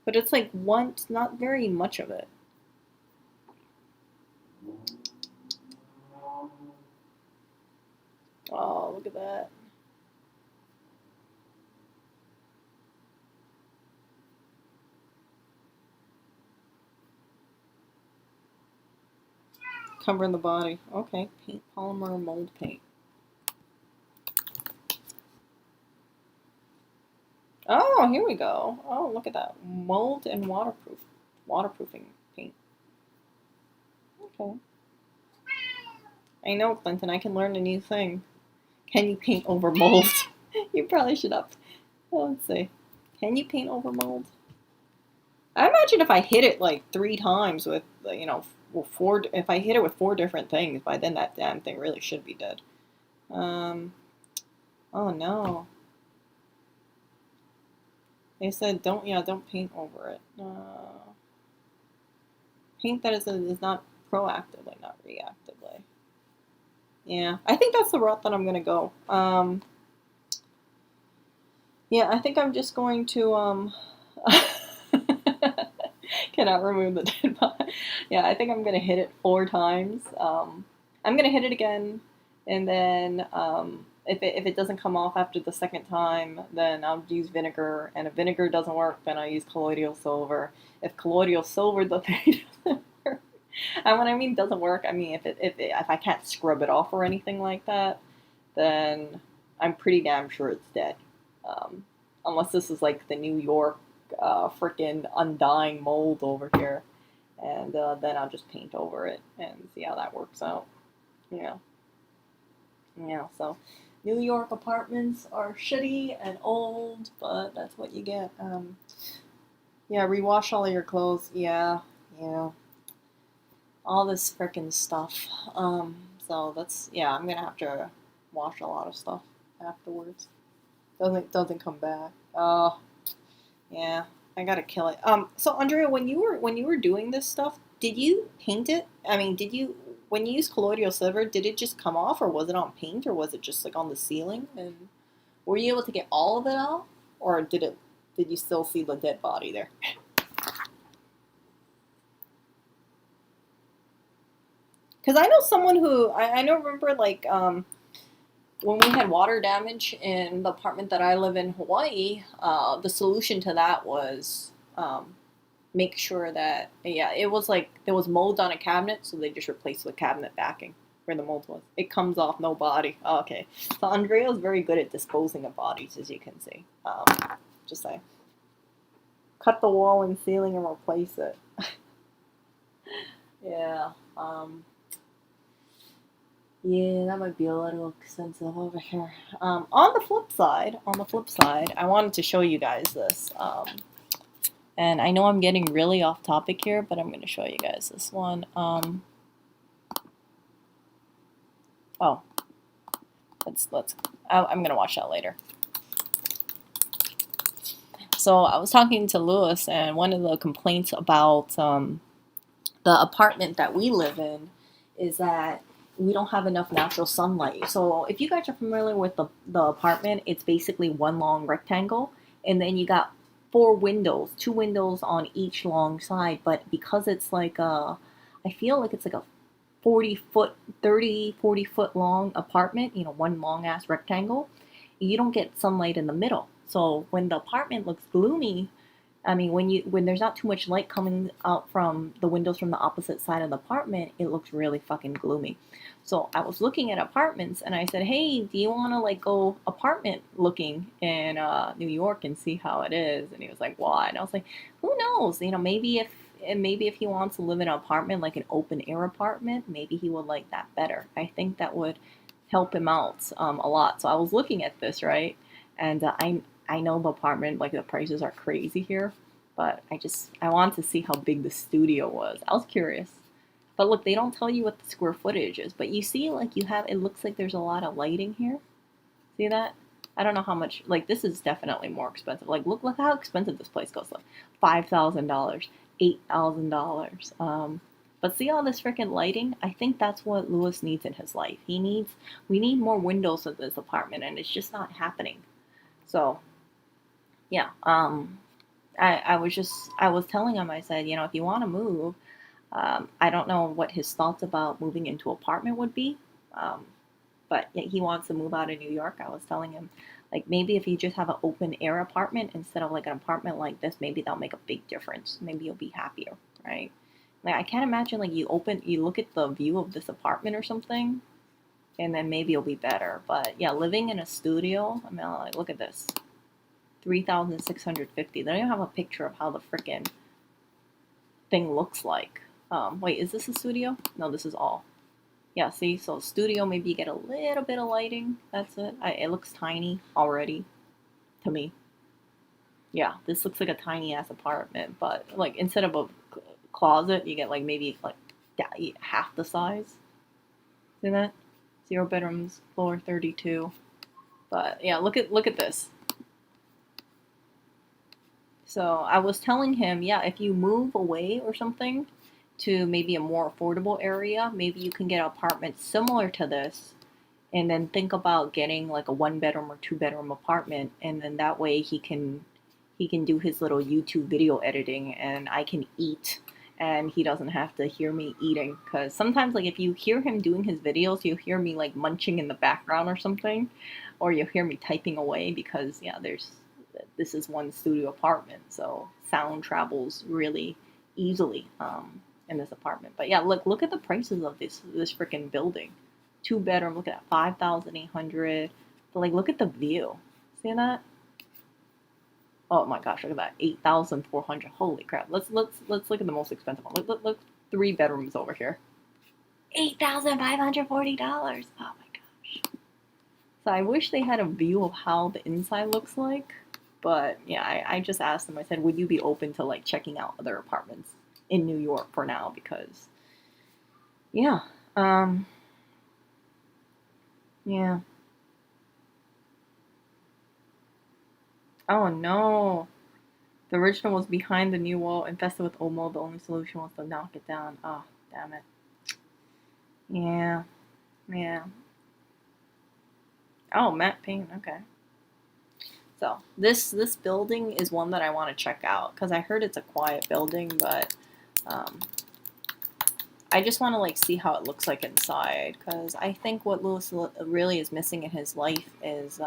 But it's like not very much of it. Oh, look at that. Covering the body. Okay, paint polymer mold paint. Oh, here we go. Oh, look at that. Mold and waterproofing paint. Okay. I know, Clinton, I can learn a new thing. Can you paint over mold? You probably should up. Oh, let's see. Can you paint over mold? I imagine if I hit it like 3 times with, if I hit it with 4 different things, by then that damn thing really should be dead. Oh no. They said don't paint over it. Paint that is not proactively, not reactively. Yeah, I think that's the route that I'm gonna go. Yeah, I think I'm just going to cannot remove the dead body. Yeah, I think I'm gonna hit it 4 times. I'm gonna hit it again, and then if it doesn't come off after the second time, then I'll use vinegar. And if vinegar doesn't work, then I'll use colloidal silver. If colloidal silver doesn't work, and when I mean doesn't work, I mean if I can't scrub it off or anything like that, then I'm pretty damn sure it's dead. Unless this is like the New York freaking undying mold over here. And then I'll just paint over it and see how that works out. Yeah. Yeah, so New York apartments are shitty and old, but that's what you get. Yeah, rewash all of your clothes. Yeah, yeah. All this frickin' stuff. So that's, yeah, I'm gonna have to wash a lot of stuff afterwards. Doesn't come back. Oh, yeah. I gotta kill it. So Andrea, when you were doing this stuff, did you paint it? I mean, did you when you used colloidal silver, did it just come off, or was it on paint, or was it just like on the ceiling? And were you able to get all of it out, or did you still see the dead body there? Because I know someone who I know remember like when we had water damage in the apartment that I live in Hawaii, the solution to that was make sure that, yeah, it was like there was mold on a cabinet, so they just replaced the cabinet backing where the mold was. It comes off, no body. Oh, okay, so Andrea is very good at disposing of bodies, as you can see. Just say, cut the wall and ceiling and replace it. Yeah. Yeah, that might be a little expensive over here. On the flip side, I wanted to show you guys this. And I know I'm getting really off topic here, but I'm going to show you guys this one. Oh, I'm going to watch that later. So I was talking to Lewis, and one of the complaints about the apartment that we live in is that we don't have enough natural sunlight. So if you guys are familiar with the apartment, it's basically one long rectangle, and then you got 4 windows, 2 windows on each long side. But because it's like I feel like it's like a 40-foot, 30, 40-foot long apartment, one long ass rectangle, you don't get sunlight in the middle. So when the apartment looks gloomy, I mean, when there's not too much light coming out from the windows from the opposite side of the apartment, it looks really fucking gloomy. So I was looking at apartments, and I said, "Hey, do you want to like go apartment looking in New York and see how it is?" And he was like, "Why?" And I was like, "Who knows? Maybe if he wants to live in an apartment, like an open air apartment, maybe he would like that better. I think that would help him out a lot." So I was looking at this, right, and I know the apartment, like the prices are crazy here, but I wanted to see how big the studio was. I was curious. But look, they don't tell you what the square footage is, but you see, like it looks like there's a lot of lighting here. See that? I don't know how much, like this is definitely more expensive. Like look how expensive this place goes. Like $5,000, $8,000. But see all this freaking lighting? I think that's what Lewis needs in his life. We need more windows in this apartment, and it's just not happening. So yeah, I was telling him, I said, if you want to move, I don't know what his thoughts about moving into an apartment would be, but yeah, he wants to move out of New York. I was telling him, like, maybe if you just have an open air apartment instead of like an apartment like this, maybe that'll make a big difference. Maybe you'll be happier, right? Like, I can't imagine like you look at the view of this apartment or something, and then maybe you'll be better. But yeah, living in a studio, I mean, like, look at this. 3,650. They don't even have a picture of how the freaking thing looks like. Wait, is this a studio? No, this is all. Yeah, see, so studio, maybe you get a little bit of lighting. That's it. It looks tiny already to me. Yeah, this looks like a tiny ass apartment, but like instead of a closet, you get like maybe like half the size. See that? 0 bedrooms, floor 32. But yeah, look at this. So I was telling him, yeah, if you move away or something to maybe a more affordable area, maybe you can get an apartment similar to this, and then think about getting like a 1 bedroom or 2 bedroom apartment, and then that way he can do his little YouTube video editing, and I can eat, and he doesn't have to hear me eating. Because sometimes, like, if you hear him doing his videos, you hear me like munching in the background or something, or you hear me typing away because yeah, this is one studio apartment, so sound travels really easily in this apartment. But yeah, look at the prices of this freaking building. 2 bedroom. Look at that, 5,800. But like, look at the view. See that? Oh my gosh, look at that, 8,400. Holy crap! Let's look at the most expensive one. Look, 3 bedrooms over here. $8,540. Oh my gosh. So I wish they had a view of how the inside looks like. But yeah, I just asked them. I said, would you be open to like checking out other apartments in New York for now? Because yeah, yeah. Oh no. The original was behind the new wall, infested with old mold. The only solution was to knock it down. Oh, damn it. Yeah, yeah. Oh, matte paint. Okay. So this building is one that I want to check out because I heard it's a quiet building, but um, I just want to like see how it looks like inside because I think what Lewis really is missing in his life is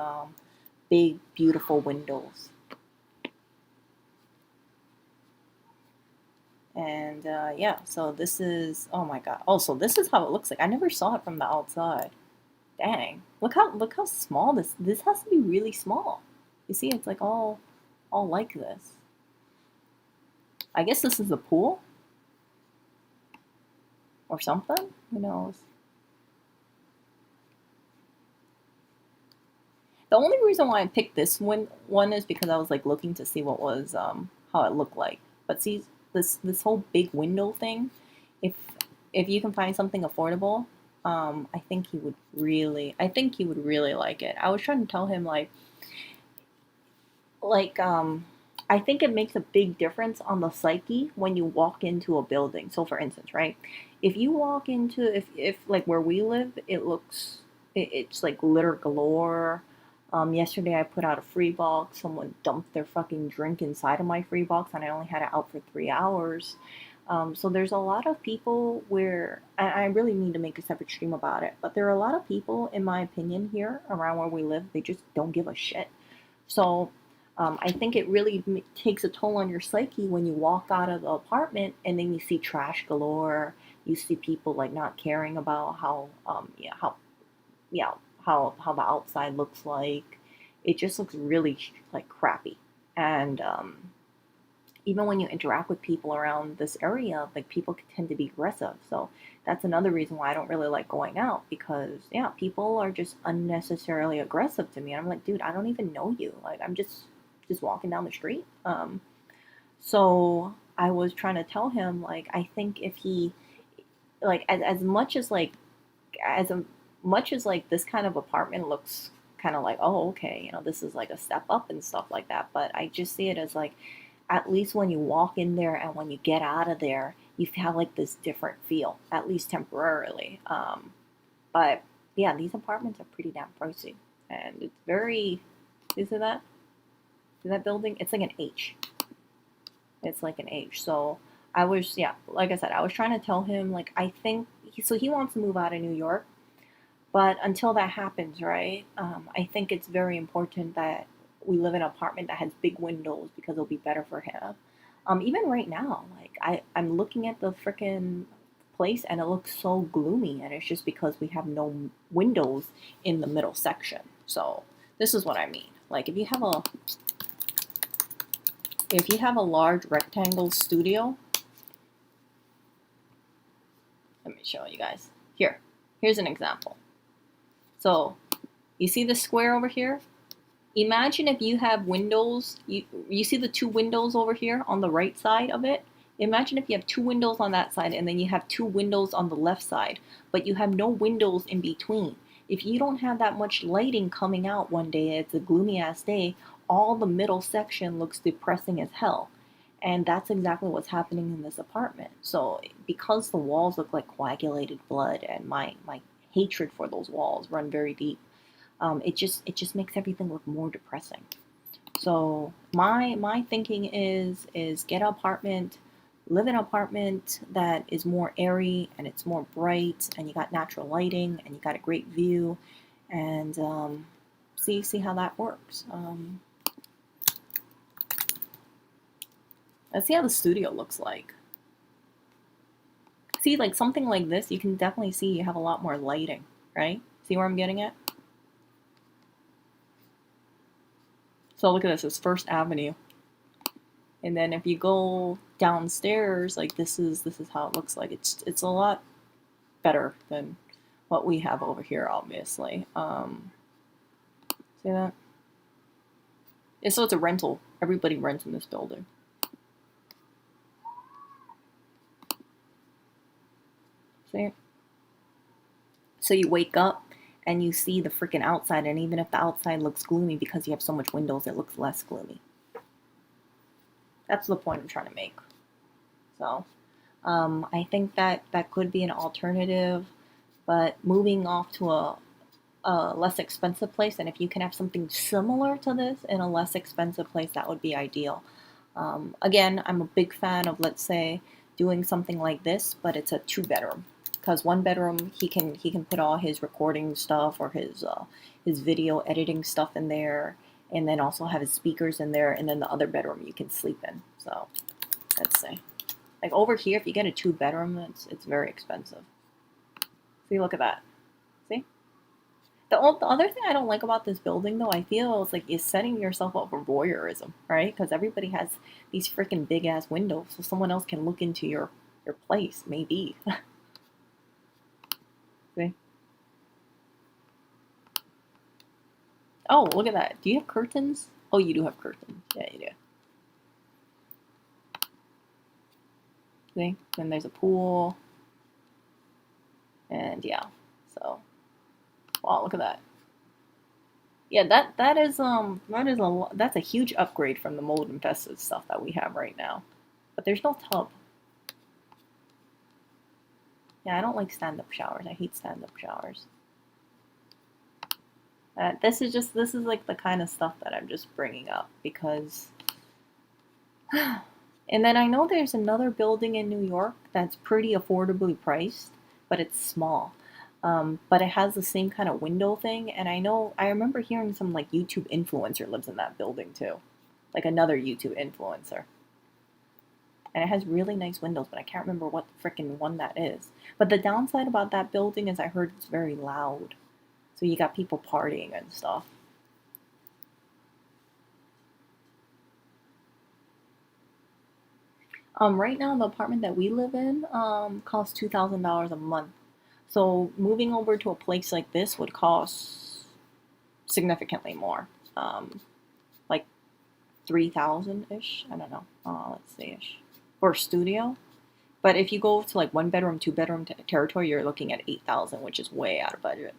big, beautiful windows. And yeah, so this is, oh my god. Oh, so this is how it looks like. I never saw it from the outside. Dang. Look how small this has to be really small. You see, it's like all like this. I guess this is a pool or something. Who knows? The only reason why I picked this one is because I was like looking to see what was how it looked like. But see this whole big window thing, if you can find something affordable, I think he would really like it. I was trying to tell him like I think it makes a big difference on the psyche when you walk into a building. So for instance, right? If you walk into if like where we live, it's like litter galore. Yesterday I put out a free box. Someone dumped their fucking drink inside of my free box, and I only had it out for 3 hours. So there's a lot of people where I really need to make a separate stream about it. But there are a lot of people, in my opinion, here around where we live. They just don't give a shit. So I think it really takes a toll on your psyche when you walk out of the apartment and then you see trash galore. You see people like not caring about how yeah how the outside looks like. It just looks really like crappy. And even when you interact with people around this area, like people tend to be aggressive. So that's another reason why I don't really like going out because yeah, people are just unnecessarily aggressive to me. And I'm like, dude, I don't even know you. Like I'm just walking down the street. So I was trying to tell him like I think if he like as much as like as much as like this kind of apartment looks kind of like oh okay this is like a step up and stuff like that, but I just see it as like at least when you walk in there and when you get out of there you have like this different feel at least temporarily. But yeah, these apartments are pretty damn pricey and it's very is it that is that building it's like an H. It's like an H. So I was yeah like I said I was trying to tell him like I think he wants to move out of New York. But until that happens, right, I think it's very important that we live in an apartment that has big windows because it'll be better for him. Even right now, like I'm looking at the freaking place and it looks so gloomy, and it's just because we have no windows in the middle section. So this is what I mean. Like if you have a large rectangle studio, let me show you guys. Here's an example. So, you see the square over here? Imagine if you have windows, you see the 2 windows over here on the right side of it? Imagine if you have 2 windows on that side and then you have 2 windows on the left side, but you have no windows in between. If you don't have that much lighting coming out one day, it's a gloomy ass day, all the middle section looks depressing as hell. And that's exactly what's happening in this apartment. So because the walls look like coagulated blood and my hatred for those walls run very deep, it just makes everything look more depressing. So my thinking is get an apartment, live in an apartment that is more airy and it's more bright and you got natural lighting and you got a great view, and see how that works. Let's see how the studio looks like. See, like something like this, you can definitely see you have a lot more lighting. right? See where I'm getting at? So look at this, it's First Avenue. And then if you go downstairs, like this is how it looks like. It's a lot better than what we have over here, obviously. See that? Yeah, so it's a rental. Everybody rents in this building. See? So you wake up and you see the freaking outside, and even if the outside looks gloomy because you have so much windows, it looks less gloomy. That's the point I'm trying to make. So, I think that could be an alternative, but moving off to a less expensive place, and if you can have something similar to this in a less expensive place, that would be ideal. Again, I'm a big fan of, let's say, doing something like this, but it's a 2-bedroom. Because 1 bedroom, he can put all his recording stuff or his video editing stuff in there, and then also have his speakers in there, and then the other bedroom you can sleep in. So let's say, like over here, if you get a 2-bedroom, it's very expensive. See, look at that. See. The other thing I don't like about this building, though, I feel is like you're setting yourself up for voyeurism, right? Because everybody has these freaking big ass windows, so someone else can look into your place, maybe. See? Oh, look at that. Do you have curtains? Oh, you do have curtains. Yeah, you do. See? Then there's a pool. And yeah, so wow, look at that. Yeah, that's a huge upgrade from the mold infested stuff that we have right now. But there's no tub. Yeah, I don't like stand-up showers. I hate stand-up showers. This is like the kind of stuff that I'm just bringing up because. And then I know there's another building in New York that's pretty affordably priced, but it's small. But it has the same kind of window thing, and I remember hearing some like YouTube influencer lives in that building too. Like another YouTube influencer. And it has really nice windows, but I can't remember what frickin' one that is. But the downside about that building is I heard it's very loud. So you got people partying and stuff. Right now, the apartment that we live in costs $2,000 a month. So moving over to a place like this would cost significantly more, like 3,000 ish. I don't know. Let's see ish for a studio. But if you go to like 1 bedroom, 2 bedroom territory, you're looking at 8,000, which is way out of budget.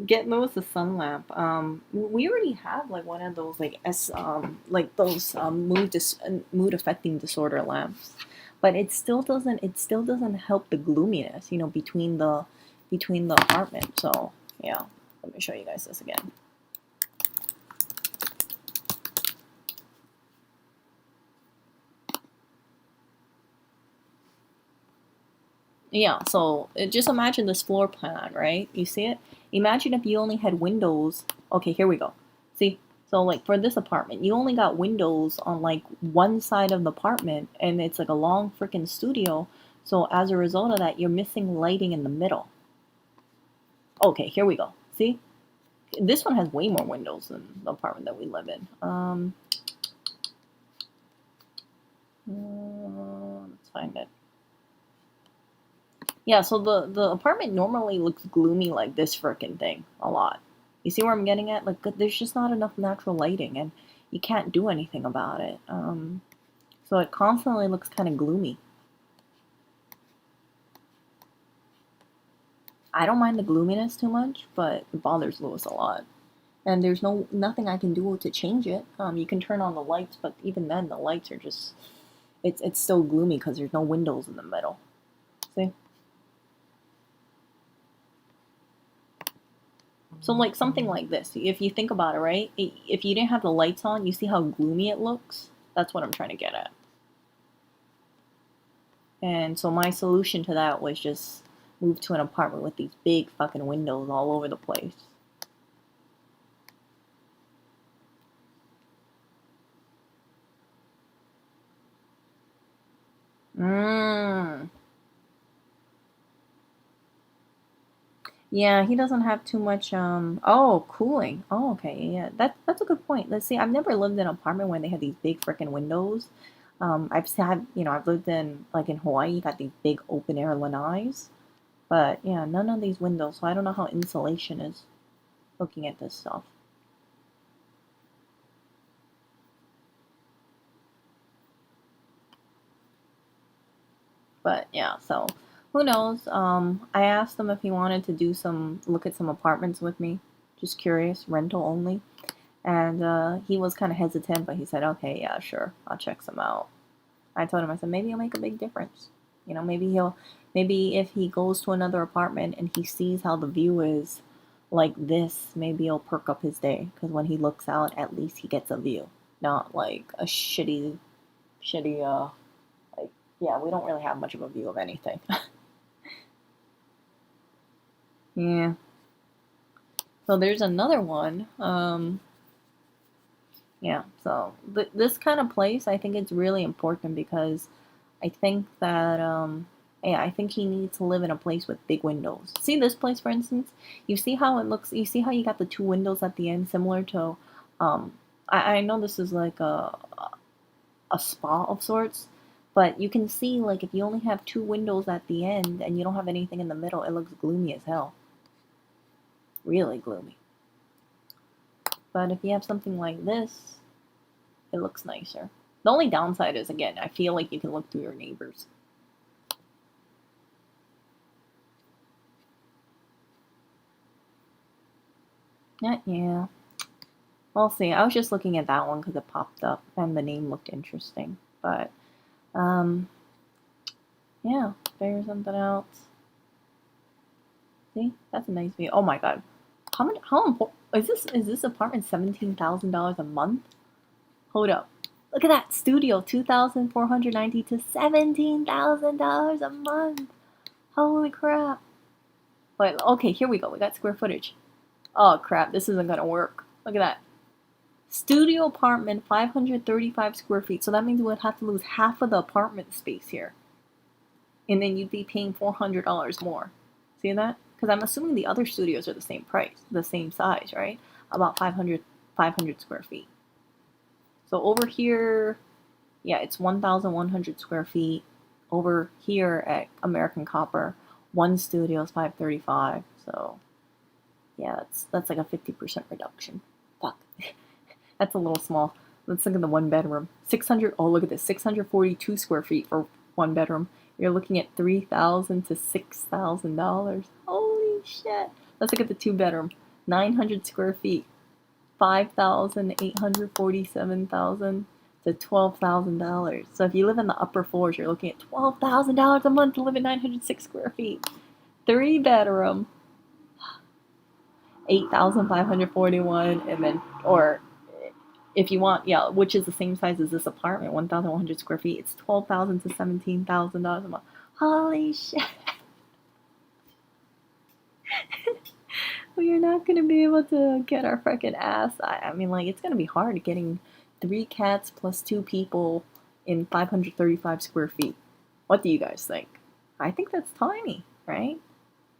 Get Lewis a sun lamp. We already have like one of those like mood affecting disorder lamps, but it still doesn't help the gloominess, between the apartment. So yeah, let me show you guys this again. Yeah, so just imagine this floor plan, right? You see it? Imagine if you only had windows. Okay, here we go. See? So like for this apartment, you only got windows on like one side of the apartment, and it's like a long freaking studio. So as a result of that, you're missing lighting in the middle. Okay, here we go. See? This one has way more windows than the apartment that we live in. Let's find it. Yeah, so the apartment normally looks gloomy like this frickin' thing a lot. You see where I'm getting at? Like, there's just not enough natural lighting, and you can't do anything about it. So it constantly looks kind of gloomy. I don't mind the gloominess too much, but it bothers Lewis a lot. And there's nothing I can do to change it. You can turn on the lights, but even then, the lights are just it's still gloomy because there's no windows in the middle. See? So like something like this, if you think about it, right? If you didn't have the lights on, you see how gloomy it looks? That's what I'm trying to get at. And so my solution to that was just move to an apartment with these big fucking windows all over the place. Yeah, he doesn't have too much oh, cooling. Oh, okay. Yeah. That's a good point. Let's see. I've never lived in an apartment where they have these big freaking windows. I've lived in like in Hawaii, you got these big open air lanais. But yeah, none of these windows. So I don't know how insulation is looking at this stuff. But yeah, so who knows? I asked him if he wanted to look at some apartments with me. Just curious, rental only. And he was kind of hesitant, but he said, okay, yeah, sure, I'll check some out. I told him, I said, maybe it'll make a big difference. Maybe if he goes to another apartment and he sees how the view is like this, maybe it'll perk up his day. Because when he looks out, at least he gets a view. Not like a shitty, like, yeah, we don't really have much of a view of anything. Yeah. So there's another one. Yeah, so this kind of place, I think it's really important because I think that, yeah, I think he needs to live in a place with big windows. See this place, for instance? You see how it looks? You see how you got the two windows at the end, similar to, I know this is like a spa of sorts, but you can see, like, if you only have two windows at the end and you don't have anything in the middle, it looks gloomy as hell. Really gloomy. But if you have something like this, it looks nicer. The only downside is, again, I feel like you can look through your neighbors. Yeah. We'll see. I was just looking at that one because it popped up and the name looked interesting. But, yeah, there's something else. See? That's a nice view. Oh my god. How important is this apartment $17,000 a month? Hold up. Look at that studio, $2,490 to $17,000 a month. Holy crap. But okay, here we go. We got square footage. Oh crap, this isn't gonna work. Look at that. Studio apartment, 535 square feet. So that means we would have to lose half of the apartment space here. And then you'd be paying $400 more. See that? Because I'm assuming the other studios are the same price, the same size, right? About 500 square feet. So over here, yeah, it's 1,100 square feet. Over here at American Copper, one studio is 535. So yeah, that's like a 50% reduction. Fuck. That's a little small. Let's look at the one bedroom. 600. Oh, look at this. 642 square feet for one bedroom. You're looking at $3,000 to $6,000. Holy shit. Let's look at the two bedroom. 900 square feet. 5,847,000 to $12,000. So if you live in the upper floors, you're looking at $12,000 a month to live in 906 square feet. Three bedroom. 8,541, and then, or if you want, yeah, which is the same size as this apartment, 1,100 square feet, it's $12,000 to $17,000 a month. Holy shit. Well, you're not going to be able to get our freaking ass. I mean, like, it's going to be hard getting 3 cats plus 2 people in 535 square feet. What do you guys think? I think that's tiny, right?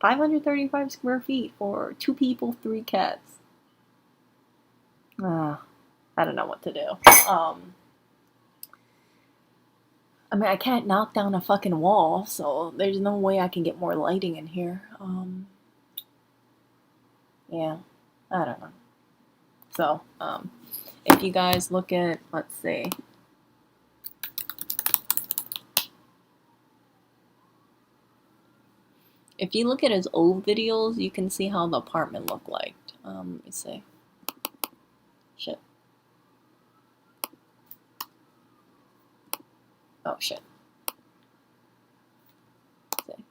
535 square feet for 2 people, 3 cats. I don't know what to do. I mean, I can't knock down a fucking wall, so there's no way I can get more lighting in here. Yeah, I don't know. So, if you guys look at, let's see. If you look at his old videos, you can see how the apartment looked like. Let me see. Shit. Oh, shit. Let's see.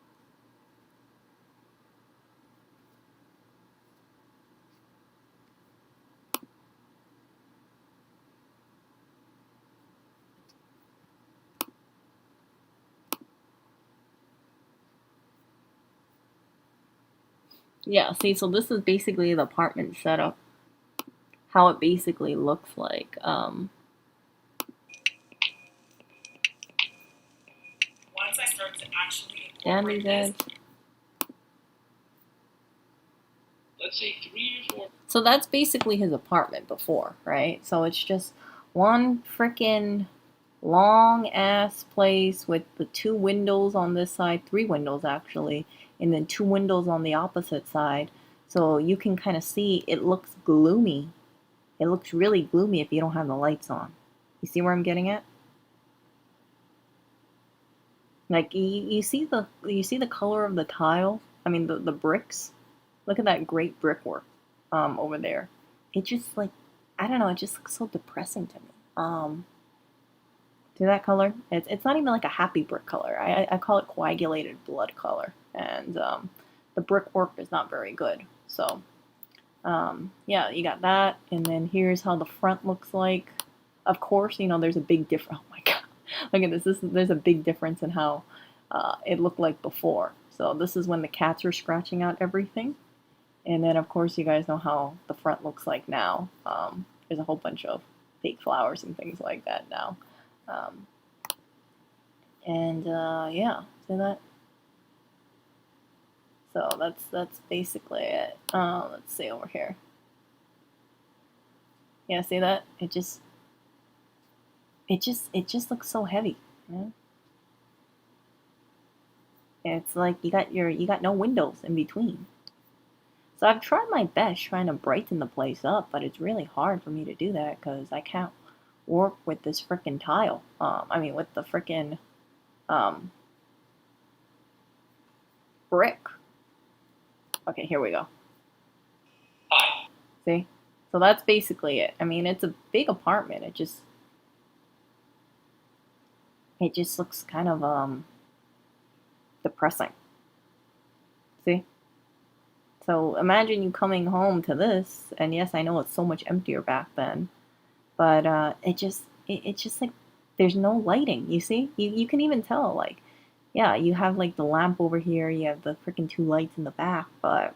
Yeah, see, so this is basically the apartment setup. How it basically looks like. Once I start to actually Damn incorporate these this, eggs. Let's say 3 or 4. So that's basically his apartment before, right? So it's just one freaking long ass place with the 2 windows on this side, 3 windows actually, and then 2 windows on the opposite side. So you can kind of see it looks gloomy. It looks really gloomy if you don't have the lights on. You see where I'm getting at? Like you see the color of the tile? I mean the bricks. Look at that great brickwork over there. It just like I don't know, it just looks so depressing to me. See that color? It's not even like a happy brick color. I call it coagulated blood color. And the brickwork is not very good. So yeah, you got that, and then here's how the front looks like. Of course, you know there's a big difference. Oh my god, look at this. There's a big difference in how it looked like before. So this is when the cats were scratching out everything, and then of course you guys know how the front looks like now. There's a whole bunch of fake flowers and things like that now, um, and yeah, see that. So that's basically it. Let's see over here. Yeah, see that? It just looks so heavy. Yeah? It's like you got no windows in between. So I've tried my best trying to brighten the place up, but it's really hard for me to do that because I can't work with this freaking tile. I mean with the freaking um, brick. Okay, here we go. Hi. See? So that's basically it. I mean, it's a big apartment. It just looks kind of depressing. See? So imagine you coming home to this, and yes, I know it's so much emptier back then, but it's just like there's no lighting. You see, you can even tell like, yeah, you have like the lamp over here, you have the freaking 2 lights in the back, but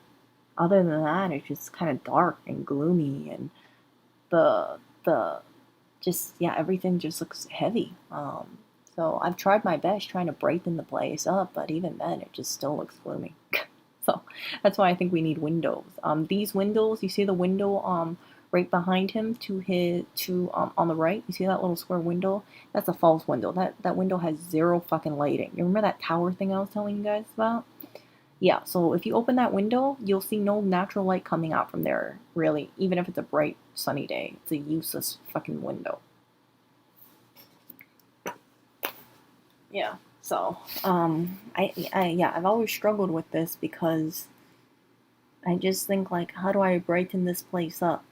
other than that, it's just kind of dark and gloomy, and the just yeah, everything just looks heavy. So I've tried my best trying to brighten the place up, but even then, it just still looks gloomy. So that's why I think we need windows. These windows, you see the window right behind him to his to on the right. You see that little square window? That's a false window. That window has zero fucking lighting. You remember that tower thing I was telling you guys about? Yeah. So if you open that window, you'll see no natural light coming out from there. Really, even if it's a bright sunny day, it's a useless fucking window. Yeah. So I've always struggled with this because I just think like, how do I brighten this place up?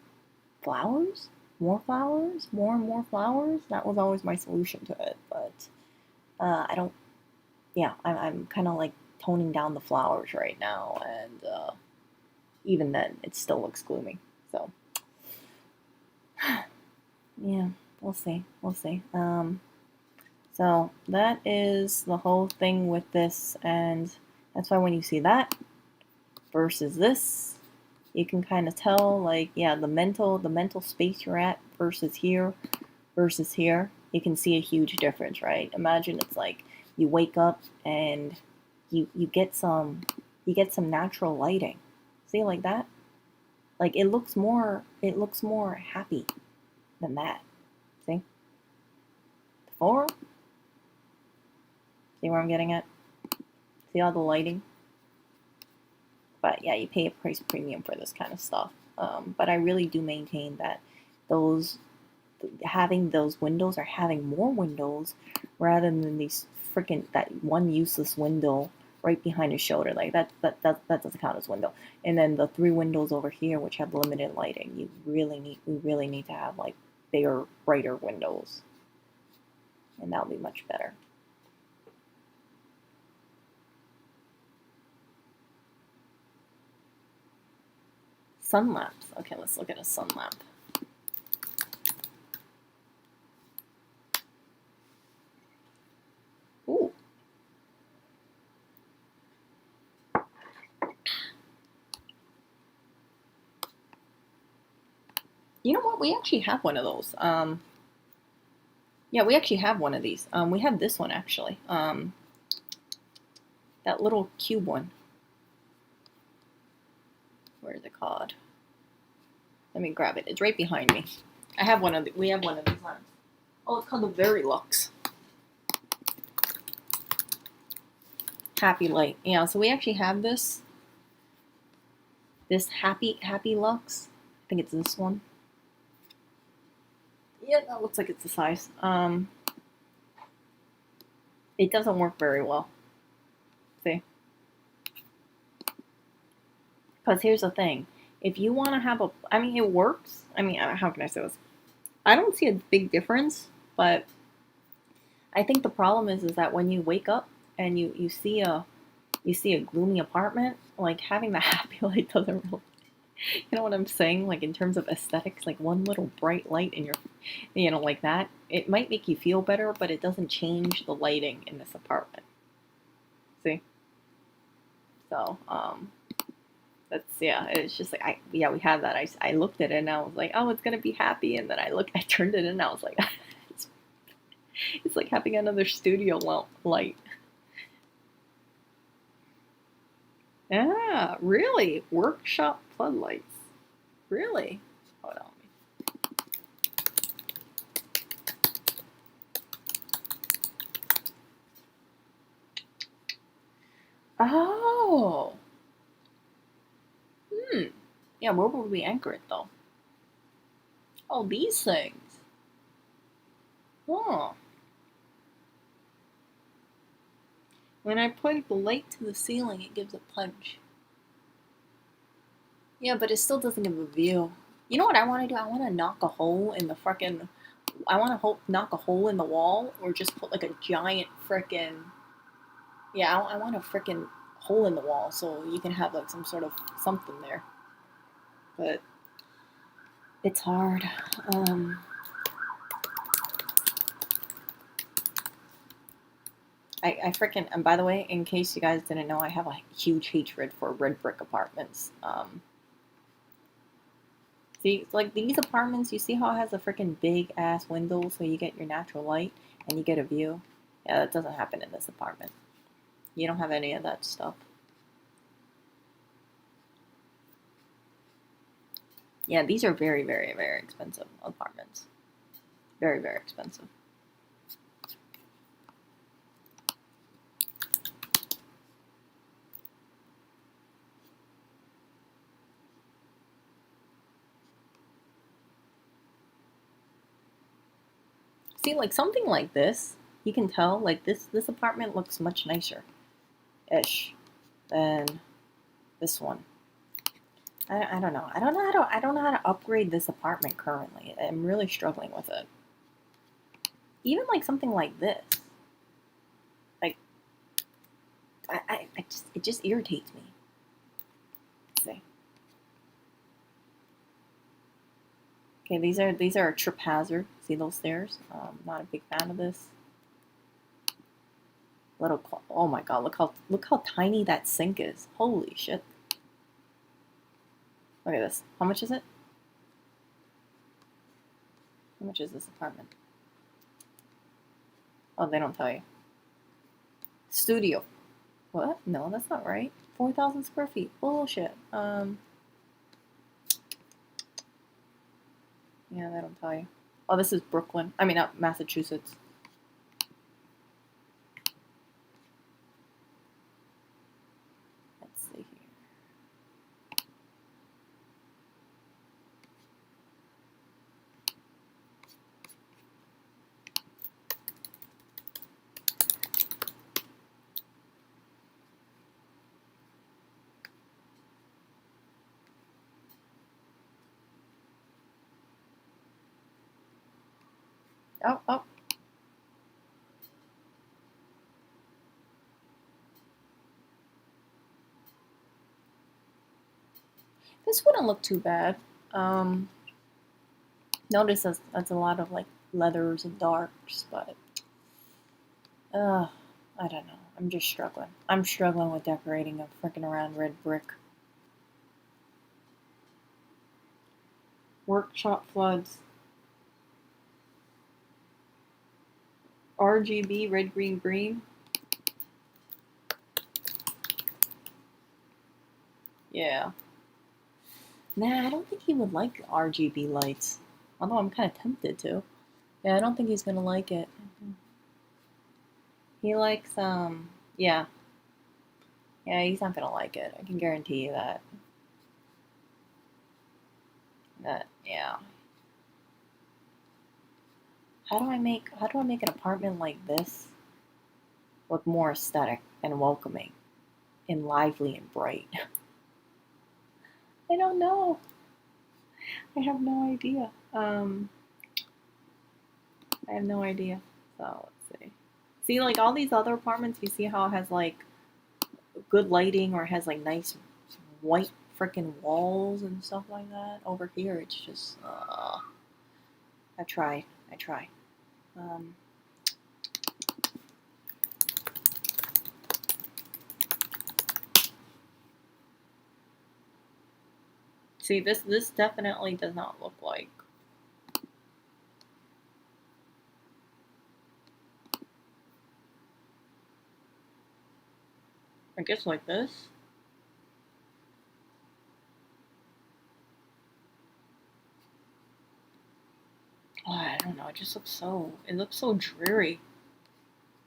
Flowers? More flowers? More and more flowers? That was always my solution to it. But I don't. Yeah, I'm kind of like toning down the flowers right now, and even then, it still looks gloomy. So yeah, we'll see. We'll see. So that is the whole thing with this, and that's why when you see that versus this, you can kind of tell like yeah the mental space you're at versus here you can see a huge difference, right? Imagine it's like you wake up and you get some natural lighting. See like that? Like it looks more happy than that. See? Before? See where I'm getting at? See all the lighting? But yeah, you pay a price premium for this kind of stuff. But I really do maintain that those having those windows or having more windows rather than these freaking that one useless window right behind his shoulder, like that doesn't count as window. And then the 3 windows over here which have limited lighting, we really need to have like bigger brighter windows, and that'll be much better. Sun lamps. Okay, let's look at a sun lamp. Ooh. You know what? We actually have one of those. Yeah, we actually have one of these. We have this one actually. That little cube one. Where is it called? Let me grab it. It's right behind me. I have one of the, we have one of these ones. Oh, it's called the Very Lux. Happy Light. Yeah, so we actually have this. This Happy Lux. I think it's this one. Yeah, that looks like it's the size. It doesn't work very well. See? Because here's the thing. If you want to have a... I mean, it works. I mean, how can I say this? I don't see a big difference, but I think the problem is that when you wake up and you see a gloomy apartment, like having the happy light doesn't really... You know what I'm saying? Like in terms of aesthetics, like one little bright light in your, you know, like that, it might make you feel better, but it doesn't change the lighting in this apartment. See? So, that's, yeah, it's just like, we had that. I looked at it and I was like, oh, it's gonna be happy, and then I turned it in and I was like, it's like having another studio light. Yeah, really? Workshop floodlights. Really? Hold on. Oh. Yeah, where would we anchor it though? Oh, these things. Oh. When I point the light to the ceiling, it gives a punch. Yeah, but it still doesn't give a view. You know what I want to do? I want to knock a hole in the frickin'... I want to knock a hole in the wall, or just put like a giant frickin'... Yeah, I want a frickin' hole in the wall so you can have like some sort of something there. But it's hard. I freaking... And by the way, in case you guys didn't know, I have a huge hatred for red brick apartments. See, like these apartments, you see how it has a freaking big ass window so you get your natural light and you get a view? Yeah, that doesn't happen in this apartment. You don't have any of that stuff. Yeah, these are very, very, very expensive apartments. Very, very expensive. See, like something like this, you can tell like this apartment looks much nicer ish than this one. I don't know. I don't know how to upgrade this apartment currently. I'm really struggling with it. Even like something like this. Like it just irritates me. Let's see. Okay, these are a trip hazard. See those stairs? Not a big fan of this. Oh my god, look how tiny that sink is. Holy shit. Look at this. How much is it? How much is this apartment? Oh, they don't tell you. Studio. What? No, that's not right. 4,000 square feet. Bullshit. Yeah, they don't tell you. Oh, this is Brooklyn. I mean, not Massachusetts. Let's see here. Oh. This wouldn't look too bad. Notice that's a lot of like leathers and darks, but I don't know. I'm just struggling. I'm struggling with decorating a freaking around red brick. Workshop floods. RGB, red, green, green. Yeah. Nah, I don't think he would like RGB lights. Although I'm kind of tempted to. Yeah, I don't think he's gonna like it. He likes, yeah. Yeah, he's not gonna like it. I can guarantee you that. Yeah. How do I make an apartment like this look more aesthetic and welcoming and lively and bright? I don't know. I have no idea. I have no idea. So let's see. See, like all these other apartments, you see how it has like good lighting or it has like nice white freaking walls and stuff like that. Over here, it's just. I tried. Um, See, this definitely does not look like. I guess like this. Oh, I don't know. It just looks so. It looks so dreary.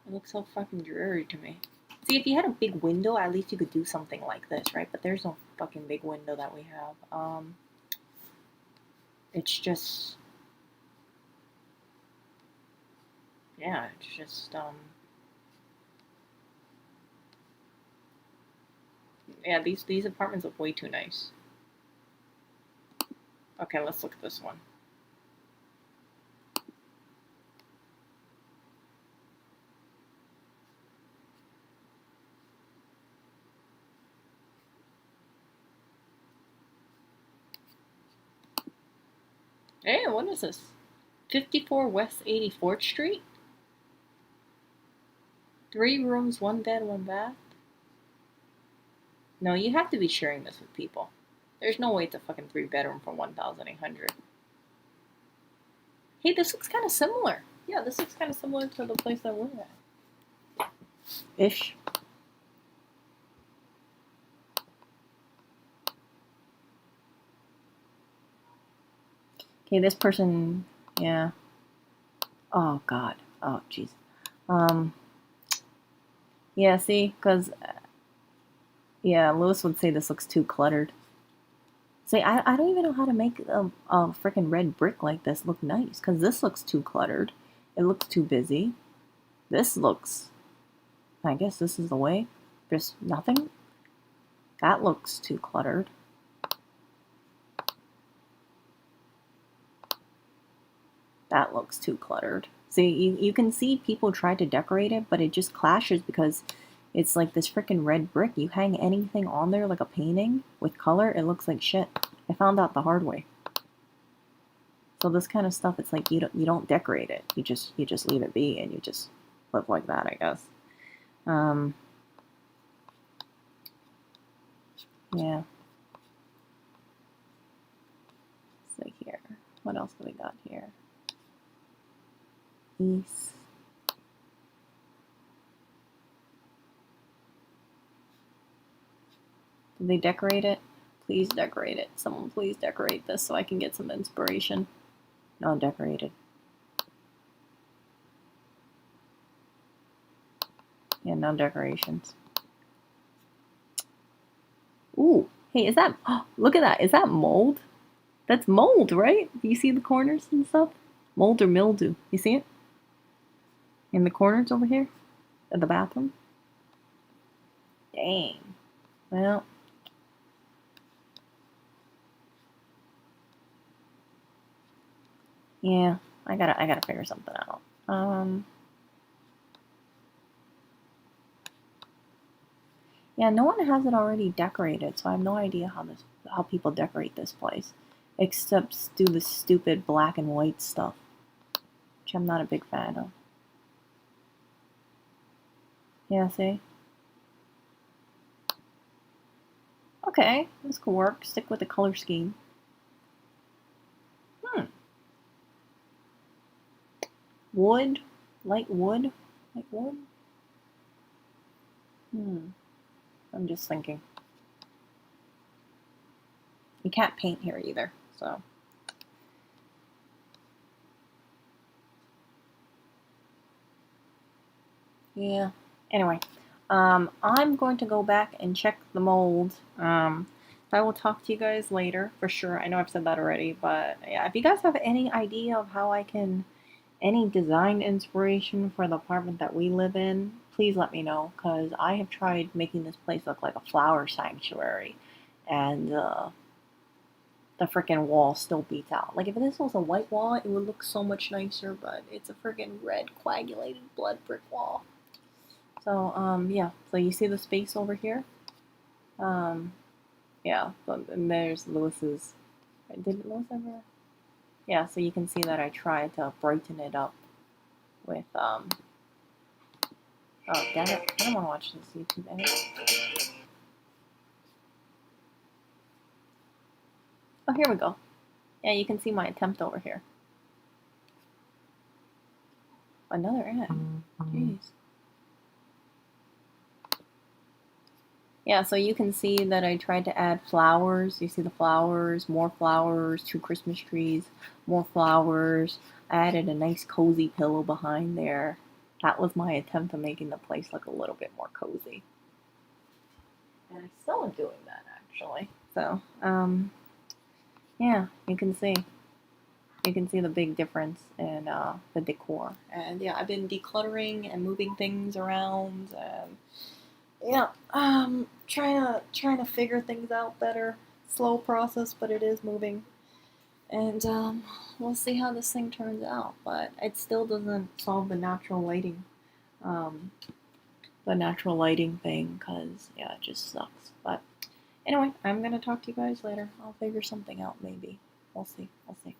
It looks so fucking dreary to me. See, if you had a big window, at least you could do something like this, right? But there's no fucking big window that we have. It's just. Yeah, it's just Yeah, these apartments look way too nice. Okay, let's look at this one. Hey, what is this? 54 West 84th Street? 3 rooms, 1 bed, 1 bath? No, you have to be sharing this with people. There's no way it's a fucking 3-bedroom for 1,800. Hey, this looks kind of similar. Yeah, this looks kind of similar to the place that we're at. Ish. Okay, this person, yeah. Oh, God. Oh, jeez. Yeah, see? Because, yeah, Lewis would say this looks too cluttered. See, I don't even know how to make a freaking red brick like this look nice. Because this looks too cluttered. It looks too busy. This looks... I guess this is the way. Just nothing. That looks too cluttered. That looks too cluttered. See, you can see people try to decorate it, but it just clashes because it's like this freaking red brick. You hang anything on there like a painting with color, it looks like shit. I found out the hard way. So this kind of stuff, it's like you don't decorate it. You just leave it be and you just live like that, I guess. Yeah. Let's see here. What else do we got here? East. Did they decorate it? Please decorate it. Someone please decorate this so I can get some inspiration. No, decorated. Yeah, no decorations. Ooh, hey, is that, oh, look at that. Is that mold? That's mold, right? Do you see the corners and stuff? Mold or mildew. You see it? In the corners over here? At the bathroom? Dang. Well. Yeah, I gotta figure something out. Yeah, no one has it already decorated, so I have no idea how people decorate this place. Except do the stupid black and white stuff, which I'm not a big fan of. Yeah, see? Okay, this could work. Stick with the color scheme. wood, light wood, light wood. I'm just thinking. You can't paint here either, so. Yeah. Anyway, I'm going to go back and check the mold. I will talk to you guys later for sure. I know I've said that already, but yeah, if you guys have any idea of how I can, any design inspiration for the apartment that we live in, please let me know, because I have tried making this place look like a flower sanctuary, and the freaking wall still beats out. Like, if this was a white wall, it would look so much nicer, but it's a freaking red coagulated blood brick wall. So, yeah, so you see the space over here? Yeah, and there's Lewis's, did Lewis ever? Yeah, so you can see that I tried to brighten it up with, oh, damn it, I don't want to watch this YouTube edit. Oh, here we go. Yeah, you can see my attempt over here. Another ad. Jeez. Yeah, so you can see that I tried to add flowers. You see the flowers, more flowers, 2 Christmas trees, more flowers. I added a nice cozy pillow behind there. That was my attempt at making the place look a little bit more cozy. And I still am doing that, actually. So, yeah, you can see. You can see the big difference in the decor. And yeah, I've been decluttering and moving things around, and yeah, trying to figure things out better. Slow process, but it is moving. And we'll see how this thing turns out. But it still doesn't solve the natural lighting, thing, because yeah, it just sucks. But anyway, I'm gonna talk to you guys later. I'll figure something out maybe. We'll see. We'll see.